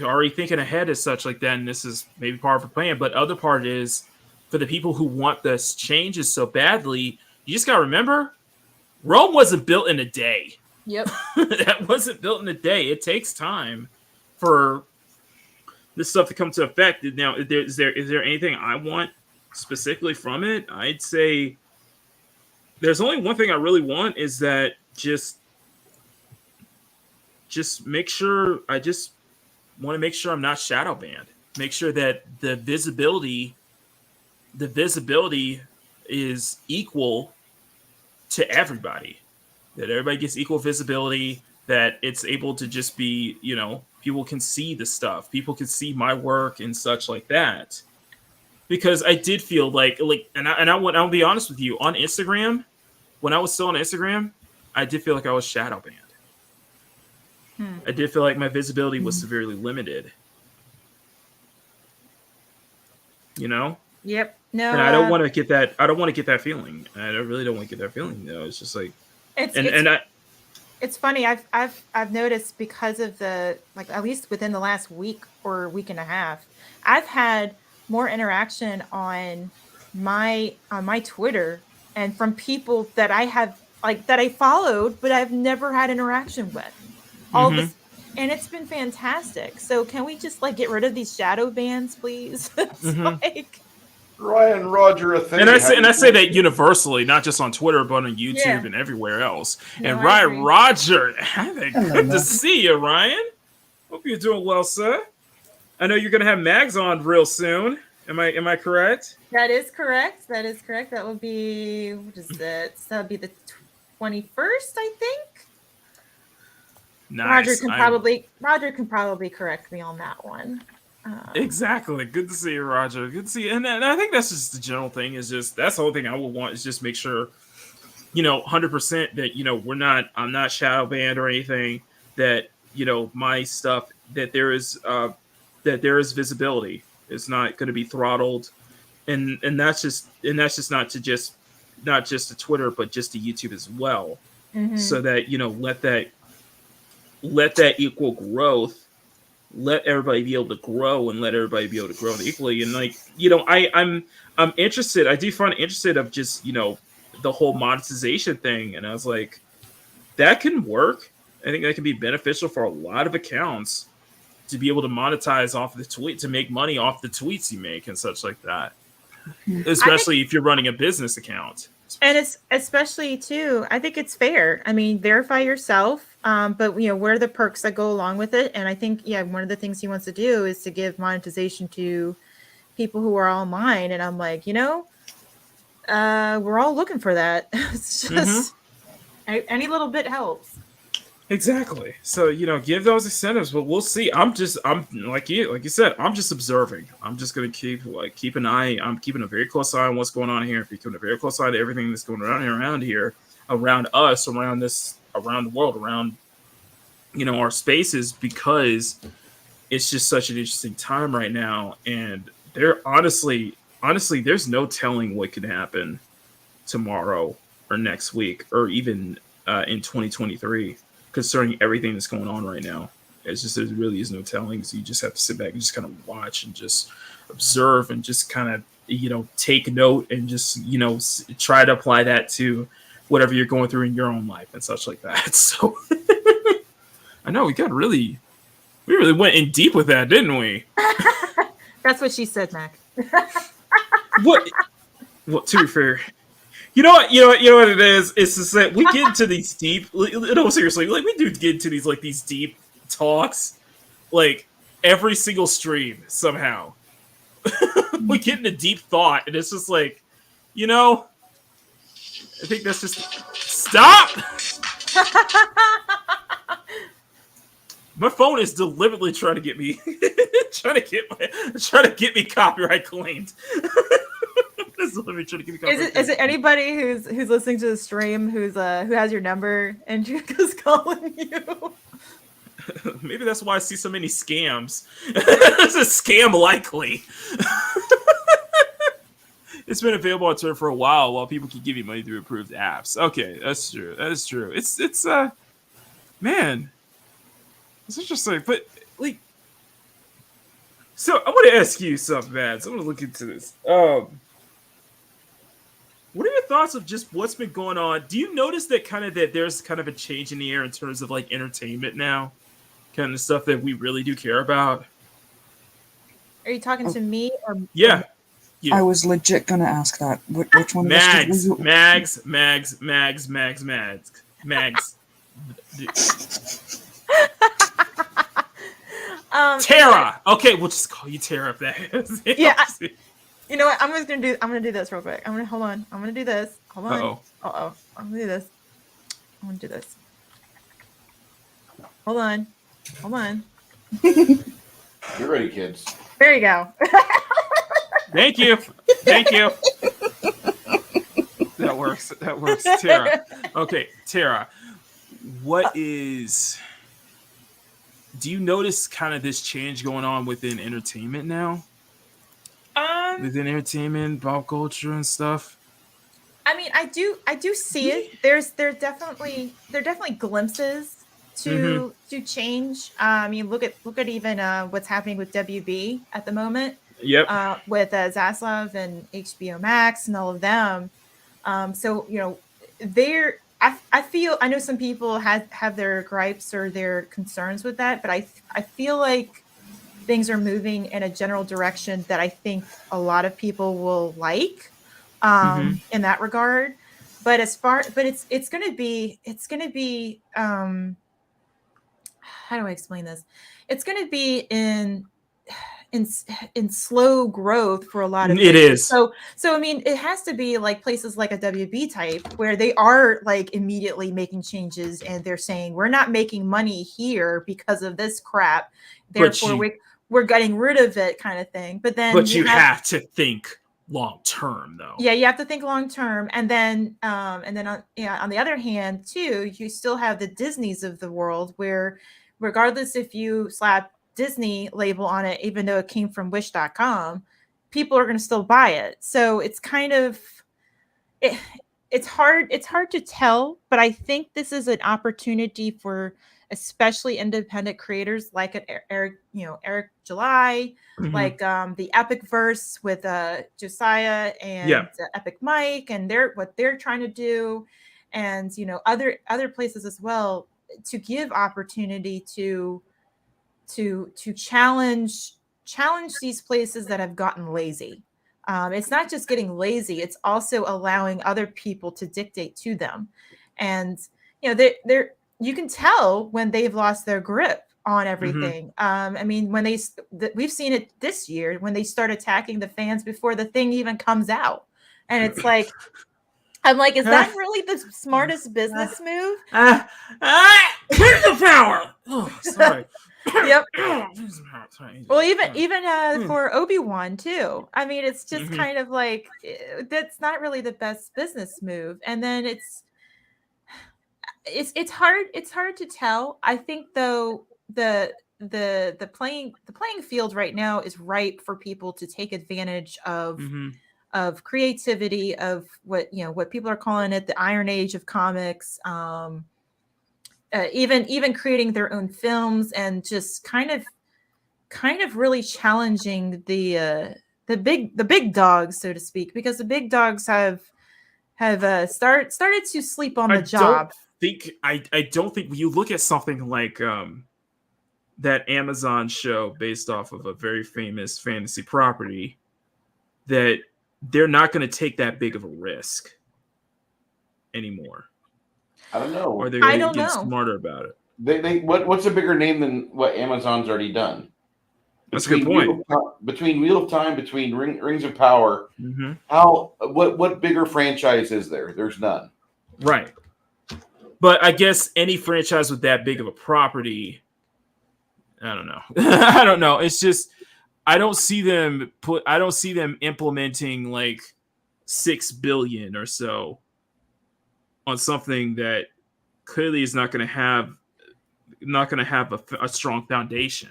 Already thinking ahead as such like that, and this is maybe part of the plan. But other part is for the people who want this changes so badly, you just gotta remember, Rome wasn't built in a day. Yep, that wasn't built in a day. It takes time for this stuff to come to effect. Now, is there anything I want specifically from it? I'd say there's only one thing I really want, is that just make sure. I just want to make sure I'm not shadow banned. Make sure that the visibility is equal to everybody. That everybody gets equal visibility. That it's able to just be, people can see the stuff. People can see my work and such like that. Because I did feel like, I'll be honest with you, on Instagram, when I was still on Instagram, I did feel like I was shadow banned. I did feel like my visibility was severely limited. Yep. No. And I don't want to get that. I don't want to get that feeling. I really don't want to get that feeling. It's just like, it's funny. I've noticed, because of the, like, at least within the last week or week and a half, I've had more interaction on my Twitter and from people that I have, like, that I followed, but I've never had interaction with. All this, and it's been fantastic. So can we just get rid of these shadow bans, please? It's Ryan, Roger, a thing. And I say that universally, not just on Twitter, but on YouTube and everywhere else. No, and Ryan, Roger, good to see you, Ryan. Hope you're doing well, sir. I know you're going to have Mags on real soon. Am I correct? That is correct. That will be, what is it? That would be the 21st, I think. Nice. Roger can probably correct me on that one. Exactly. Good to see you, Roger. Good to see you. And I think that's just the general thing. Is just that's the whole thing I would want, is just make sure, 100% that I'm not shadow banned or anything. That my stuff, that there is visibility. It's not going to be throttled, and that's just not just to Twitter, but just to YouTube as well. So that let that equal growth. Let everybody be able to grow, and let everybody be able to grow equally. And I'm interested. I do find it interested of just the whole monetization thing. And I was like, that can work. I think that can be beneficial for a lot of accounts to be able to monetize off the tweet, to make money off the tweets you make and such like that. Especially if you're running a business account. And it's especially too, I think it's fair. I mean, verify yourself. But what are the perks that go along with it? And I think, one of the things he wants to do is to give monetization to people who are online. And I'm like, we're all looking for that. It's just any little bit helps. Exactly. So, give those incentives, but we'll see. I'm like you said, I'm just observing. I'm just going to keep an eye. I'm keeping a very close eye on what's going on here. If you're keeping a very close eye to everything that's going on around here, around us, around the world, around, our spaces, because it's just such an interesting time right now. And honestly, there's no telling what could happen tomorrow or next week, or even in 2023. Concerning everything that's going on right now. It's just, there really is no telling. So you just have to sit back and just kind of watch and just observe and just kind of, take note and just, try to apply that to whatever you're going through in your own life and such like that. So I know we really went in deep with that, didn't we? That's what she said, Mac. What? Well, to be fair, you know what it is. It's just that we get into these deep. No, seriously, like we do get into these deep talks, like every single stream somehow. We get into deep thought, and it's just like, I think that's just stop. My phone is deliberately trying to get me, trying to get me copyright claimed. Is it anybody who's listening to the stream who has your number and is calling you? Maybe that's why I see so many scams. It's a scam likely. It's been available on Twitter for a while people can give you money through approved apps. Okay, that's true. That is true. It's man, it's interesting. But like, so I want to ask you something, man. So I'm gonna look into this. What are your thoughts of just what's been going on? Do you notice that there's kind of a change in the air in terms of like entertainment now? Kind of stuff that we really do care about. Are you talking to me or? Yeah. I was legit gonna ask that. Which one? Mags. Tara. Okay, we'll just call you Tara if that is. Yeah. You know what? I'm gonna do this real quick. Hold on. I'm gonna do this. Hold on. I'm gonna do this. Hold on. You're ready, kids. There you go. Thank you. That works. Tara. Okay, Tara. Do you notice kind of this change going on within entertainment now? Within entertainment, pop culture and stuff? I mean, I do see it. There are definitely glimpses to change. I mean, look at even what's happening with WB at the moment. Yep. With Zaslav and HBO Max and all of them. So I feel, I know some people have their gripes or their concerns with that, but I feel like things are moving in a general direction that I think a lot of people will like in that regard. But it's going to be how do I explain this? It's going to be in slow growth for a lot of it is. So I mean, it has to be like places like a WB type where they are like immediately making changes and they're saying we're not making money here because of this crap, therefore we're getting rid of it, kind of thing. But then you have to think long term, though. Yeah, you have to think long term, and then on the other hand too, you still have the Disneys of the world where regardless if you slap Disney label on it, even though it came from wish.com, people are going to still buy it. So it's kind of it's hard to tell, but I think this is an opportunity for especially independent creators like Eric July, like the Epic Verse with Josiah and Epic Mike and what they're trying to do, and other places as well, to give opportunity to challenge these places that have gotten lazy. It's not just getting lazy, it's also allowing other people to dictate to them. And they're you can tell when they've lost their grip on everything. I mean, when we've seen it this year when they start attacking the fans before the thing even comes out. And it's like, I'm like, is that really the smartest business move? Here's the power. Oh, sorry. Yep. Well, even for Obi-Wan too. I mean, it's just kind of like that's not really the best business move. And then it's hard to tell. I think though the playing field right now is ripe for people to take advantage of creativity, of what people are calling it the Iron Age of comics. Even creating their own films and just kind of really challenging the big dogs, so to speak, because the big dogs have started to sleep on the job. I don't think when you look at something like that Amazon show based off of a very famous fantasy property, that they're not going to take that big of a risk anymore. I don't know. Or they're going to get smarter about it. What's a bigger name than what Amazon's already done? That's a good point. Between Wheel of Time, between Rings of Power, what bigger franchise is there? There's none. Right. But I guess any franchise with that big of a property, I don't know. I don't know. It's just I don't see them implementing like $6 billion or so on something that clearly is not going to have a strong foundation.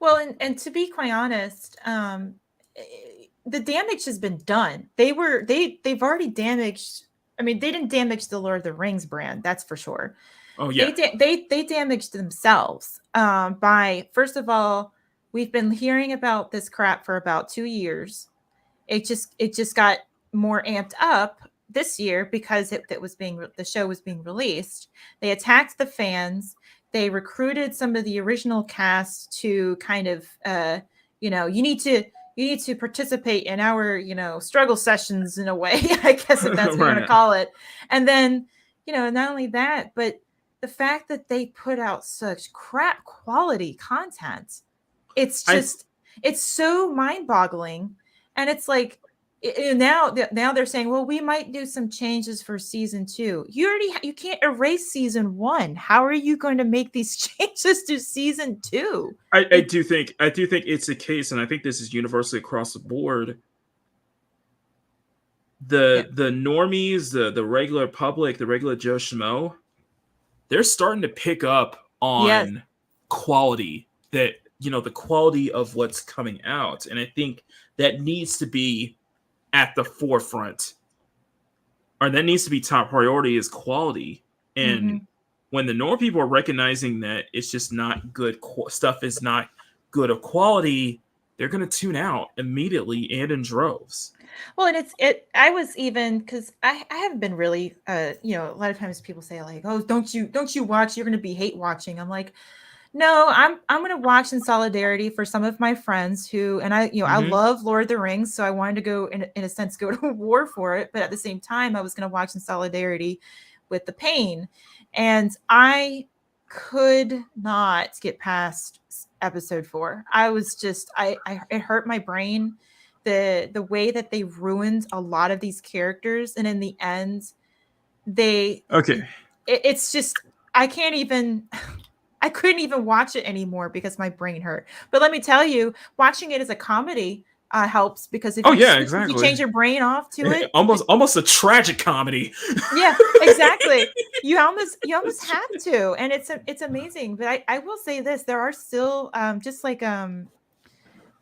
Well, and to be quite honest, the damage has been done. They've already damaged. I mean, they didn't damage the Lord of the Rings brand, that's for sure. Oh yeah, they damaged themselves by, first of all, we've been hearing about this crap for about 2 years. It just got more amped up this year because the show was being released. They attacked the fans. They recruited some of the original cast to kind of, you need to participate in our, struggle sessions in a way, I guess, if that's what you want to call it. And then, not only that, but the fact that they put out such crap quality content, it's so mind boggling. And it's like, now they're saying, well, we might do some changes for season 2. You can't erase season 1. How are you going to make these changes to season 2? I do think it's a case, and I think this is universally across the board. The normies, the regular public, the regular Joe Schmo, they're starting to pick up on quality, that the quality of what's coming out, and I think that needs to be at the forefront, or that needs to be top priority, is quality. And when the normal people are recognizing that it's just not good stuff, is not good of quality, they're going to tune out immediately and in droves. Well, and I was even, because I haven't been really, a lot of times people say like, oh, don't you watch, you're going to be hate watching. I'm like, no, I'm going to watch in solidarity for some of my friends who, and I love Lord of the Rings, so I wanted to go in a sense go to war for it, but at the same time, I was going to watch in solidarity with the pain, and I could not get past episode 4. I was just, it hurt my brain, the way that they ruined a lot of these characters, and in the end, it's just, I couldn't even watch it anymore because my brain hurt. But let me tell you, watching it as a comedy helps, because if you change your brain off to it, almost a tragic comedy. Yeah, exactly. You almost have to, and it's amazing. But I will say this: there are still just like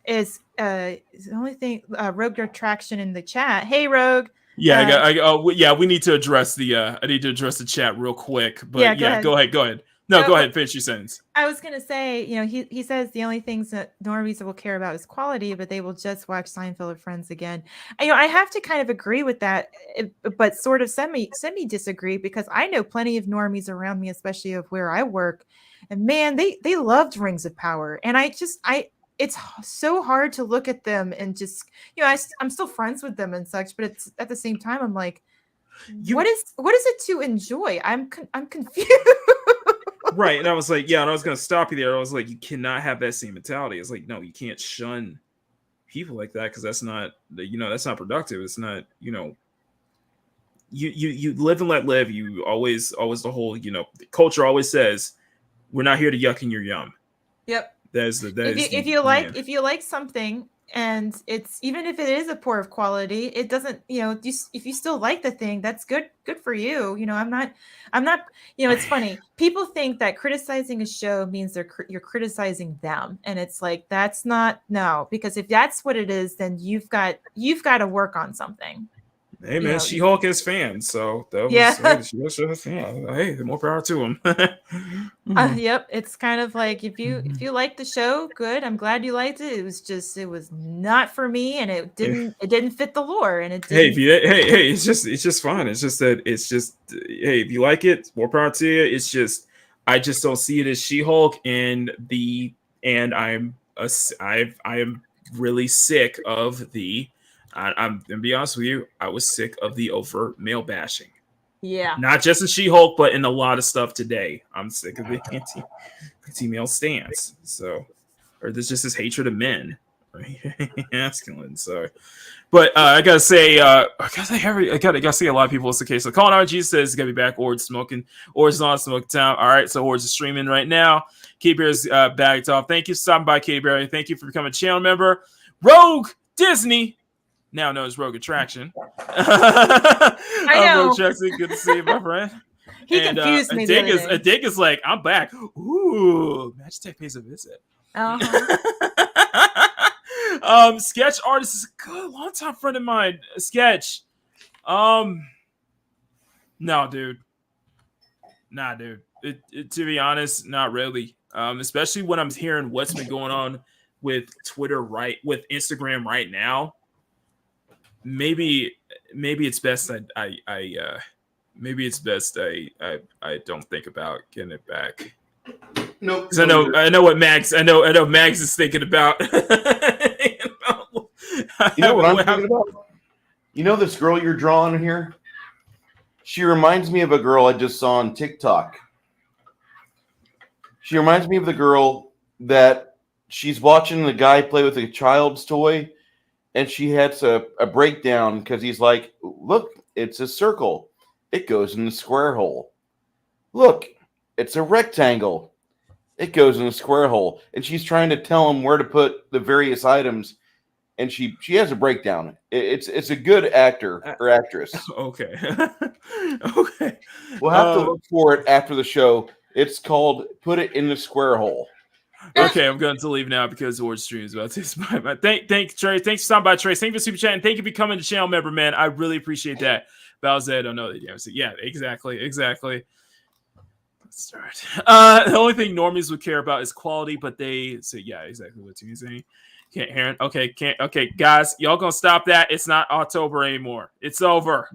is the only thing Rogue Attraction in the chat. Hey, Rogue. Yeah, we need to address the I need to address the chat real quick. But go ahead. No, go ahead. Finish your sentence. I was going to say, he says the only things that normies will care about is quality, but they will just watch Seinfeld or Friends again. I have to kind of agree with that, but sort of semi disagree, because I know plenty of normies around me, especially of where I work, and man, they loved Rings of Power, and it's so hard to look at them and just, I'm still friends with them and such, but it's at the same time, I'm like, what is it to enjoy? I'm confused. Right, and I was like, and I was going to stop you there. I was like, you cannot have that same mentality. It's like, no, you can't shun people like that, because that's not, that's not productive. It's not, you live and let live. You always the whole, the culture always says, we're not here to yuck in your yum. Yep. If you like something, and it's, even if it is a poor of quality, it doesn't, if you still like the thing, that's good for you. I'm not, it's funny. People think that criticizing a show means you're criticizing them. And it's like, that's not, no, because if that's what it is, then you've got to work on something. Hey man, She-Hulk has fans, so that was, hey, more power to him. Yep, it's kind of like, if you like the show, good. I'm glad you liked it. It was not for me, and it didn't fit the lore, and it didn't. Hey, it's just fine. It's just that hey, if you like it, more power to you. It's just, I just don't see it as She-Hulk, and I am really sick of the I'm gonna be honest with you. I was sick of the overt male bashing. Yeah. Not just in She-Hulk, but in a lot of stuff today. I'm sick of the anti-male stance. So, or there's just this hatred of men, right? Masculine. So, but I gotta say, I gotta say, a lot of people. It's the case. So, Colin RG says he's gonna be back. Or's smoking. Or's not smoking town. All right. So, Or's is streaming right now. K-Bear's bagged off. Thank you for stopping by, K-Bear. Thank you for becoming a channel member. Rogue Disney, now known as Rogue Attraction. I know. Rogue Attraction, good to see you, my friend. He confused me. Adega's like, I'm back. Ooh, Magitech pays a visit. Sketch artist is a good long-time friend of mine. Sketch. No, dude. Nah, dude. To be honest, not really. Especially when I'm hearing what's been going on with Twitter with Instagram right now. Maybe it's best I don't think about getting it back. No, because I know what Max is thinking about. You know what I'm thinking about? You know this girl you're drawing here? She reminds me of a girl I just saw on TikTok. She reminds me of the girl that she's watching the guy play with a child's toy, and she has a breakdown because he's like, look, it's a circle. It goes in the square hole. Look, it's a rectangle. It goes in the square hole. And she's trying to tell him where to put the various items, and she has a breakdown. It's a good actor or actress. Okay. Okay. We'll have to look for it after the show. It's called Put It in the Square Hole. Okay, I'm going to leave now because Ward stream is about to expire. Thanks, Trey. Thanks for stopping by, Trey. Thank you for super chatting. Thank you for becoming a channel member, man. I really appreciate that. Bowser, I don't know. Yeah, exactly. Let's start. The only thing normies would care about is quality, but they say, yeah, exactly what you're saying. Can't hear it. Okay, guys, y'all gonna stop that. It's not October anymore. It's over.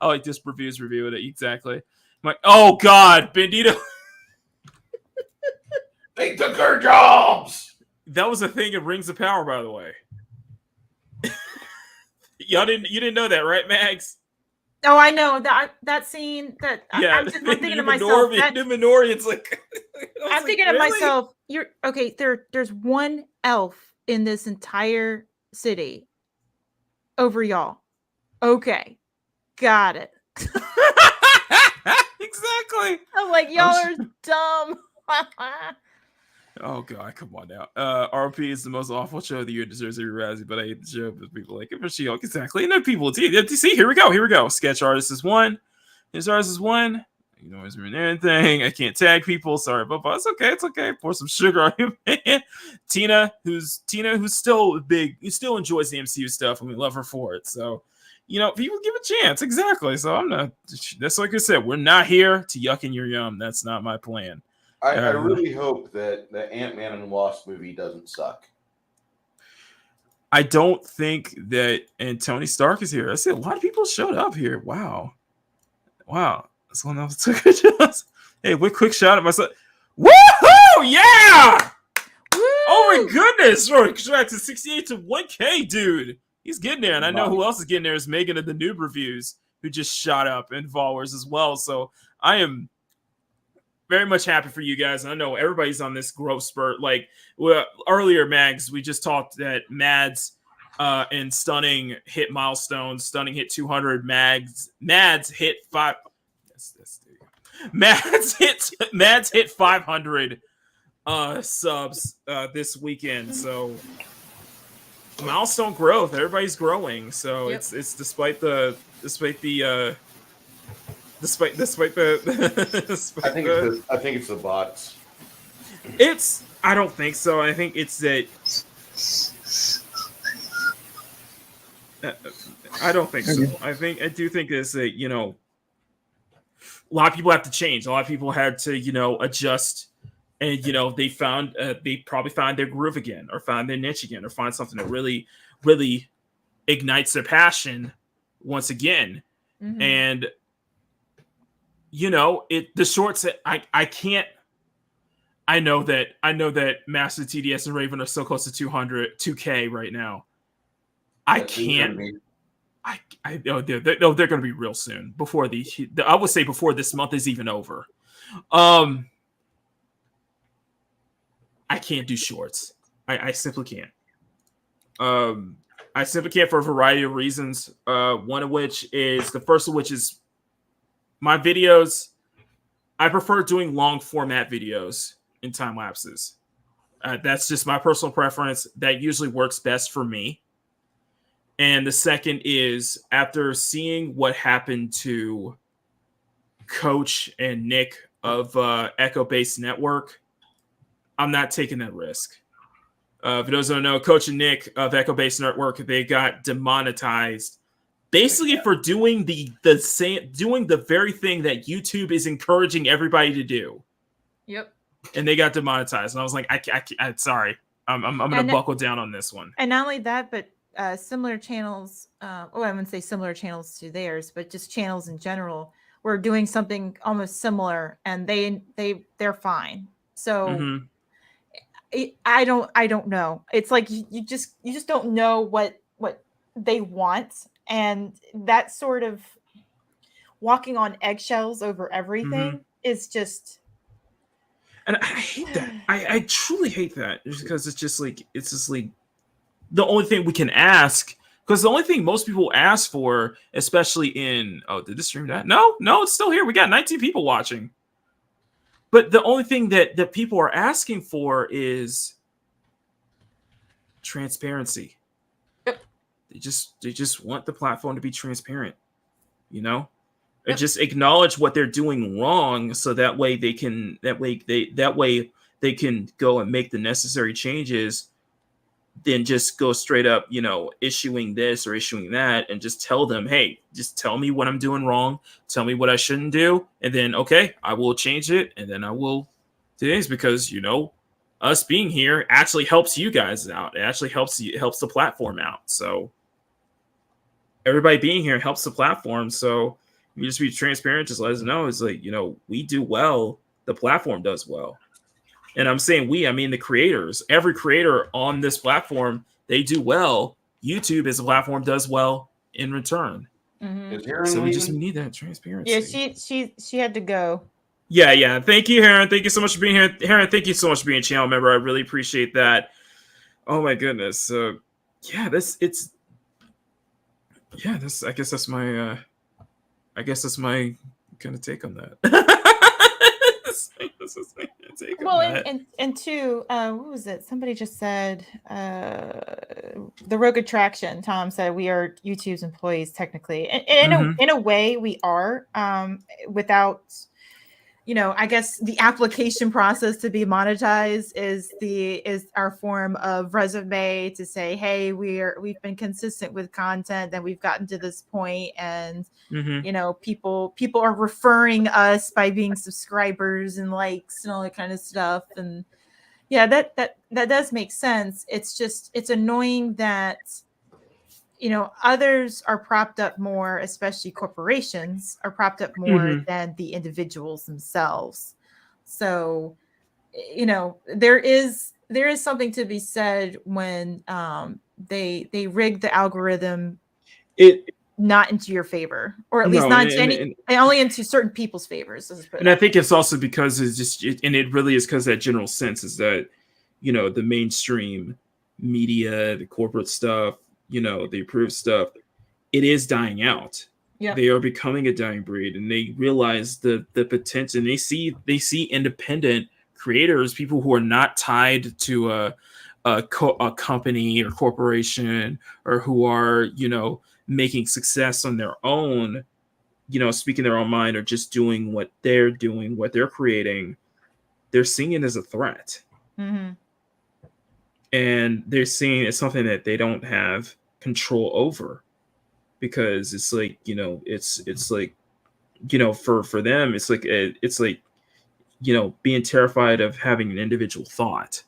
I like this reviewing it. Exactly. I'm like, oh God, Bandito. They took our jobs. That was a thing in Rings of Power, by the way. You didn't know that, right, Mags? Oh, I know that scene. I'm thinking to myself. Numenorian's like. I'm thinking to myself. You're okay. There's one elf in this entire city over y'all. Okay, got it. Exactly. I'm like, y'all are dumb. Oh God, come on now. RP is the most awful show of the year. Deserves every Razzie, but I hate the show because people like it for She-Hulk. Exactly. And then people see. Here we go. Sketch artist is one. His artist is one. You know, he's doing anything. I can't tag people. Sorry, but it's okay. It's okay. Pour some sugar on you, man. Tina, who's still big. He still enjoys the MCU stuff, and we love her for it. So, you know, people give a chance. Exactly. So I'm not. That's like I said. We're not here to yuck in your yum. That's not my plan. I really hope that the Ant-Man and Wasp movie doesn't suck. I don't think that, and Tony Stark is here. I see a lot of people showed up here. Wow. That's one else took a chance. Hey, quick shout at myself. Woohoo! Yeah! Woo! Oh my goodness! We're back to 68 to 1K, dude. He's getting there, and I know who else is getting there is Megan of the Noob Reviews, who just shot up in followers as well. So I am very much happy for you guys. I know everybody's on this growth spurt. Like earlier, Mags, we just talked that Mads and Stunning hit milestones. Stunning hit 200. Mads hit 5. Mads hit 500 subs this weekend. So milestone growth. Everybody's growing. So it's despite the. I think it's the bots. I don't think so. I think it's that. I don't think so. I do think it's that, you know, a lot of people have to change. A lot of people had to, you know, adjust, and you know, they probably found their groove again, or found their niche again, or find something that really, really ignites their passion once again. Mm-hmm. And you know, the shorts. I can't. I know that Master TDS and Raven are so close to 200, 2K right now. I can't. They're going to be real soon. Before I would say before this month is even over. I can't do shorts. I simply can't. I simply can't for a variety of reasons. One of which is the first of which is my videos. I prefer doing long format videos in time lapses. That's just my personal preference. That usually works best for me. And the second is after seeing what happened to Coach and Nick of Echo Base Network, I'm not taking that risk. For those who don't know, Coach and Nick of Echo Base Network, they got demonetized basically for doing the very thing that YouTube is encouraging everybody to do. Yep. And they got demonetized, and I was like, I sorry, I'm gonna buckle down on this one. And not only that, but similar channels. I wouldn't say similar channels to theirs, but just channels in general were doing something almost similar, and they're fine. So. I don't know. It's like you just don't know what they want, and that sort of walking on eggshells over everything is just. And I hate that. I truly hate that, just because it's just like the only thing we can ask. Because the only thing most people ask for, especially in did this stream that? No, it's still here. We got 19 people watching. But the only thing that people are asking for is transparency. Yep. They just want the platform to be transparent, and just acknowledge what they're doing wrong, so that way they can go and make the necessary changes. Then just go straight up, issuing this or issuing that, and just tell them, hey, just tell me what I'm doing wrong. Tell me what I shouldn't do. And then, okay, I will change it. And then I will do this because, us being here actually helps you guys out. It actually helps the platform out. So everybody being here helps the platform. So you just be transparent. Just let us know. It's like, we do well. The platform does well. And I'm saying I mean the creators. Every creator on this platform, they do well. YouTube as a platform does well in return. So we just need that transparency. Yeah, she had to go. Yeah. Thank you, Heron. Thank you so much for being here. Heron, thank you so much for being a channel member. I really appreciate that. Oh my goodness. So I guess that's my kind of take on that. Well, and two, what was it? Somebody just said the Rogue Attraction. Tom said we are YouTube's employees technically, and in a way we are. Without, I guess the application process to be monetized is our form of resume to say, hey, we've been consistent with content, that we've gotten to this point, and people are referring us by being subscribers and likes and all that kind of stuff. And yeah, that does make sense. It's annoying that others are propped up more, especially corporations are propped up more than the individuals themselves. So there is something to be said when they rig the algorithm not into your favor, or at least only into certain people's favors. And I think it's also because it really is because that general sense is that the mainstream media, the corporate stuff, the approved stuff, it is dying out. Yeah, they are becoming a dying breed, and they realize the potential. And they see independent creators, people who are not tied to a company or corporation, or who are making success on their own, speaking their own mind, or just doing what they're creating. They're seeing it as a threat. And they're seeing it's something that they don't have control over, because it's like, it's like, for them, it's like being terrified of having an individual thought,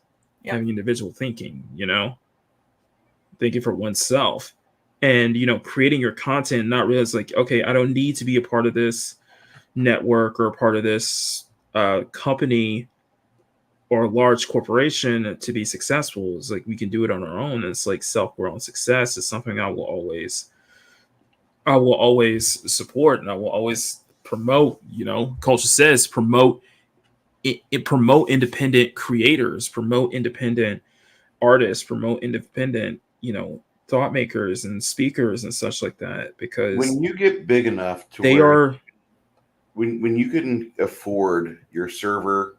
having individual thinking, thinking for oneself, and, creating your content, not realize like, okay, I don't need to be a part of this network or a part of this company or a large corporation to be successful. It's like we can do it on our own. It's like self-grown success is something I will always support, and I will always promote. You know, culture says promote it promote independent creators, promote independent artists, promote independent, you know, thought makers and speakers and such like that, because when you get big enough to they where are when you can afford your server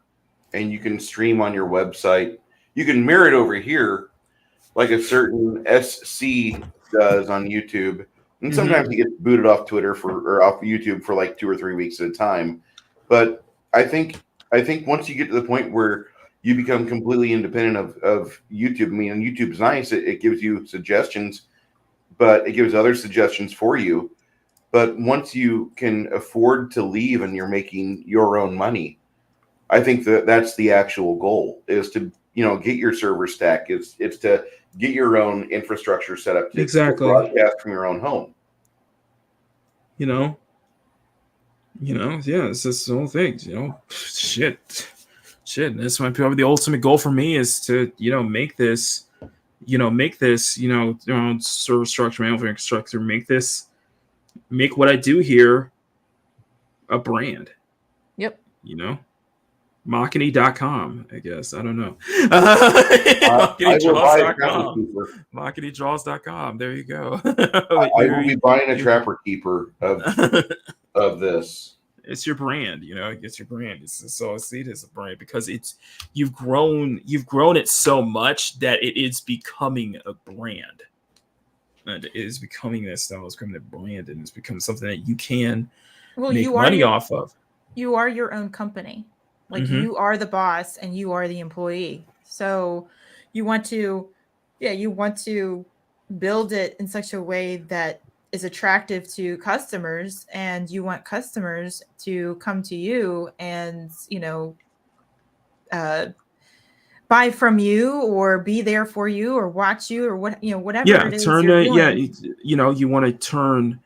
and you can stream on your website, you can mirror it over here like a certain SC does on YouTube. And sometimes he gets booted off Twitter or off YouTube for like 2 or 3 weeks at a time. But I think once you get to the point where you become completely independent of YouTube, I mean, YouTube's nice. It gives you suggestions, but it gives other suggestions for you. But once you can afford to leave and you're making your own money, I think that's the actual goal, is to, you know, get your server stack. It's to get your own infrastructure set up to broadcast from your own home. You know, yeah, it's this whole thing. You know, shit. That's my probably the ultimate goal for me, is to, you know, make this, server structure, infrastructure, make what I do here a brand. Yep. You know, Makini.com, I guess. I don't know. Makinidraws.com. There you go. I will be buying a Trapper Keeper of this. It's your brand, you know. It's your brand. So I see it as a brand because you've grown it so much that it is becoming a brand. And it is becoming that style. It's becoming a brand, and it's become something that you can make money off of. You are your own company. Like you are the boss and you are the employee. So you want to build it in such a way that is attractive to customers, and you want customers to come to you and, you know, buy from you or be there for you or watch you or what, you know, whatever it is you're doing. You know, you want to turn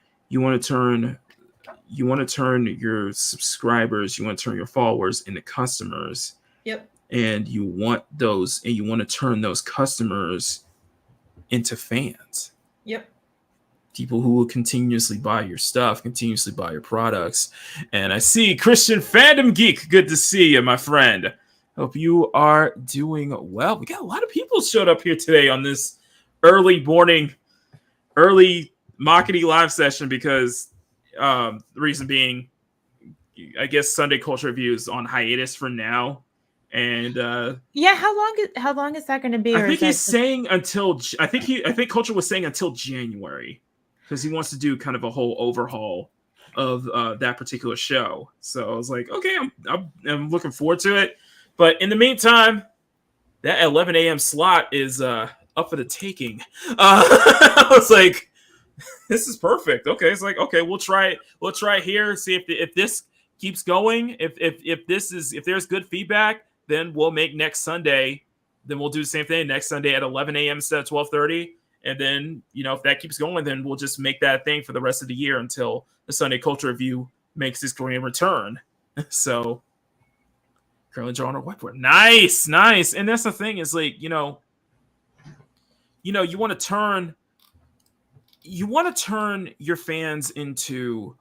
your subscribers, you want to turn your followers into customers. Yep. And you want to turn those customers into fans. Yep. People who will continuously buy your stuff, continuously buy your products. And I see Christian Fandom Geek. Good to see you, my friend. Hope you are doing well. We got a lot of people showed up here today on this early Makini live session, because the reason being, I guess Sunday Culture Review is on hiatus for now. And yeah, how long is that going to be? I think he's saying until I think Culture was saying until January, because he wants to do kind of a whole overhaul of that particular show. So I was like, okay, I'm looking forward to it. But in the meantime, that 11 a.m. slot is up for the taking. I was like, this is perfect. Okay, it's like, okay, we'll try it. We'll try it here. See if this keeps going. If there's good feedback, then we'll make next Sunday. Then we'll do the same thing next Sunday at 11 a.m. instead of 12:30. And then, you know, if that keeps going, then we'll just make that thing for the rest of the year until the Sunday Culture Review makes its grand return. So, currently drawing a whiteboard. Nice. And that's the thing, is like, you want to turn your fans into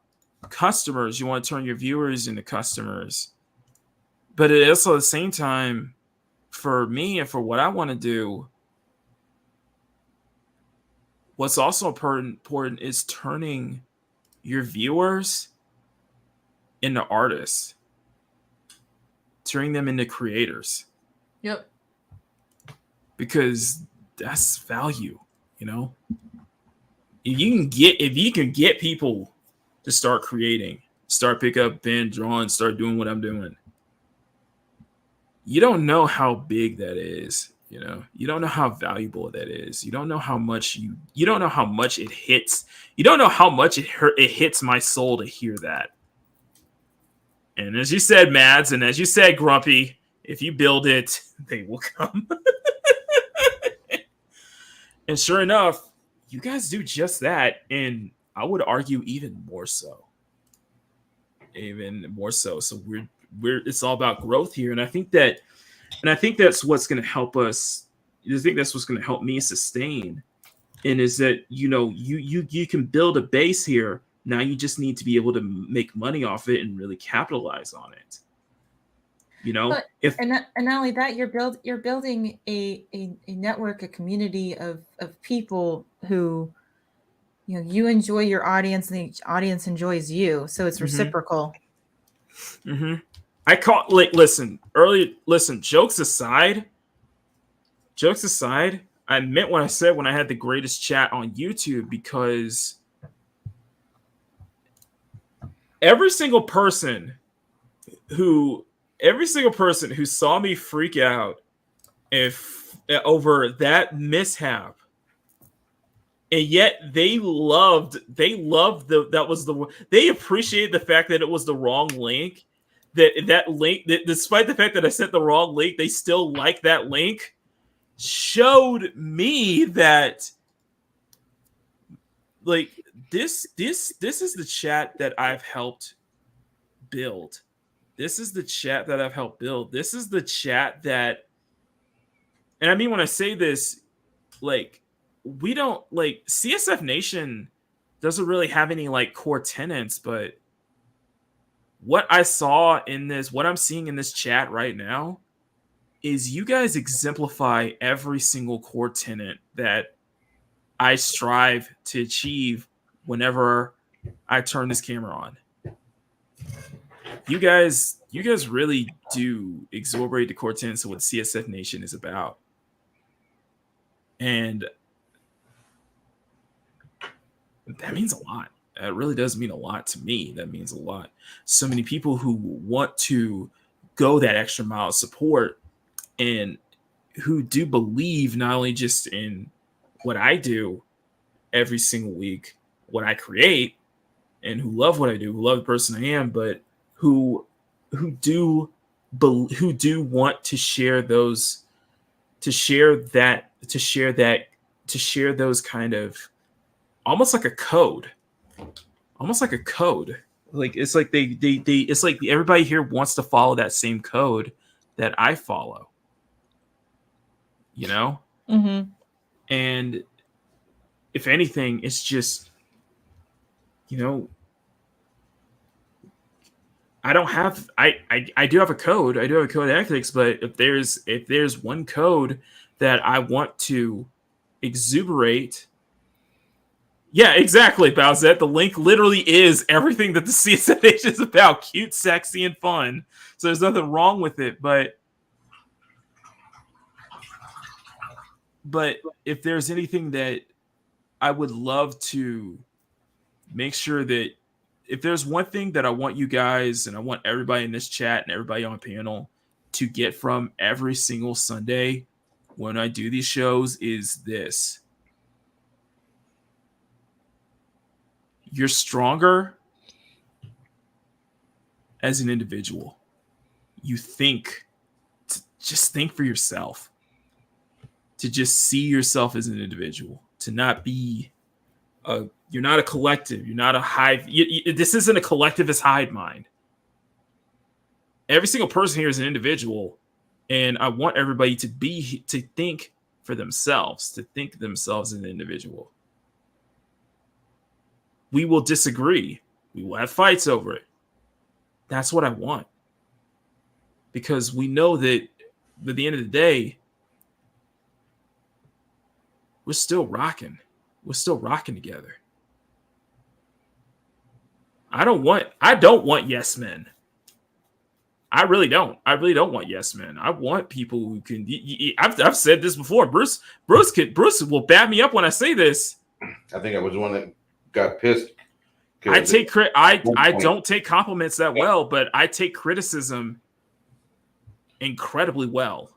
customers. You want to turn your viewers into customers. But it also, at the same time, for me and for what I want to do, what's also important is turning your viewers into artists, turning them into creators. Yep. Because that's value, you know. If you can get people to start creating, start pick up pen, drawing, start doing what I'm doing, you don't know how big that is. You know, you don't know how valuable that is. You don't know how much you don't know how much it hits. You don't know how much it hits my soul to hear that. And as you said, Mads, and as you said, Grumpy, if you build it, they will come. And sure enough, you guys do just that. And I would argue even more so. So we're it's all about growth here. And I think that And I think that's what's going to help us. I think that's what's going to help me sustain. And is that, you can build a base here. Now you just need to be able to make money off it and really capitalize on it. But, and not only that, you're building a network, a community of people who, you enjoy your audience and the audience enjoys you. So it's reciprocal. Mm-hmm. Jokes aside, I meant what I said when I had the greatest chat on YouTube, because every single person who saw me freak out over that mishap, and yet they appreciated the fact that it was the wrong link, that link, that despite the fact that I sent the wrong link, they still like that link, showed me that, like, this is the chat that I've helped build. This is the chat that I've helped build. This is the chat that, and I mean, when I say this, like, we don't, like, CSF Nation doesn't really have any, like, core tenets, but what I saw in this, what I'm seeing in this chat right now, is you guys exemplify every single core tenet that I strive to achieve whenever I turn this camera on. You guys really do exorbitate the core tenets of what CSF Nation is about. And that means a lot. It really does mean a lot to me. That means a lot. So many people who want to go that extra mile of support and who do believe not only just in what I do every single week, what I create, and who love what I do, who love the person I am, but who do want to share those, to share those kind of, almost like a code. Like, it's like it's like everybody here wants to follow that same code that I follow. Mm-hmm. And if anything, it's just, I do have a code. I do have a code of ethics, but if there's one code that I want to exuberate, yeah, exactly, Bowsette. The link literally is everything that the CSF Nation is about: cute, sexy, and fun. So there's nothing wrong with it, but if there's anything that I would love to make sure that, if there's one thing that I want you guys and I want everybody in this chat and everybody on panel to get from every single Sunday when I do these shows, is this: you're stronger as an individual. You just think for yourself. To just see yourself as an individual. To not be you're not a collective. You're not a hive. This isn't a collectivist hive mind. Every single person here is an individual, and I want everybody to think for themselves, to think themselves as an individual. We will disagree. We will have fights over it. That's what I want. Because we know that at the end of the day, we're still rocking. We're still rocking together. I don't want yes men. I really don't. I really don't want yes men. I want people who can. I've said this before. Bruce will back me up when I say this. I think I was the one that got pissed. I don't take compliments that well, but I take criticism incredibly well.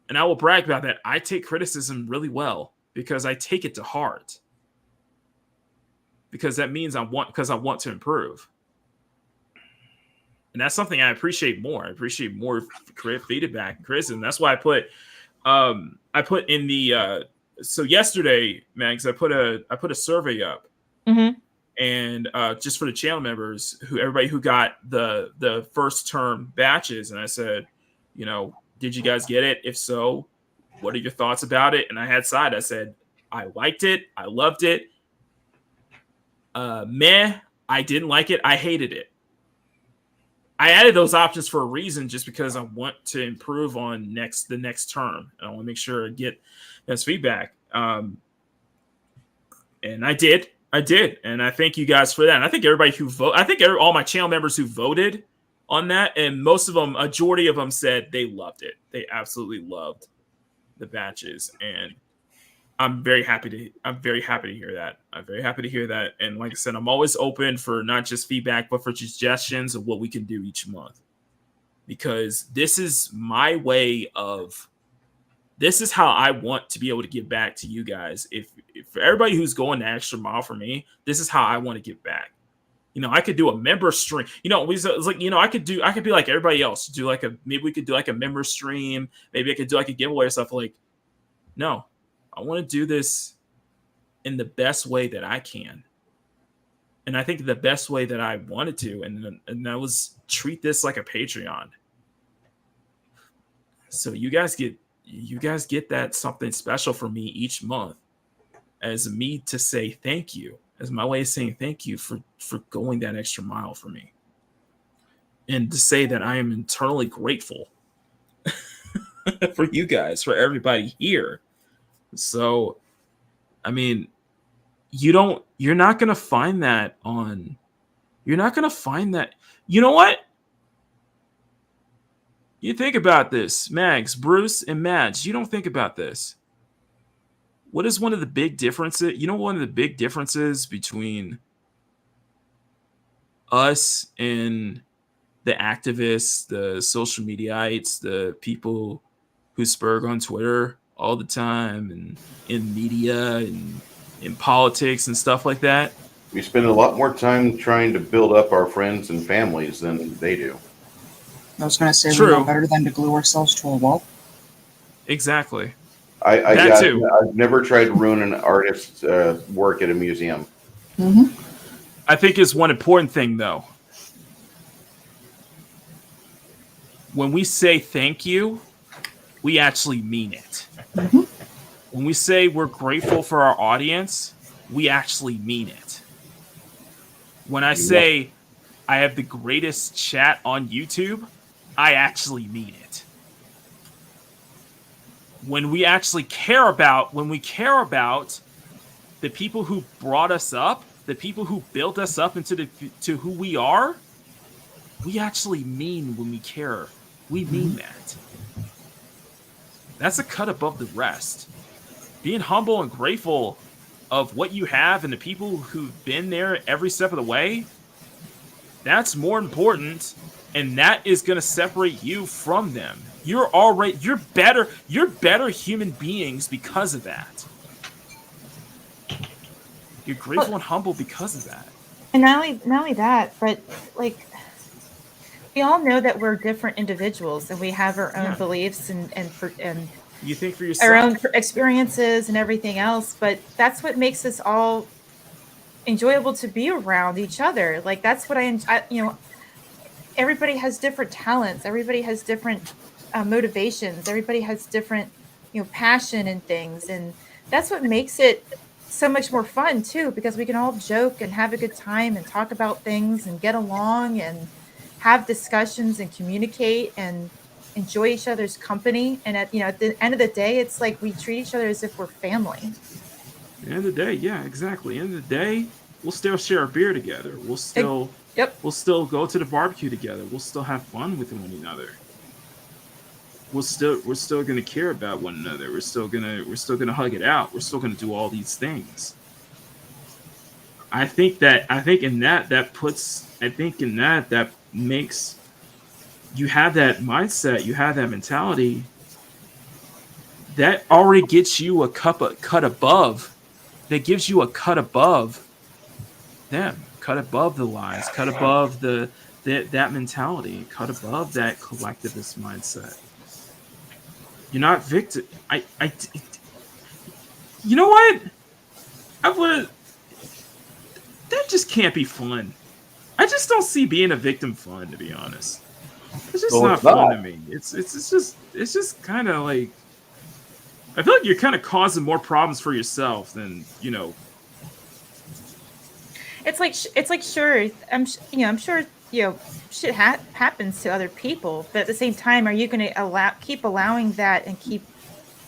And I will brag about that. I take criticism really well because I take it to heart. Because that means I want to improve. And that's something I appreciate more. I appreciate more feedback and criticism. That's why I put in the so yesterday, Mags, I put a survey up. Mm-hmm. And just for the channel members, everybody who got the first term batches, and I said, Did you guys get it? If so, what are your thoughts about it? And I had side. I said, I liked it. I loved it. Meh, I didn't like it. I hated it. I added those options for a reason, just because I want to improve on the next term. And I want to make sure I get this feedback. And I did. And I thank you guys for that. And I think everybody who all my channel members who voted on that, and most of them, majority of them said they loved it. They absolutely loved the batches. And I'm very happy to hear that. I'm very happy to hear that. And like I said, I'm always open for not just feedback, but for suggestions of what we can do each month. Because this is my way of, this is how I want to be able to give back to you guys. If for everybody who's going the extra mile for me, this is how I want to give back. I could do a member stream. It's like, I could be like everybody else. Maybe we could do like a member stream. Maybe I could do like a giveaway or stuff. Like, no. I want to do this in the best way that I can. And I think the best way that I wanted to, and that was treat this like a Patreon. So you guys get that something special from me each month as me to say thank you, as my way of saying thank you for going that extra mile for me. And to say that I am eternally grateful for you guys, for everybody here. So, I mean, you're not going to find that on, you know what? You think about this, Mags, Bruce, and Mads, you don't think about this. What is one of the big differences? One of the big differences between us and the activists, the social mediaites, the people who spurg on Twitter all the time and in media and in politics and stuff like that. We spend a lot more time trying to build up our friends and families than they do. I was going to say, True. We're no better than to glue ourselves to a wall. Exactly. I've never tried to ruin an artist's work at a museum. Mm-hmm. I think it's one important thing, though. When we say thank you, we actually mean it. Mm-hmm. When we say we're grateful for our audience, we actually mean it. When I say I have the greatest chat on YouTube, I actually mean it. When we actually care about, the people who brought us up, the people who built us up to who we are, we actually mean when we care. We mean that. That's a cut above the rest. Being humble and grateful of what you have and the people who've been there every step of the way, that's more important, and that is going to separate you from them. You're better human beings because of that. You're grateful and humble because of that. And not only that, but like, we all know that we're different individuals and we have our own beliefs and you think for yourself, our own experiences and everything else. But that's what makes us all enjoyable to be around each other. Like, that's what everybody has different talents. Everybody has different motivations. Everybody has different, passion and things. And that's what makes it so much more fun too, because we can all joke and have a good time and talk about things and get along and have discussions and communicate and enjoy each other's company. And at the end of the day, it's like we treat each other as if we're family. At the end of the day, yeah, exactly. At the end of the day, we'll still share a beer together. We'll still go to the barbecue together. We'll still have fun with one another. We're still gonna care about one another. We're still gonna hug it out. We're still gonna do all these things. I think that makes you have that mindset, you have that mentality that already gets you a cut above. That gives you a cut above them, cut above the lies, cut above that mentality, cut above that collectivist mindset. You're not victim. You know what? That just can't be fun. I just don't see being a victim fun, to be honest. It's just not fun to me. It's just kind of like, I feel like you're kind of causing more problems for yourself than, you know. It's like sure, I'm sure shit happens to other people, but at the same time, are you going to keep allowing that and keep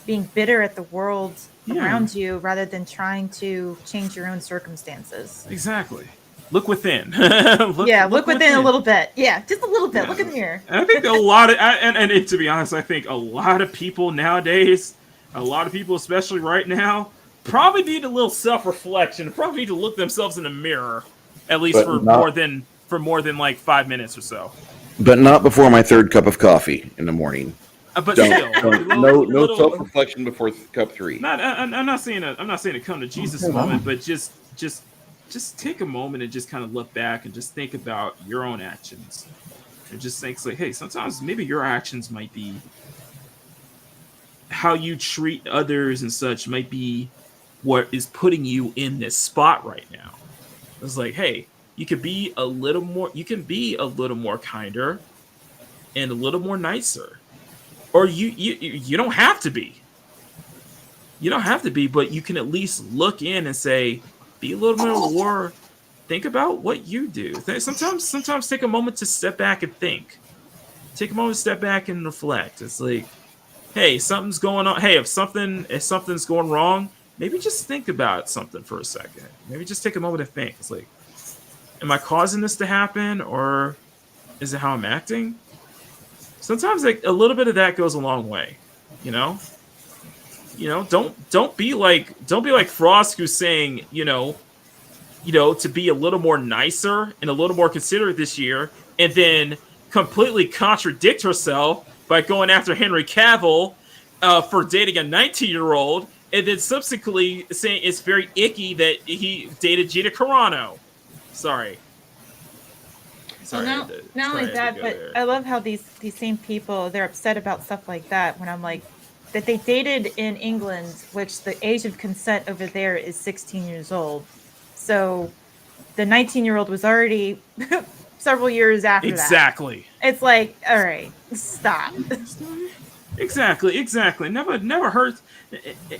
being bitter at the world around you rather than trying to change your own circumstances? Exactly. Look within. look within a little bit. Yeah, just a little bit. Yeah. Look in the mirror. And I think a lot of, and to be honest, I think a lot of people nowadays, especially right now, probably need a little self-reflection. Probably need to look themselves in the mirror, at least for more than like 5 minutes or so. But not before my third cup of coffee in the morning. But still, no self-reflection before cup 3. I'm not saying a come to Jesus moment, but just take a moment and just kind of look back and just think about your own actions, and just think like, hey, sometimes maybe your actions might be how you treat others and such might be what is putting you in this spot right now. It's like, hey, you can be a little more kinder and a little more nicer. Or you don't have to be. You don't have to be, but you can at least look in and say, be a little bit more. Think about what you do. Sometimes take a moment to step back and think. Take a moment to step back and reflect. It's like, hey, something's going on. Hey, if something's going wrong, maybe just think about something for a second. Maybe just take a moment to think. It's like, am I causing this to happen, or is it how I'm acting? Sometimes like a little bit of that goes a long way, you know. Don't be like Frost, who's saying, to be a little more nicer and a little more considerate this year, and then completely contradict herself by going after Henry Cavill for dating a 19-year-old, and then subsequently saying it's very icky that he dated Gina Carano. Sorry. Well, not only that, but I love how these same people, they're upset about stuff like that when I'm like, that they dated in England, which the age of consent over there is 16 years old. So the 19-year-old was already several years after that. Exactly. It's like, all right, stop. Exactly. Never hurts.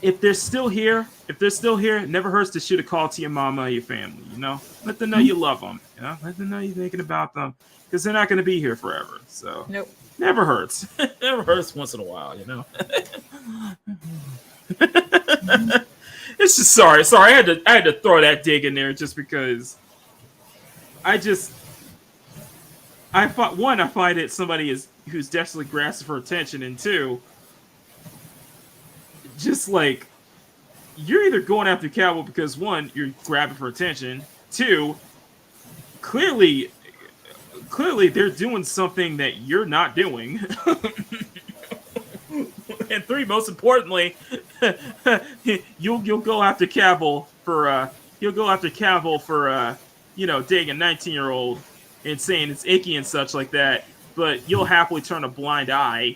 If they're still here, it never hurts to shoot a call to your mama or your family, Let them know you love them, Let them know you're thinking about them, because they're not going to be here forever. So nope. Never hurts. Never hurts once in a while, It's just sorry. I had to throw that dig in there just because I find it somebody who's desperately grasping for attention, and two, just like, you're either going after Cowboy because one, you're grabbing for attention, two, clearly they're doing something that you're not doing, and three, most importantly, you'll go after Cavill for dating a 19-year-old and saying it's icky and such like that, but you'll happily turn a blind eye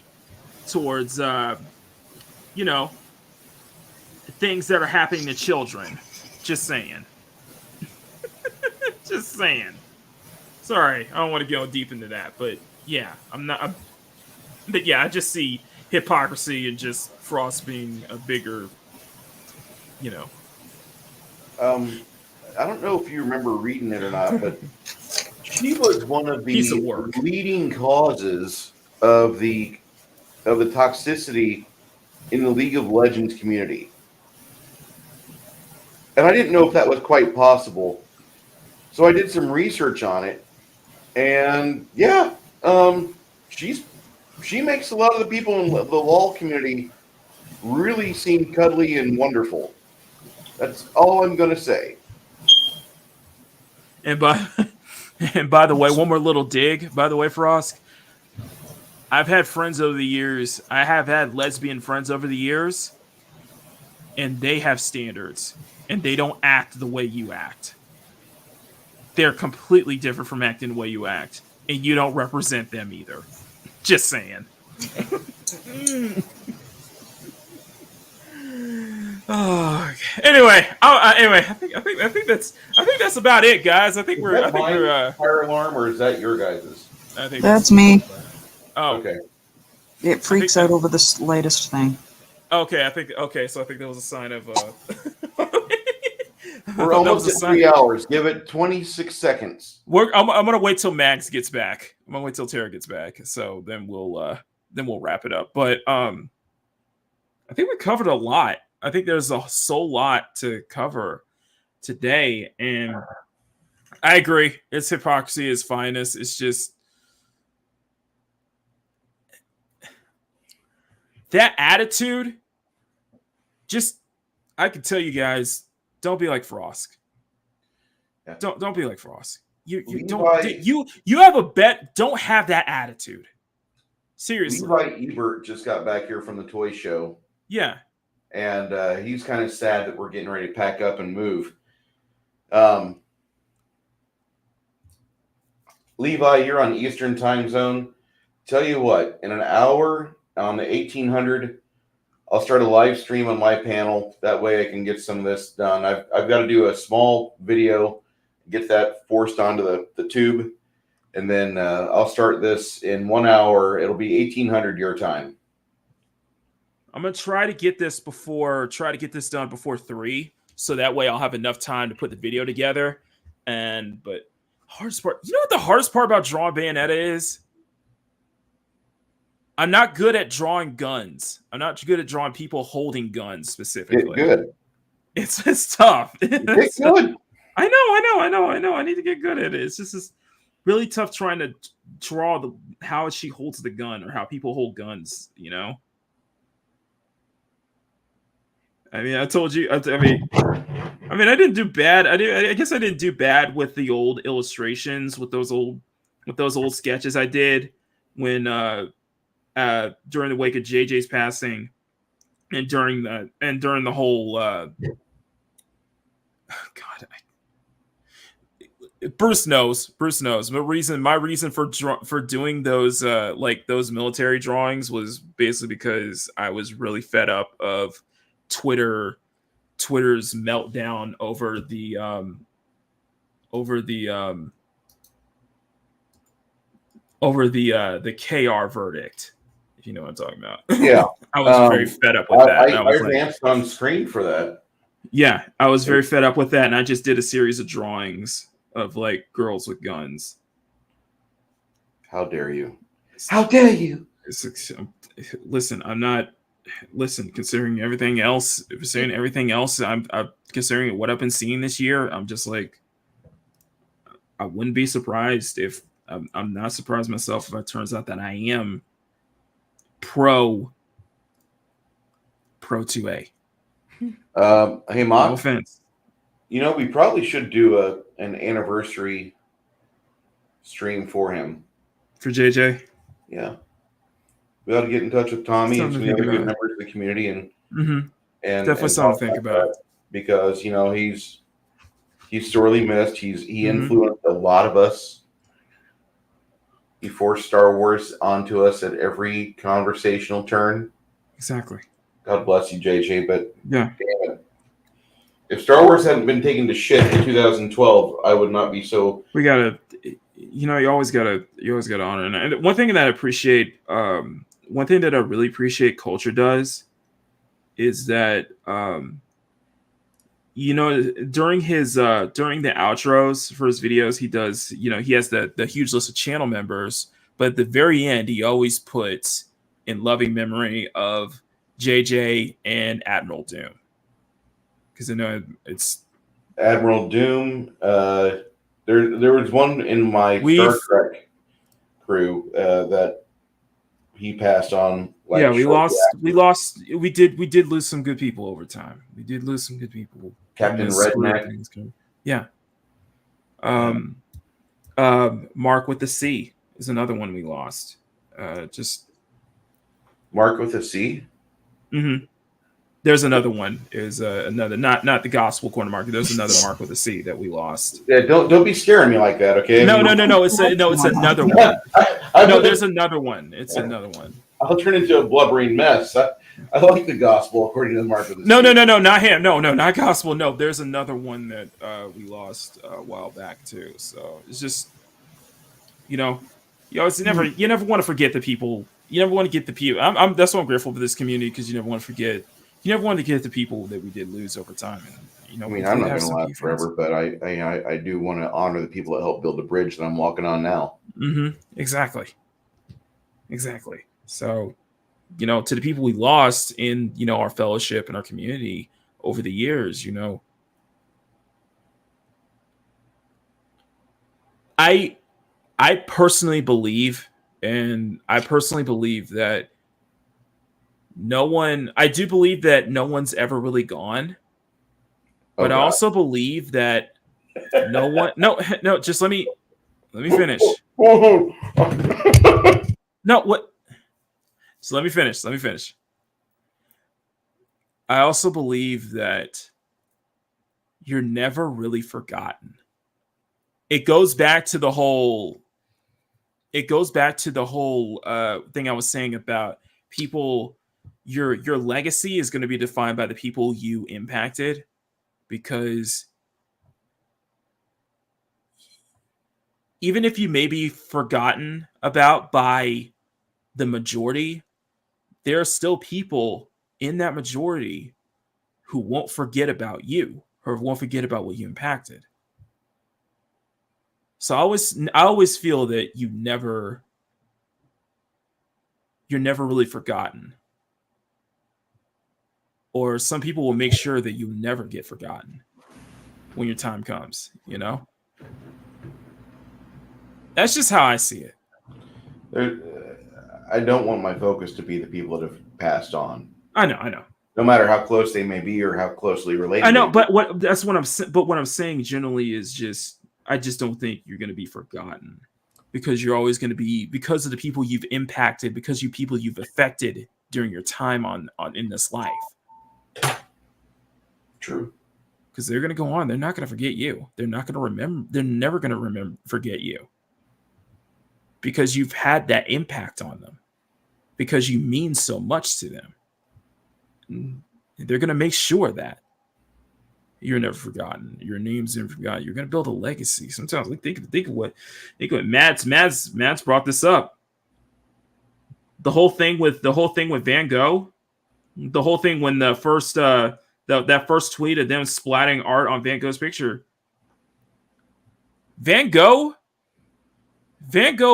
towards things that are happening to children. Just saying. Just saying. Sorry, I don't want to go deep into that, but yeah, I just see hypocrisy and just Frost being a bigger, I don't know if you remember reading it or not, but she was one of the leading causes of the toxicity in the League of Legends community. And I didn't know if that was quite possible. So I did some research on it. And yeah, she makes a lot of the people in the LoL community really seem cuddly and wonderful. That's all I'm going to say. And by the way, one more little dig, by the way, Frost. I've had friends over the years. I have had lesbian friends over the years, and they have standards, and they don't act the way you act. They're completely different from acting the way you act, and you don't represent them either. Just saying. Oh, anyway, I think that's about it, guys. I think we're fire alarm, or is that your guys's? I think that's me. Oh, Okay. It freaks out over the latest thing. Okay, so I think that was a sign of We're almost at 3 hours. Give it 26 seconds. I'm gonna wait till Max gets back. I'm gonna wait till Tara gets back. So then we'll wrap it up. But I think we covered a lot. I think there's a lot to cover today, and I agree. It's hypocrisy at its finest. It's just that attitude. Just, I can tell you guys, don't be like Frost. Yeah. Don't be like Frost. You have a bet. Don't have that attitude. Seriously. Levi Ebert just got back here from the toy show. Yeah. And he's kind of sad that we're getting ready to pack up and move. Levi, you're on Eastern time zone. Tell you what, in an hour on the 1800, I'll start a live stream on my panel. That way I can get some of this done. I've got to do a small video, get that forced onto the tube, and then I'll start this in 1 hour. It'll be 1800 your time. I'm gonna try to get this done before 3, so that way I'll have enough time to put the video together. But hardest part, you know what the hardest part about drawing Bayonetta is? I'm not good at drawing guns. I'm not good at drawing people holding guns specifically. Get good. It's tough. Get good. I know. I need to get good at it. It's just this really tough trying to draw how she holds the gun or how people hold guns, you know? I mean, I told you. I didn't do bad. I guess I didn't do bad with the old illustrations, with those old sketches I did when during the wake of JJ's passing, and during the whole Bruce knows. My reason for doing those those military drawings was basically because I was really fed up of Twitter's meltdown over the KR verdict, if you know what I'm talking about. Yeah. I was very fed up with that. I danced on screen for that. Yeah, I was very fed up with that, and I just did a series of drawings of like girls with guns. How dare you? How dare you? Listen, I'm not. Listen, considering everything else, I'm considering what I've been seeing this year. I'm just like, I wouldn't be surprised if I'm not surprised myself if it turns out that I am pro 2A. Hey, Mock. No offense. You know, we probably should do an anniversary stream for him. For JJ? Yeah. We ought to get in touch with Tommy and some of the other good members of the community and definitely something to think about. Because, you know, he's sorely missed. He influenced a lot of us. He forced Star Wars onto us at every conversational turn. Exactly. God bless you, JJ. But yeah, damn it. If Star Wars hadn't been taken to shit in 2012, I would not be so. We gotta, you always gotta honor. And one thing that I appreciate, one thing that I really appreciate Culture does, is that during the outros for his videos, he does, he has the huge list of channel members, but at the very end, he always puts in loving memory of JJ and Admiral Doom. Because I know it's Admiral Doom. There was one in my Star Trek crew that he passed on. We did lose some good people over time. We did lose some good people. Captain Redneck. Yeah. Mark with the C is another one we lost. Mark with a C? Mm-hmm. There's another one. Is another not the gospel corner market. There's another Mark with a C that we lost. Yeah, don't be scaring me like that, okay? No. It's another one. There's another one. It's another one. I'll turn into a blubbering mess. I like the gospel according to the Mark with a C. No, not him. No, not gospel. No, there's another one that we lost a while back too. So it's just, You always you never want to forget the people. You never want to get the people. That's why I'm grateful for this community, because you never want to forget. You never want to get the people that we did lose over time. And, I mean, I'm not going to last forever, but I do want to honor the people that helped build the bridge that I'm walking on now. Exactly. So, to the people we lost in, our fellowship and our community over the years, I personally believe, that I do believe that no one's ever really gone. But I also believe that no, just let me finish. No, what? So let me finish. I also believe that you're never really forgotten. It goes back to the whole thing I was saying about people. Your legacy is going to be defined by the people you impacted. Because even if you may be forgotten about by the majority, there are still people in that majority who won't forget about you, or won't forget about what you impacted. So I always feel that you're never really forgotten. Or some people will make sure that you never get forgotten when your time comes, That's just how I see it. I don't want my focus to be the people that have passed on. I know. No matter how close they may be or how closely related. I know, but what I'm saying generally is I just don't think you're going to be forgotten, because you're always going to be, because of the people you've impacted, because people you've affected during your time in this life. True. Because they're going to go on. They're not going to forget you. They're not going to remember. They're never going to forget you. Because you've had that impact on them. Because you mean so much to them. And they're going to make sure that you're never forgotten. Your name's never forgotten. You're going to build a legacy. Sometimes think of what Mads brought this up. The whole thing with Van Gogh. The whole thing when the first that first tweet of them splatting art on Van Gogh's picture. Van Gogh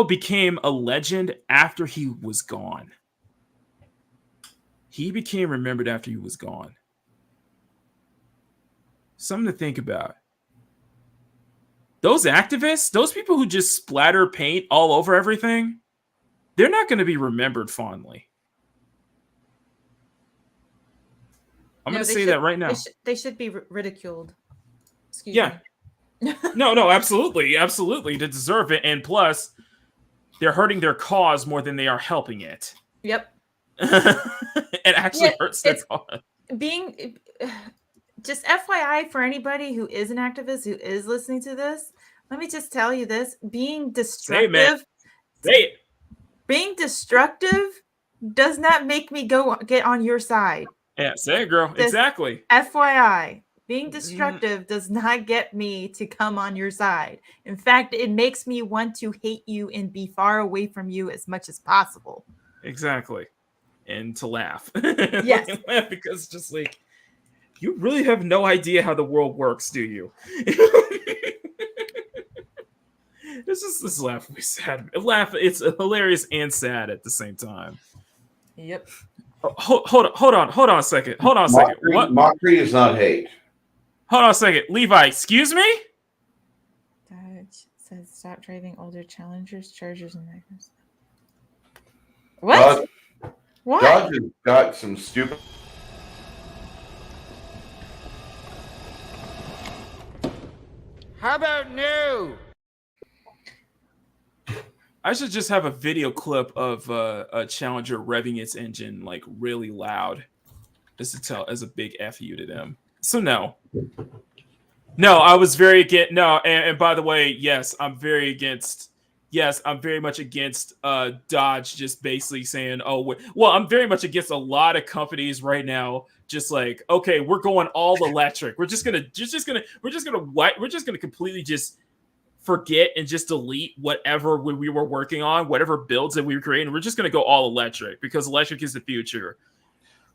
became a legend after he was gone. He became remembered after he was gone. Something to think about. Those activists, those people who just splatter paint all over everything, they're not going to be remembered fondly. I'm going to say that right now. They should be ridiculed. Excuse me. No, absolutely. They deserve it. And plus, they're hurting their cause more than they are helping it. Yep. It actually hurts their cause. Just FYI for anybody who is an activist, who is listening to this, let me just tell you this. Being destructive. Being destructive does not make me get on your side. Yeah, say it, girl. Exactly. FYI, being destructive does not get me to come on your side. In fact, it makes me want to hate you and be far away from you as much as possible. Exactly. And to laugh. Yes. Laugh because just like, you really have no idea how the world works, do you? This laugh will be sad. It's hilarious and sad at the same time. Yep. Hold on a second. What? Mockery is not hate. Hold on a second. Levi, excuse me? Dodge says stop driving older Challengers, Chargers, and Magnums. What? What? Dodge has got some stupid. How about new? I should just have a video clip of a Challenger revving its engine like really loud, just to tell as a big FU to them. So no, I was very against. No, and by the way, yes, I'm very against. Yes, I'm very much against Dodge just basically saying, "Oh, well, I'm very much against a lot of companies right now." Just like, okay, we're going all electric. We're just gonna completely just forget and just delete whatever we were working on, whatever builds that we were creating. We're just going to go all electric because electric is the future.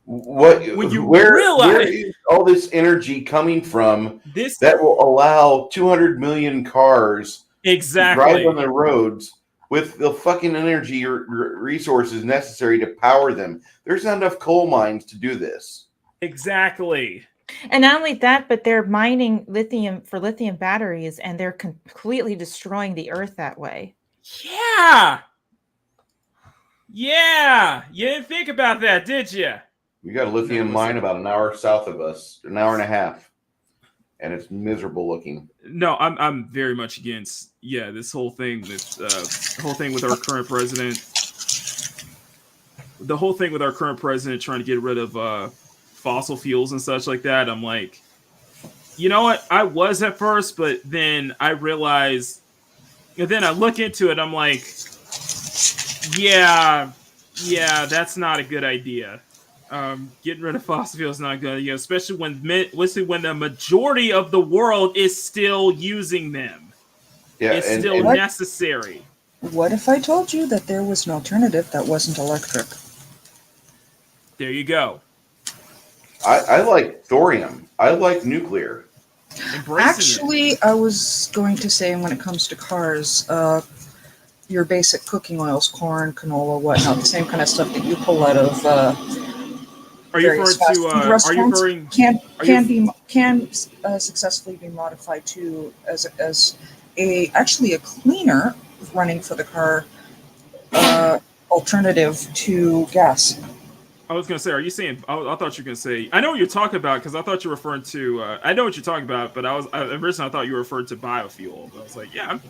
Where realize is all this energy coming from this that will allow 200 million cars exactly to drive on the roads with the fucking energy or resources necessary to power them? There's not enough coal mines to do this. Exactly. And not only that, but they're mining lithium for lithium batteries, and they're completely destroying the earth that way. Yeah. Yeah. You didn't think about that, did you? We got a lithium mine about an hour south of us, an hour and a half, and it's miserable looking. No, I'm very much against this whole thing with our current president. The whole thing with our current president trying to get rid of fossil fuels and such like that. I'm like, you know what? I was at first, but then I realized, and then I look into it. I'm like, yeah, that's not a good idea. Getting rid of fossil fuels is not good, especially when the majority of the world is still using them. Yeah, it's still necessary. What if I told you that there was an alternative that wasn't electric? There you go. I like thorium. I like nuclear. Actually, I was going to say, when it comes to cars, your basic cooking oils, corn, canola, whatnot, the same kind of stuff that you pull out of. Are you referring to? Can successfully be modified to as a cleaner running for the car alternative to gas. I was gonna say, are you saying? I thought you were gonna say. I know what you're talking about because I thought you were referring to. I know what you're talking about, but originally I thought you were referring to biofuel. But I was like, yeah, I'm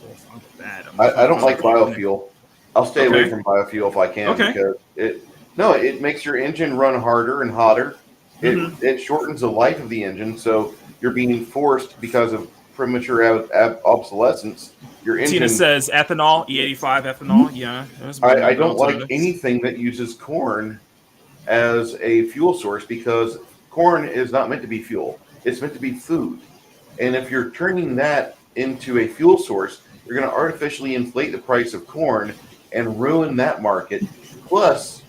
with that. I don't like biofuel. I'll stay away from biofuel if I can because it makes your engine run harder and hotter. It shortens the life of the engine, so you're being forced because of premature obsolescence. Your engine. Tina says ethanol, E85 ethanol. Yeah, I don't like anything that uses corn as a fuel source because corn is not meant to be fuel. It's meant to be food. And if you're turning that into a fuel source, you're going to artificially inflate the price of corn and ruin that market. Plus,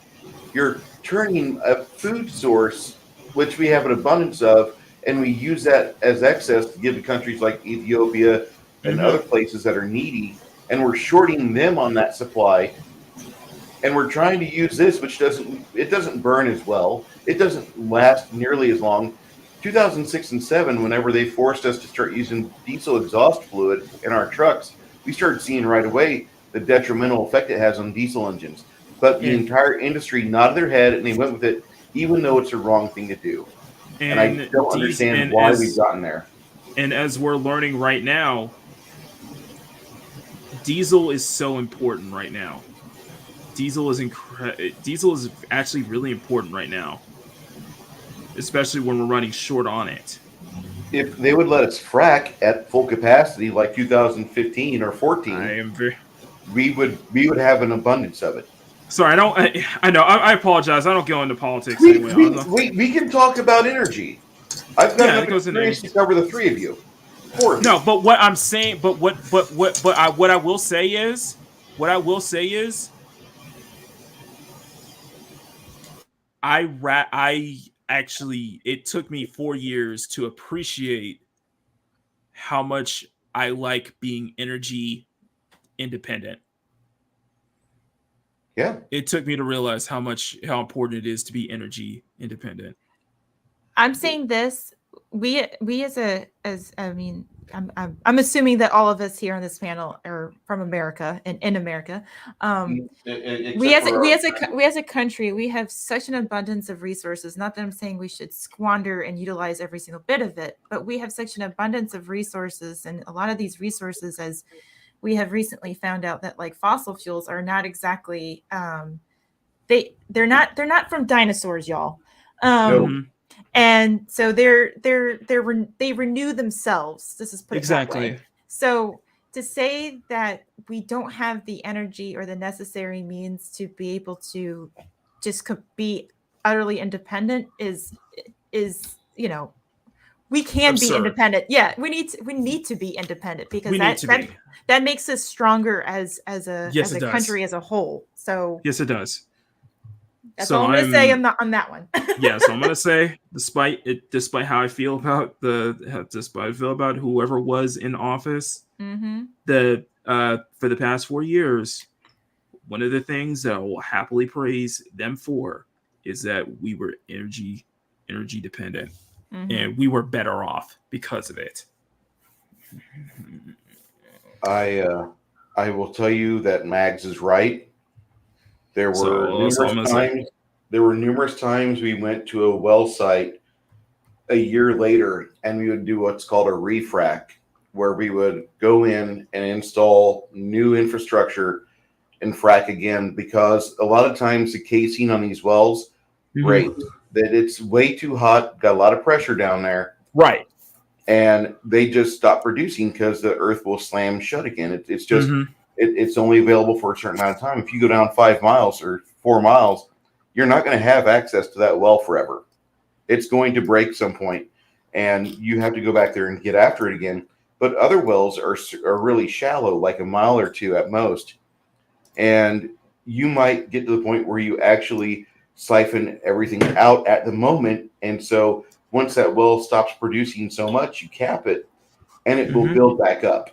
you're turning a food source, which we have an abundance of, and we use that as excess to give to countries like Ethiopia and other places that are needy, and we're shorting them on that supply. And we're trying to use this, which doesn't burn as well. It doesn't last nearly as long. 2006 and 2007, whenever they forced us to start using diesel exhaust fluid in our trucks, we started seeing right away the detrimental effect it has on diesel engines. But the entire industry nodded their head and they went with it, even though it's a wrong thing to do. And I don't understand why we've gotten there. And as we're learning right now, diesel is so important right now. Diesel is actually really important right now, especially when we're running short on it. If they would let us frack at full capacity, like 2015 or 14, we would have an abundance of it. Sorry, I know. I apologize. I don't go into politics anyway. We can talk about energy. I've got enough experience to cover the three of you. No, but what I'm saying, what I will say is, I actually, it took me 4 years to appreciate how much I like being energy independent. Yeah. It took me to realize how important it is to be energy independent. I'm saying this, I'm assuming that all of us here on this panel are from America and in America. We as a country, we have such an abundance of resources. Not that I'm saying we should squander and utilize every single bit of it, but we have such an abundance of resources, and a lot of these resources, as we have recently found out, that like fossil fuels are not exactly they're not from dinosaurs, y'all. And so they renew themselves. This is put exactly. That way. So to say that we don't have the energy or the necessary means to be able to just be utterly independent is we we can absurd. be independent. Yeah, we need to be independent because that makes us stronger as a country as a whole. So yes, it does. That's all I'm going to say on that one. Yeah, so I'm going to say, despite how I feel about whoever was in office, for the past 4 years, one of the things that I will happily praise them for is that we were energy dependent, and we were better off because of it. I will tell you that Mags is right. There were numerous times we went to a well site a year later, and we would do what's called a refrac, where we would go in and install new infrastructure and frack again, because a lot of times the casing on these wells breaks. That it's way too hot, got a lot of pressure down there. Right. And they just stop producing because the earth will slam shut again. It's just it's only available for a certain amount of time. If you go down 5 miles or 4 miles, you're not going to have access to that well forever. It's going to break some point, and you have to go back there and get after it again. But other wells are really shallow, like a mile or two at most. And you might get to the point where you actually siphon everything out at the moment. And so once that well stops producing so much, you cap it, and it will build back up.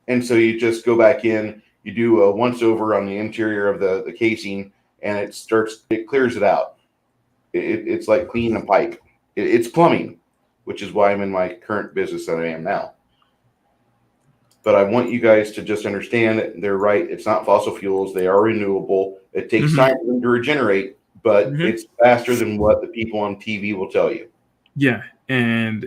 And so you just go back in, you do a once over on the interior of the casing, and it clears it out. It's like cleaning a pipe. It's plumbing, which is why I'm in my current business that I am now. But I want you guys to just understand that they're right. It's not fossil fuels. They are renewable. It takes time for them to regenerate, but it's faster than what the people on TV will tell you. Yeah, and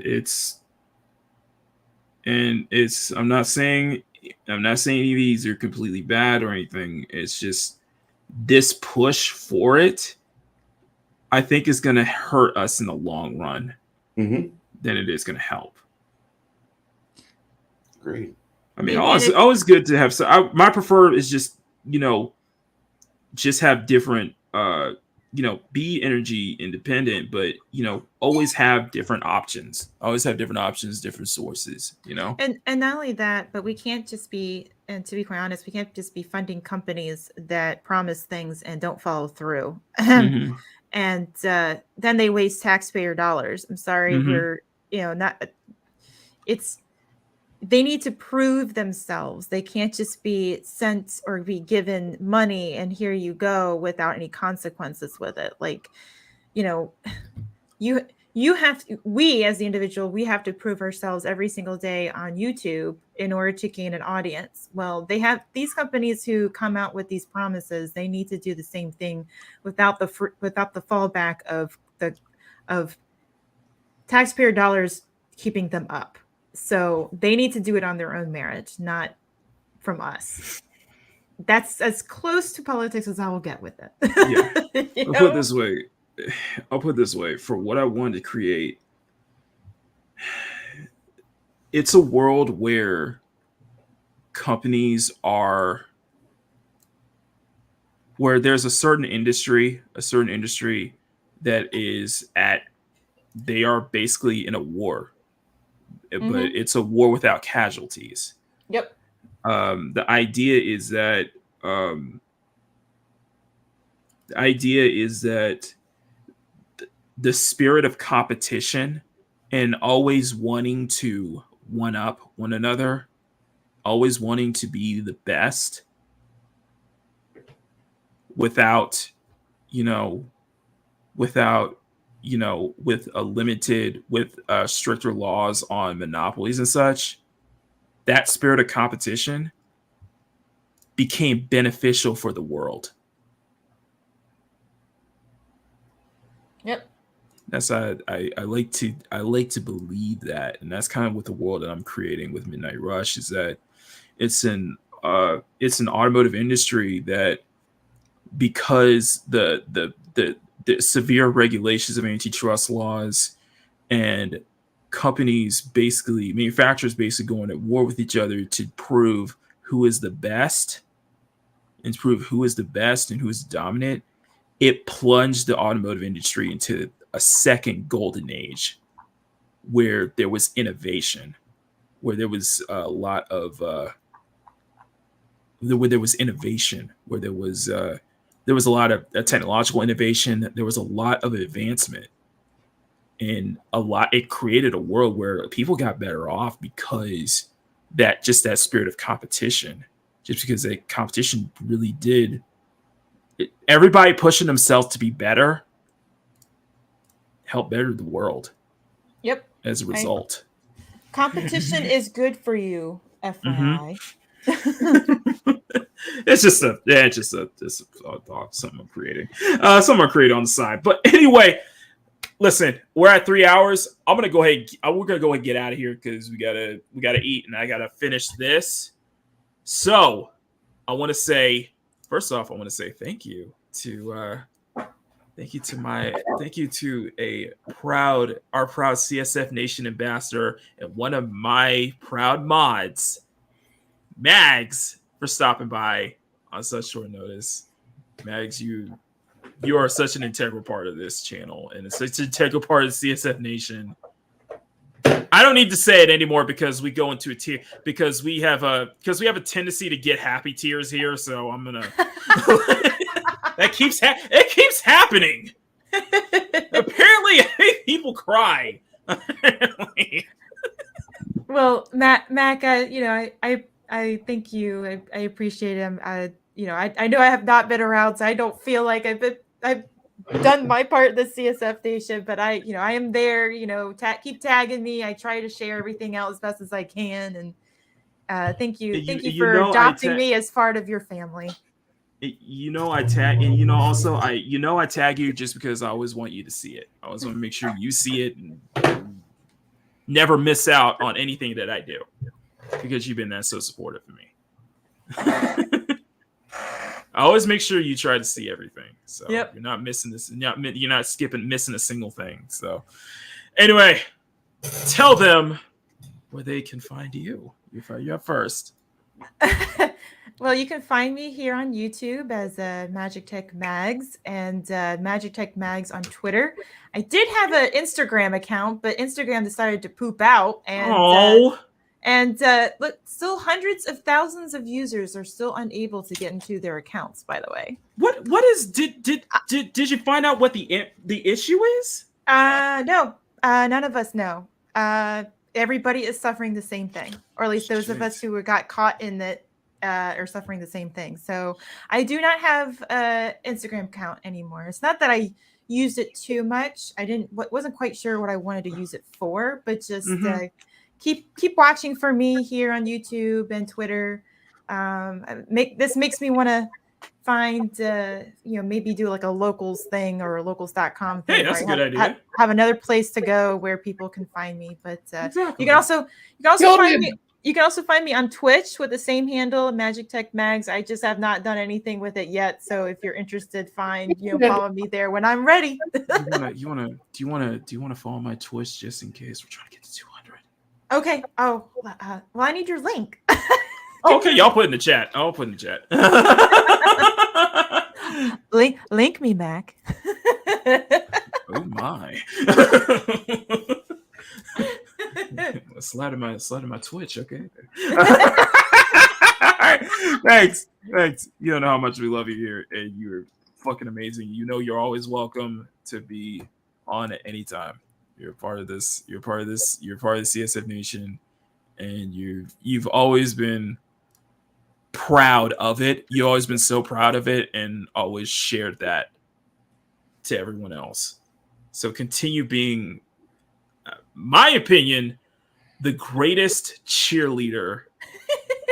I'm not saying EVs are completely bad or anything. It's just this push for it, I think, is going to hurt us in the long run than it is going to help. Great. I mean, always good to have. So my preferred is just have different, be energy independent, but always have different options. Always have different options, different sources. And not only that, but we can't just be, and to be quite honest, we can't just be funding companies that promise things and don't follow through. And then they waste taxpayer dollars. I'm sorry, we're not. They need to prove themselves. They can't just be sent or be given money and here you go without any consequences with it. Like, you have to, we as the individual, we have to prove ourselves every single day on YouTube in order to gain an audience. Well, they have these companies who come out with these promises. They need to do the same thing without the fallback of taxpayer dollars keeping them up. So they need to do it on their own merit, not from us. That's as close to politics as I will get with it. Yeah. I'll put it this way. For what I wanted to create, it's a world where companies where there's a certain industry that they are basically in a war. But it's a war without casualties. Yep. The idea is that the spirit of competition and always wanting to one up one another, always wanting to be the best with stricter laws on monopolies and such, that spirit of competition became beneficial for the world. Yep. That's I like to believe that, and that's kind of what the world that I'm creating with Midnight Rush is that it's an automotive industry that, because the severe regulations of antitrust laws and manufacturers basically going at war with each other to prove who is the best and who is dominant, it plunged the automotive industry into a second golden age where there was innovation, where there was a lot of where there was innovation, where there was a lot of technological innovation, there was a lot of advancement, and it created a world where people got better off because that spirit of competition, just because that competition really did everybody pushing themselves to be better help better the world. Yep. As a result. Competition is good for you, FYI. It's just something I'm creating. Something I'm creating on the side. But anyway, listen, we're at 3 hours. We're gonna go ahead and get out of here because we gotta eat and I gotta finish this. So I want to say, first off, thank you to our proud CSF Nation ambassador and one of my proud mods, Mags, for stopping by on such short notice. Mags, you are such an integral part of this channel and it's such an integral part of the CSF Nation. I don't need to say it anymore because we go into a tier because we have a tendency to get happy tears here. So I'm gonna it keeps happening. Apparently, I make people cry. Well, Mac, I thank you. I appreciate him. I know I have not been around, so I don't feel like I've done my part in the CSF Nation, but I am there. Keep tagging me. I try to share everything out as best as I can, and thank you for adopting me as part of your family. I tag, and I tag you just because I always want you to see it. I always want to make sure you see it and never miss out on anything that I do because you've been that so supportive of me. I always make sure you try to see everything. So You're not missing this. You're not missing a single thing. So anyway, tell them where they can find you. You up first. Well, you can find me here on YouTube as Magic Tech Mags and Magic Tech Mags on Twitter. I did have an Instagram account, but Instagram decided to poop out. And look, still hundreds of thousands of users are still unable to get into their accounts. By the way, did you find out what the issue is? No, none of us know. Everybody is suffering the same thing, or at least those of us who got caught in that are suffering the same thing. So I do not have an Instagram account anymore. It's not that I used it too much. Wasn't quite sure what I wanted to use it for, but just keep watching for me here on YouTube and Twitter. This makes me want to find maybe do like a locals thing or a locals.com thing. Hey, that's a good idea. Have another place to go where people can find me. But you can also find me. You can also find me on Twitch with the same handle, Magic Tech Mags. I just have not done anything with it yet. So if you're interested, follow me there when I'm ready. Do you want to follow my Twitch just in case we're trying to get to 200? Okay. Oh, well, I need your link. Okay, y'all put in the chat. I'll put in the chat. Link me, Mac. Oh my. Slide in my Twitch, okay. Thanks. You don't know how much we love you here, and you're fucking amazing. You're always welcome to be on at any time. You're part of this. You're part of the CSF Nation, and you've always been proud of it. You've always been so proud of it, and always shared that to everyone else. So continue being, my opinion, the greatest cheerleader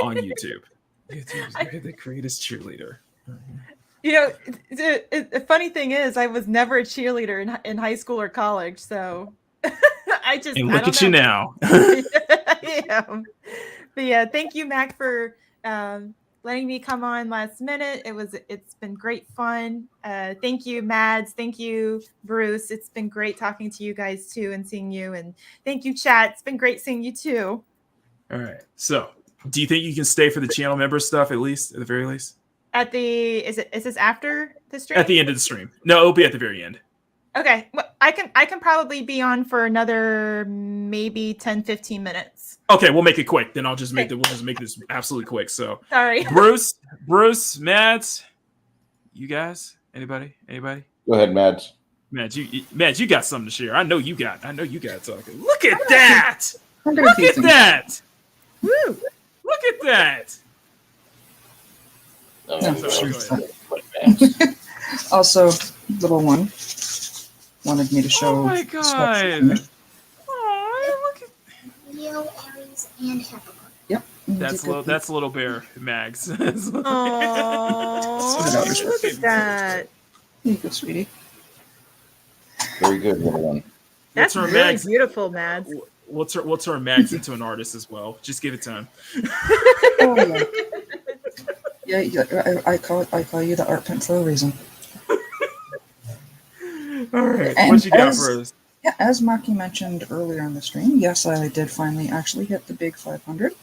on YouTube. You're the greatest cheerleader. The funny thing is, I was never a cheerleader in high school or college, so look at you now. Yeah. But yeah, thank you, Mac, for letting me come on last minute. It's been great fun. Thank you, Mads. Thank you, Bruce. It's been great talking to you guys too and seeing you. And thank you, chat. It's been great seeing you too. All right. So, do you think you can stay for the channel member stuff at the very least? Is this after the stream? At the end of the stream. No, it'll be at the very end. Okay, well, I can probably be on for another maybe 10-15 minutes. Okay, we'll make it quick. Then we'll just make this absolutely quick. So, Sorry. Bruce, Mads, you guys, anybody? Go ahead, Mads. Mads, you got something to share. I know you got something. Look at that! Look at that! Woo! Look at that! Oh, No, sorry. Also, little one wanted me to show. Oh my god! Oh, look at Leo, Aries, and Capricorn. Yep. that's little bear, Mags. Oh, look at that. You go, sweetie. Very good, little one. That's We'll turn really Mags- beautiful, Mads. We'll turn Mags into an artist as well. Just give it time. Oh, yeah. I call you the art pimp for a reason. All right, And what you got for us? Yeah, as Maki mentioned earlier on the stream, yes, I did finally actually hit the big 500.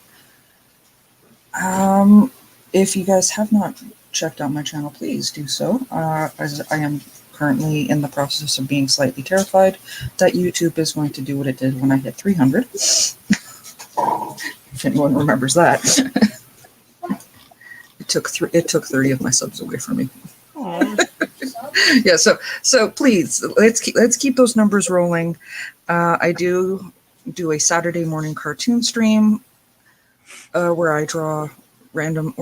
If you guys have not checked out my channel, please do so. As I am currently in the process of being slightly terrified that YouTube is going to do what it did when I hit 300. If anyone remembers that. It took 30 of my subs away from me. Yeah, so please let's keep those numbers rolling. I do a Saturday morning cartoon stream where I draw a random.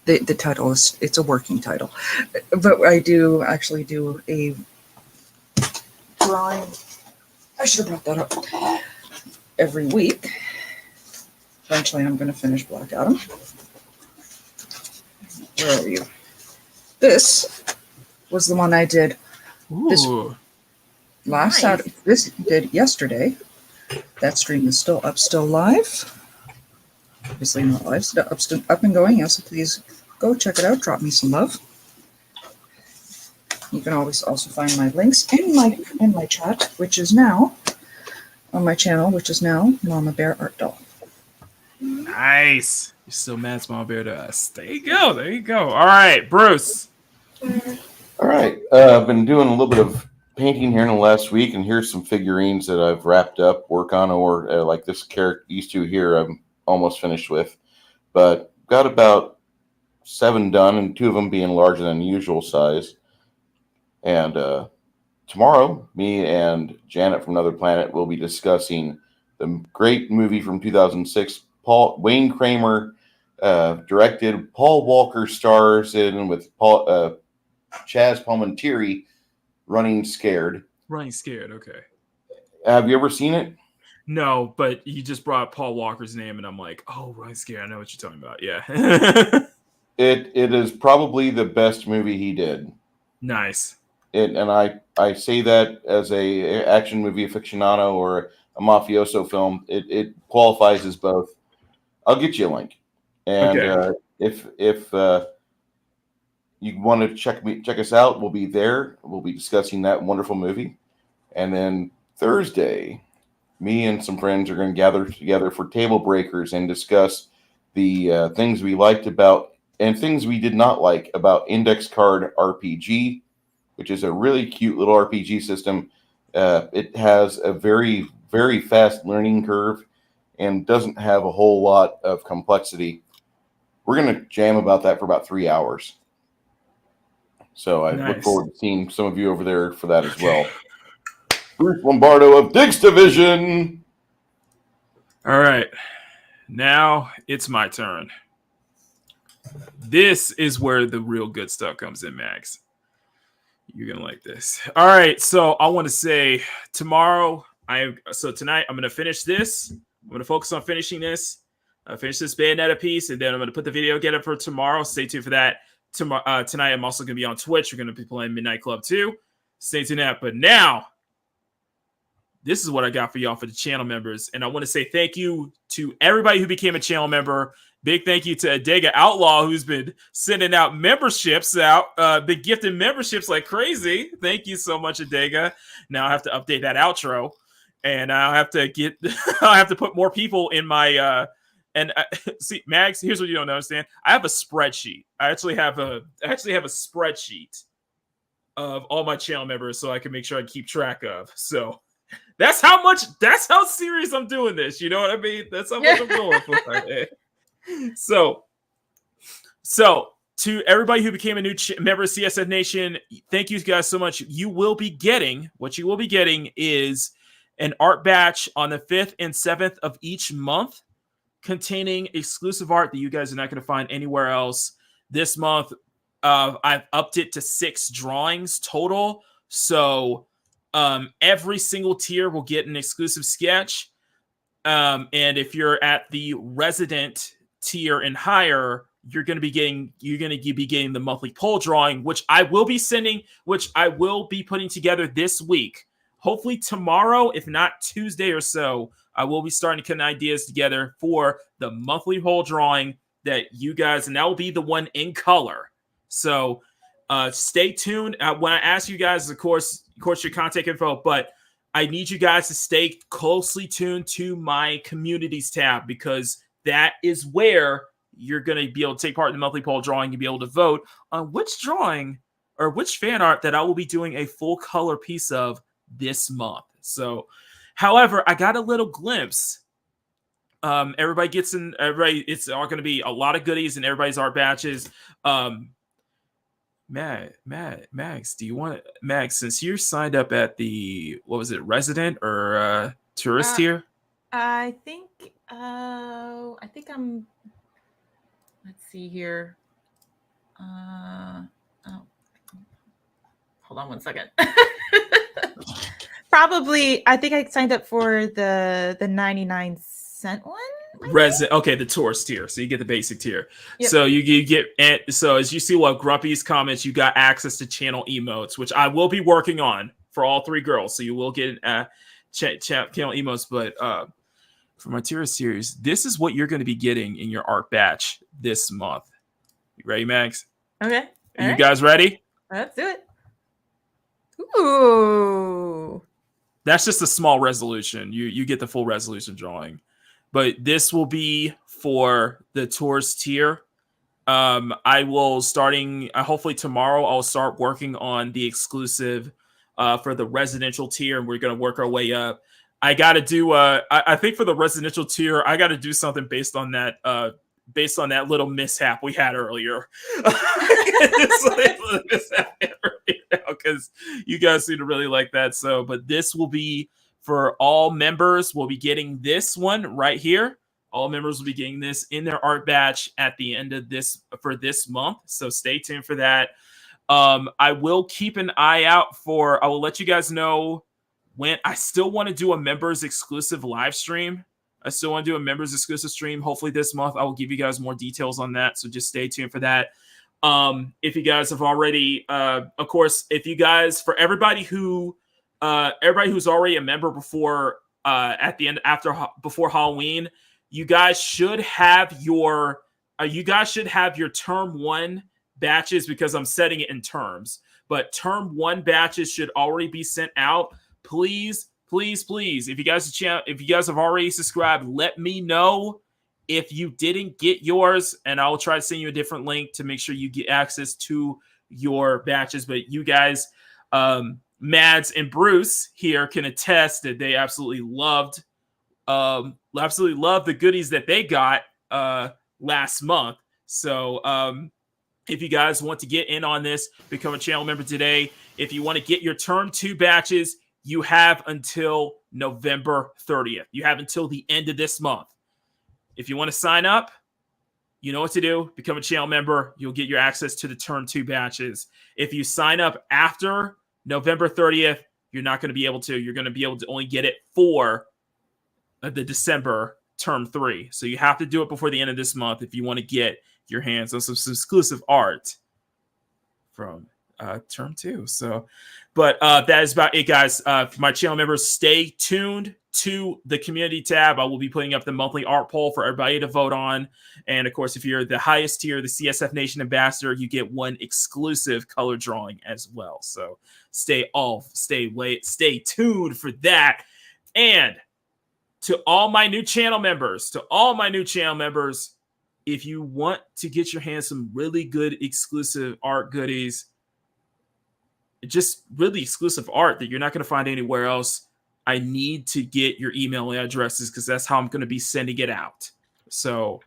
The title it's a working title, but I do actually do a drawing. I should have brought that up every week. Eventually, I'm going to finish Black Adam. Where are you? This was the one I did this last Saturday. This did yesterday. That stream is still up, still live. Obviously not live, still up and going. Yes, so please go check it out. Drop me some love. You can always also find my links in my chat, which is now on my channel, which is now Mamabear Art Doll. Nice. You're still Mads Mamabear to us. There you go. All right, Bruce. All right. I've been doing a little bit of painting here in the last week, and here's some figurines that I've wrapped up, work on, or like this character, these two here, I'm almost finished with. But got about 7 done, and 2 of them being larger than usual size. And tomorrow, me and Janet from Another Planet will be discussing the great movie from 2006, Wayne Kramer directed, Paul Walker stars in with Chaz Palminteri, Running Scared. Okay. Have you ever seen it? No, but you just brought Paul Walker's name, and I'm like, oh, Running Scared. I know what you're talking about. Yeah. It is probably the best movie he did. Nice. And I say that as a action movie aficionado or a mafioso film. It qualifies as both. I'll get you a link. And Okay. If you want to check us out, we'll be there. We'll be discussing that wonderful movie. And then Thursday, me and some friends are going to gather together for Table Breakers and discuss the things we liked about and things we did not like about Index Card RPG, which is a really cute little RPG system. It has a very, very fast learning curve and doesn't have a whole lot of complexity. We're going to jam about that for about 3 hours. So I look forward to seeing some of you over there for that as well. Bruce Lombardo of Diggs Division. All right. Now it's my turn. This is where the real good stuff comes in, Max. You're going to like this. All right. So I want to say tonight I'm going to finish this. I'm going to focus on finishing this. Finish this Bayonetta piece, and then I'm going to put the video together for tomorrow. Stay tuned for that. Tonight, I'm also going to be on Twitch. We're going to be playing Midnight Club 2. Stay tuned for that. But now, this is what I got for y'all for the channel members. And I want to say thank you to everybody who became a channel member. Big thank you to Adega Outlaw, who's been sending out memberships out. Been gifting memberships like crazy. Thank you so much, Adega. Now I have to update that outro. And I'll have to put more people in my... see, Max, here's what you don't understand. I have a spreadsheet. I actually have a spreadsheet of all my channel members so I can make sure I keep track of. So that's how serious I'm doing this. You know what I mean? That's how much I'm going for. So to everybody who became a new member of CSF Nation, thank you guys so much. What you will be getting is an art batch on the 5th and 7th of each month containing exclusive art that you guys are not going to find anywhere else. This month, I've upped it to 6 drawings total. So every single tier will get an exclusive sketch. And if you're at the resident tier and higher, you're going to be getting the monthly poll drawing, which I will be putting together this week. Hopefully tomorrow, if not Tuesday or so, I will be starting to put ideas together for the monthly poll drawing that you guys, and that will be the one in color. So stay tuned. When I ask you guys, of course, your contact info, but I need you guys to stay closely tuned to my communities tab, because that is where you're going to be able to take part in the monthly poll drawing and be able to vote on which drawing or which fan art that I will be doing a full color piece of this month. So, however, I got a little glimpse. It's all going to be a lot of goodies in everybody's art batches. Max, do you want Max, since you're signed up at the, what was it, resident or tourist here? I think I'm, let's see here. Oh, hold on one second. Probably, I think I signed up for the 99-cent one. Okay, the tourist tier. So you get the basic tier. Yep. So you get, so as you see what Grumpy's comments, you got access to channel emotes, which I will be working on for all 3 girls. So you will get channel emotes. But for my tier series, this is what you're going to be getting in your art batch this month. You ready, Max? Okay. Are you guys ready? Let's do it. Ooh. That's just a small resolution. You get the full resolution drawing. But this will be for the tourist tier. I will hopefully tomorrow, I'll start working on the exclusive for the residential tier, and we're going to work our way up. I got to do, I think for the residential tier, I got to do something based on that little mishap we had earlier. Because you guys seem to really like that. So, but this will be for all members. We'll be getting this one right here. All members will be getting this in their art batch at the end of this for this month. So stay tuned for that. I will keep an eye out I will let you guys know when I still want to do a members exclusive live stream. I still want to do a members exclusive stream. Hopefully this month I will give you guys more details on that. So just stay tuned for that. If you guys have already, of course, if you guys, for everybody who's already a member before before Halloween, you guys should have your term 1 batches, because I'm setting it in terms. But term 1 batches should already be sent out. Please, if you guys have already subscribed, let me know if you didn't get yours, and I'll try to send you a different link to make sure you get access to your batches. But you guys, Mads and Bruce here can attest that they absolutely loved the goodies that they got last month. So if you guys want to get in on this, become a channel member today. If you want to get your term 2 batches, you have until November 30th. You have until the end of this month. If you want to sign up, you know what to do. Become a channel member. You'll get your access to the term 2 batches. If you sign up after November 30th, you're not going to be able to. You're going to be able to only get it for the December term 3. So you have to do it before the end of this month if you want to get your hands on some exclusive art from term 2. So, but that is about it, guys. For my channel members, stay tuned to the community tab. I will be putting up the monthly art poll for everybody to vote on. And of course, if you're the highest tier, the CSF Nation ambassador, you get one exclusive color drawing as well. So stay tuned for that. And to all my new channel members, if you want to get your hands some really good exclusive art goodies, just really exclusive art that you're not going to find anywhere else, I need to get your email addresses because that's how I'm going to be sending it out. So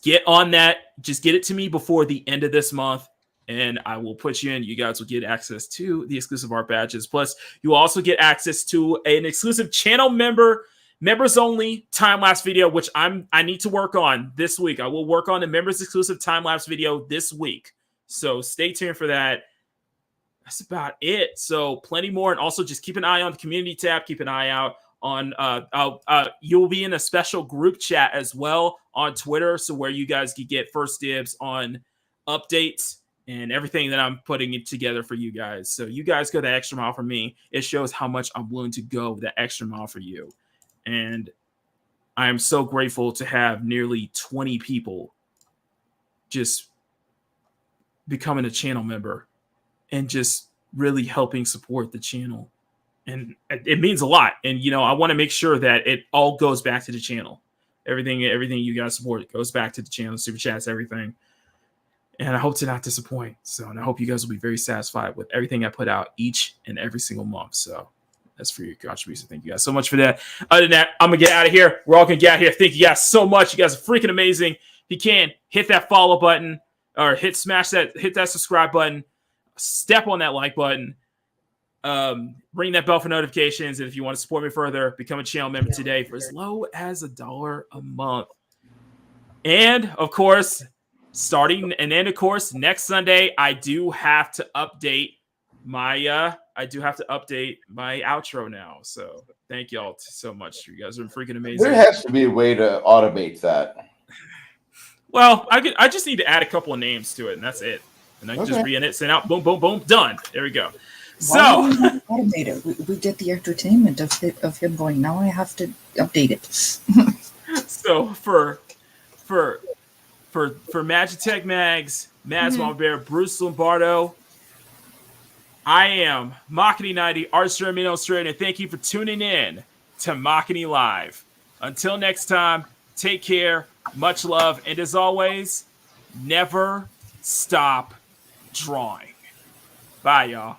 get on that. Just get it to me before the end of this month, and I will put you in. You guys will get access to the exclusive art badges. Plus, you will also get access to an exclusive channel members only time-lapse video, which I need to work on this week. I will work on a members exclusive time-lapse video this week. So stay tuned for that. That's about it. So plenty more. And also just keep an eye on the community tab. Keep an eye out on you'll be in a special group chat as well on Twitter. So where you guys can get first dibs on updates and everything that I'm putting it together for you guys. So you guys go the extra mile for me. It shows how much I'm willing to go the extra mile for you. And I am so grateful to have nearly 20 people just becoming a channel member and just really helping support the channel. And it means a lot. And, you know, I want to make sure that it all goes back to the channel. Everything you guys support goes back to the channel, super chats, everything. And I hope to not disappoint. So, and I hope you guys will be very satisfied with everything I put out each and every single month. So that's for your contribution. Thank you guys so much for that. Other than that, I'm going to get out of here. We're all going to get out of here. Thank you guys so much. You guys are freaking amazing. If you can, hit that follow button or hit that subscribe button. Step on that like button. Ring that bell for notifications. And if you want to support me further, become a channel member today for as low as $1 a month. And of course, next Sunday, I do have to update my outro now. So thank y'all so much. You guys are freaking amazing. There has to be a way to automate that. Well, I just need to add a couple of names to it, and that's it. And I can just re-edit it, send out, boom, boom, boom, done. There we go. So automate it. We did the entertainment of him going. Now I have to update it. So for Magitech Mags, Mads Mamabear, Bruce Lombardo, I am Makini 90, Artist Gerry Minoza, and thank you for tuning in to Makini Live. Until next time, take care, much love, and as always, never stop drawing. Bye, y'all.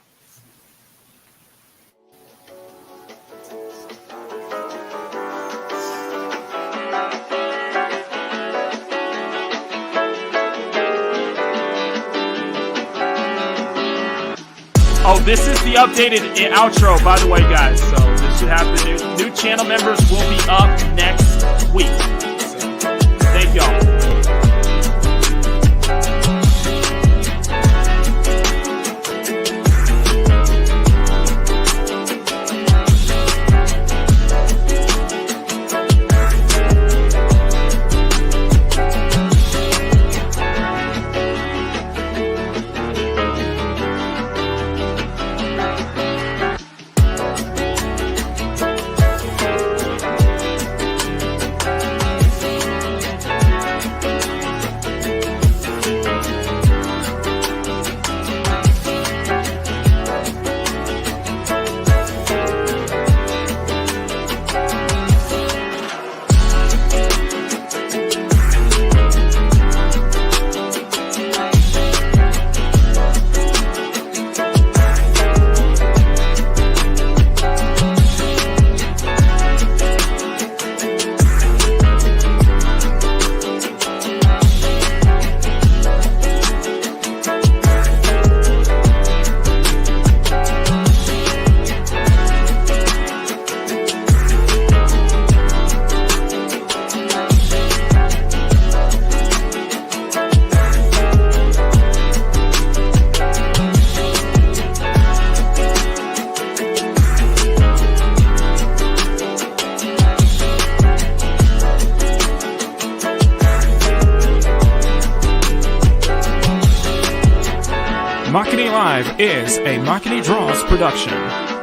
Oh, this is the updated outro, by the way, guys. So this should have the new channel members will be up next week. So, thank y'all. Makini Live is a Makini Draws production.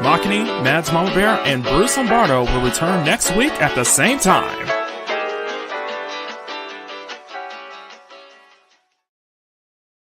Makini, Mads Mamabear, and Bruce Lombardo will return next week at the same time.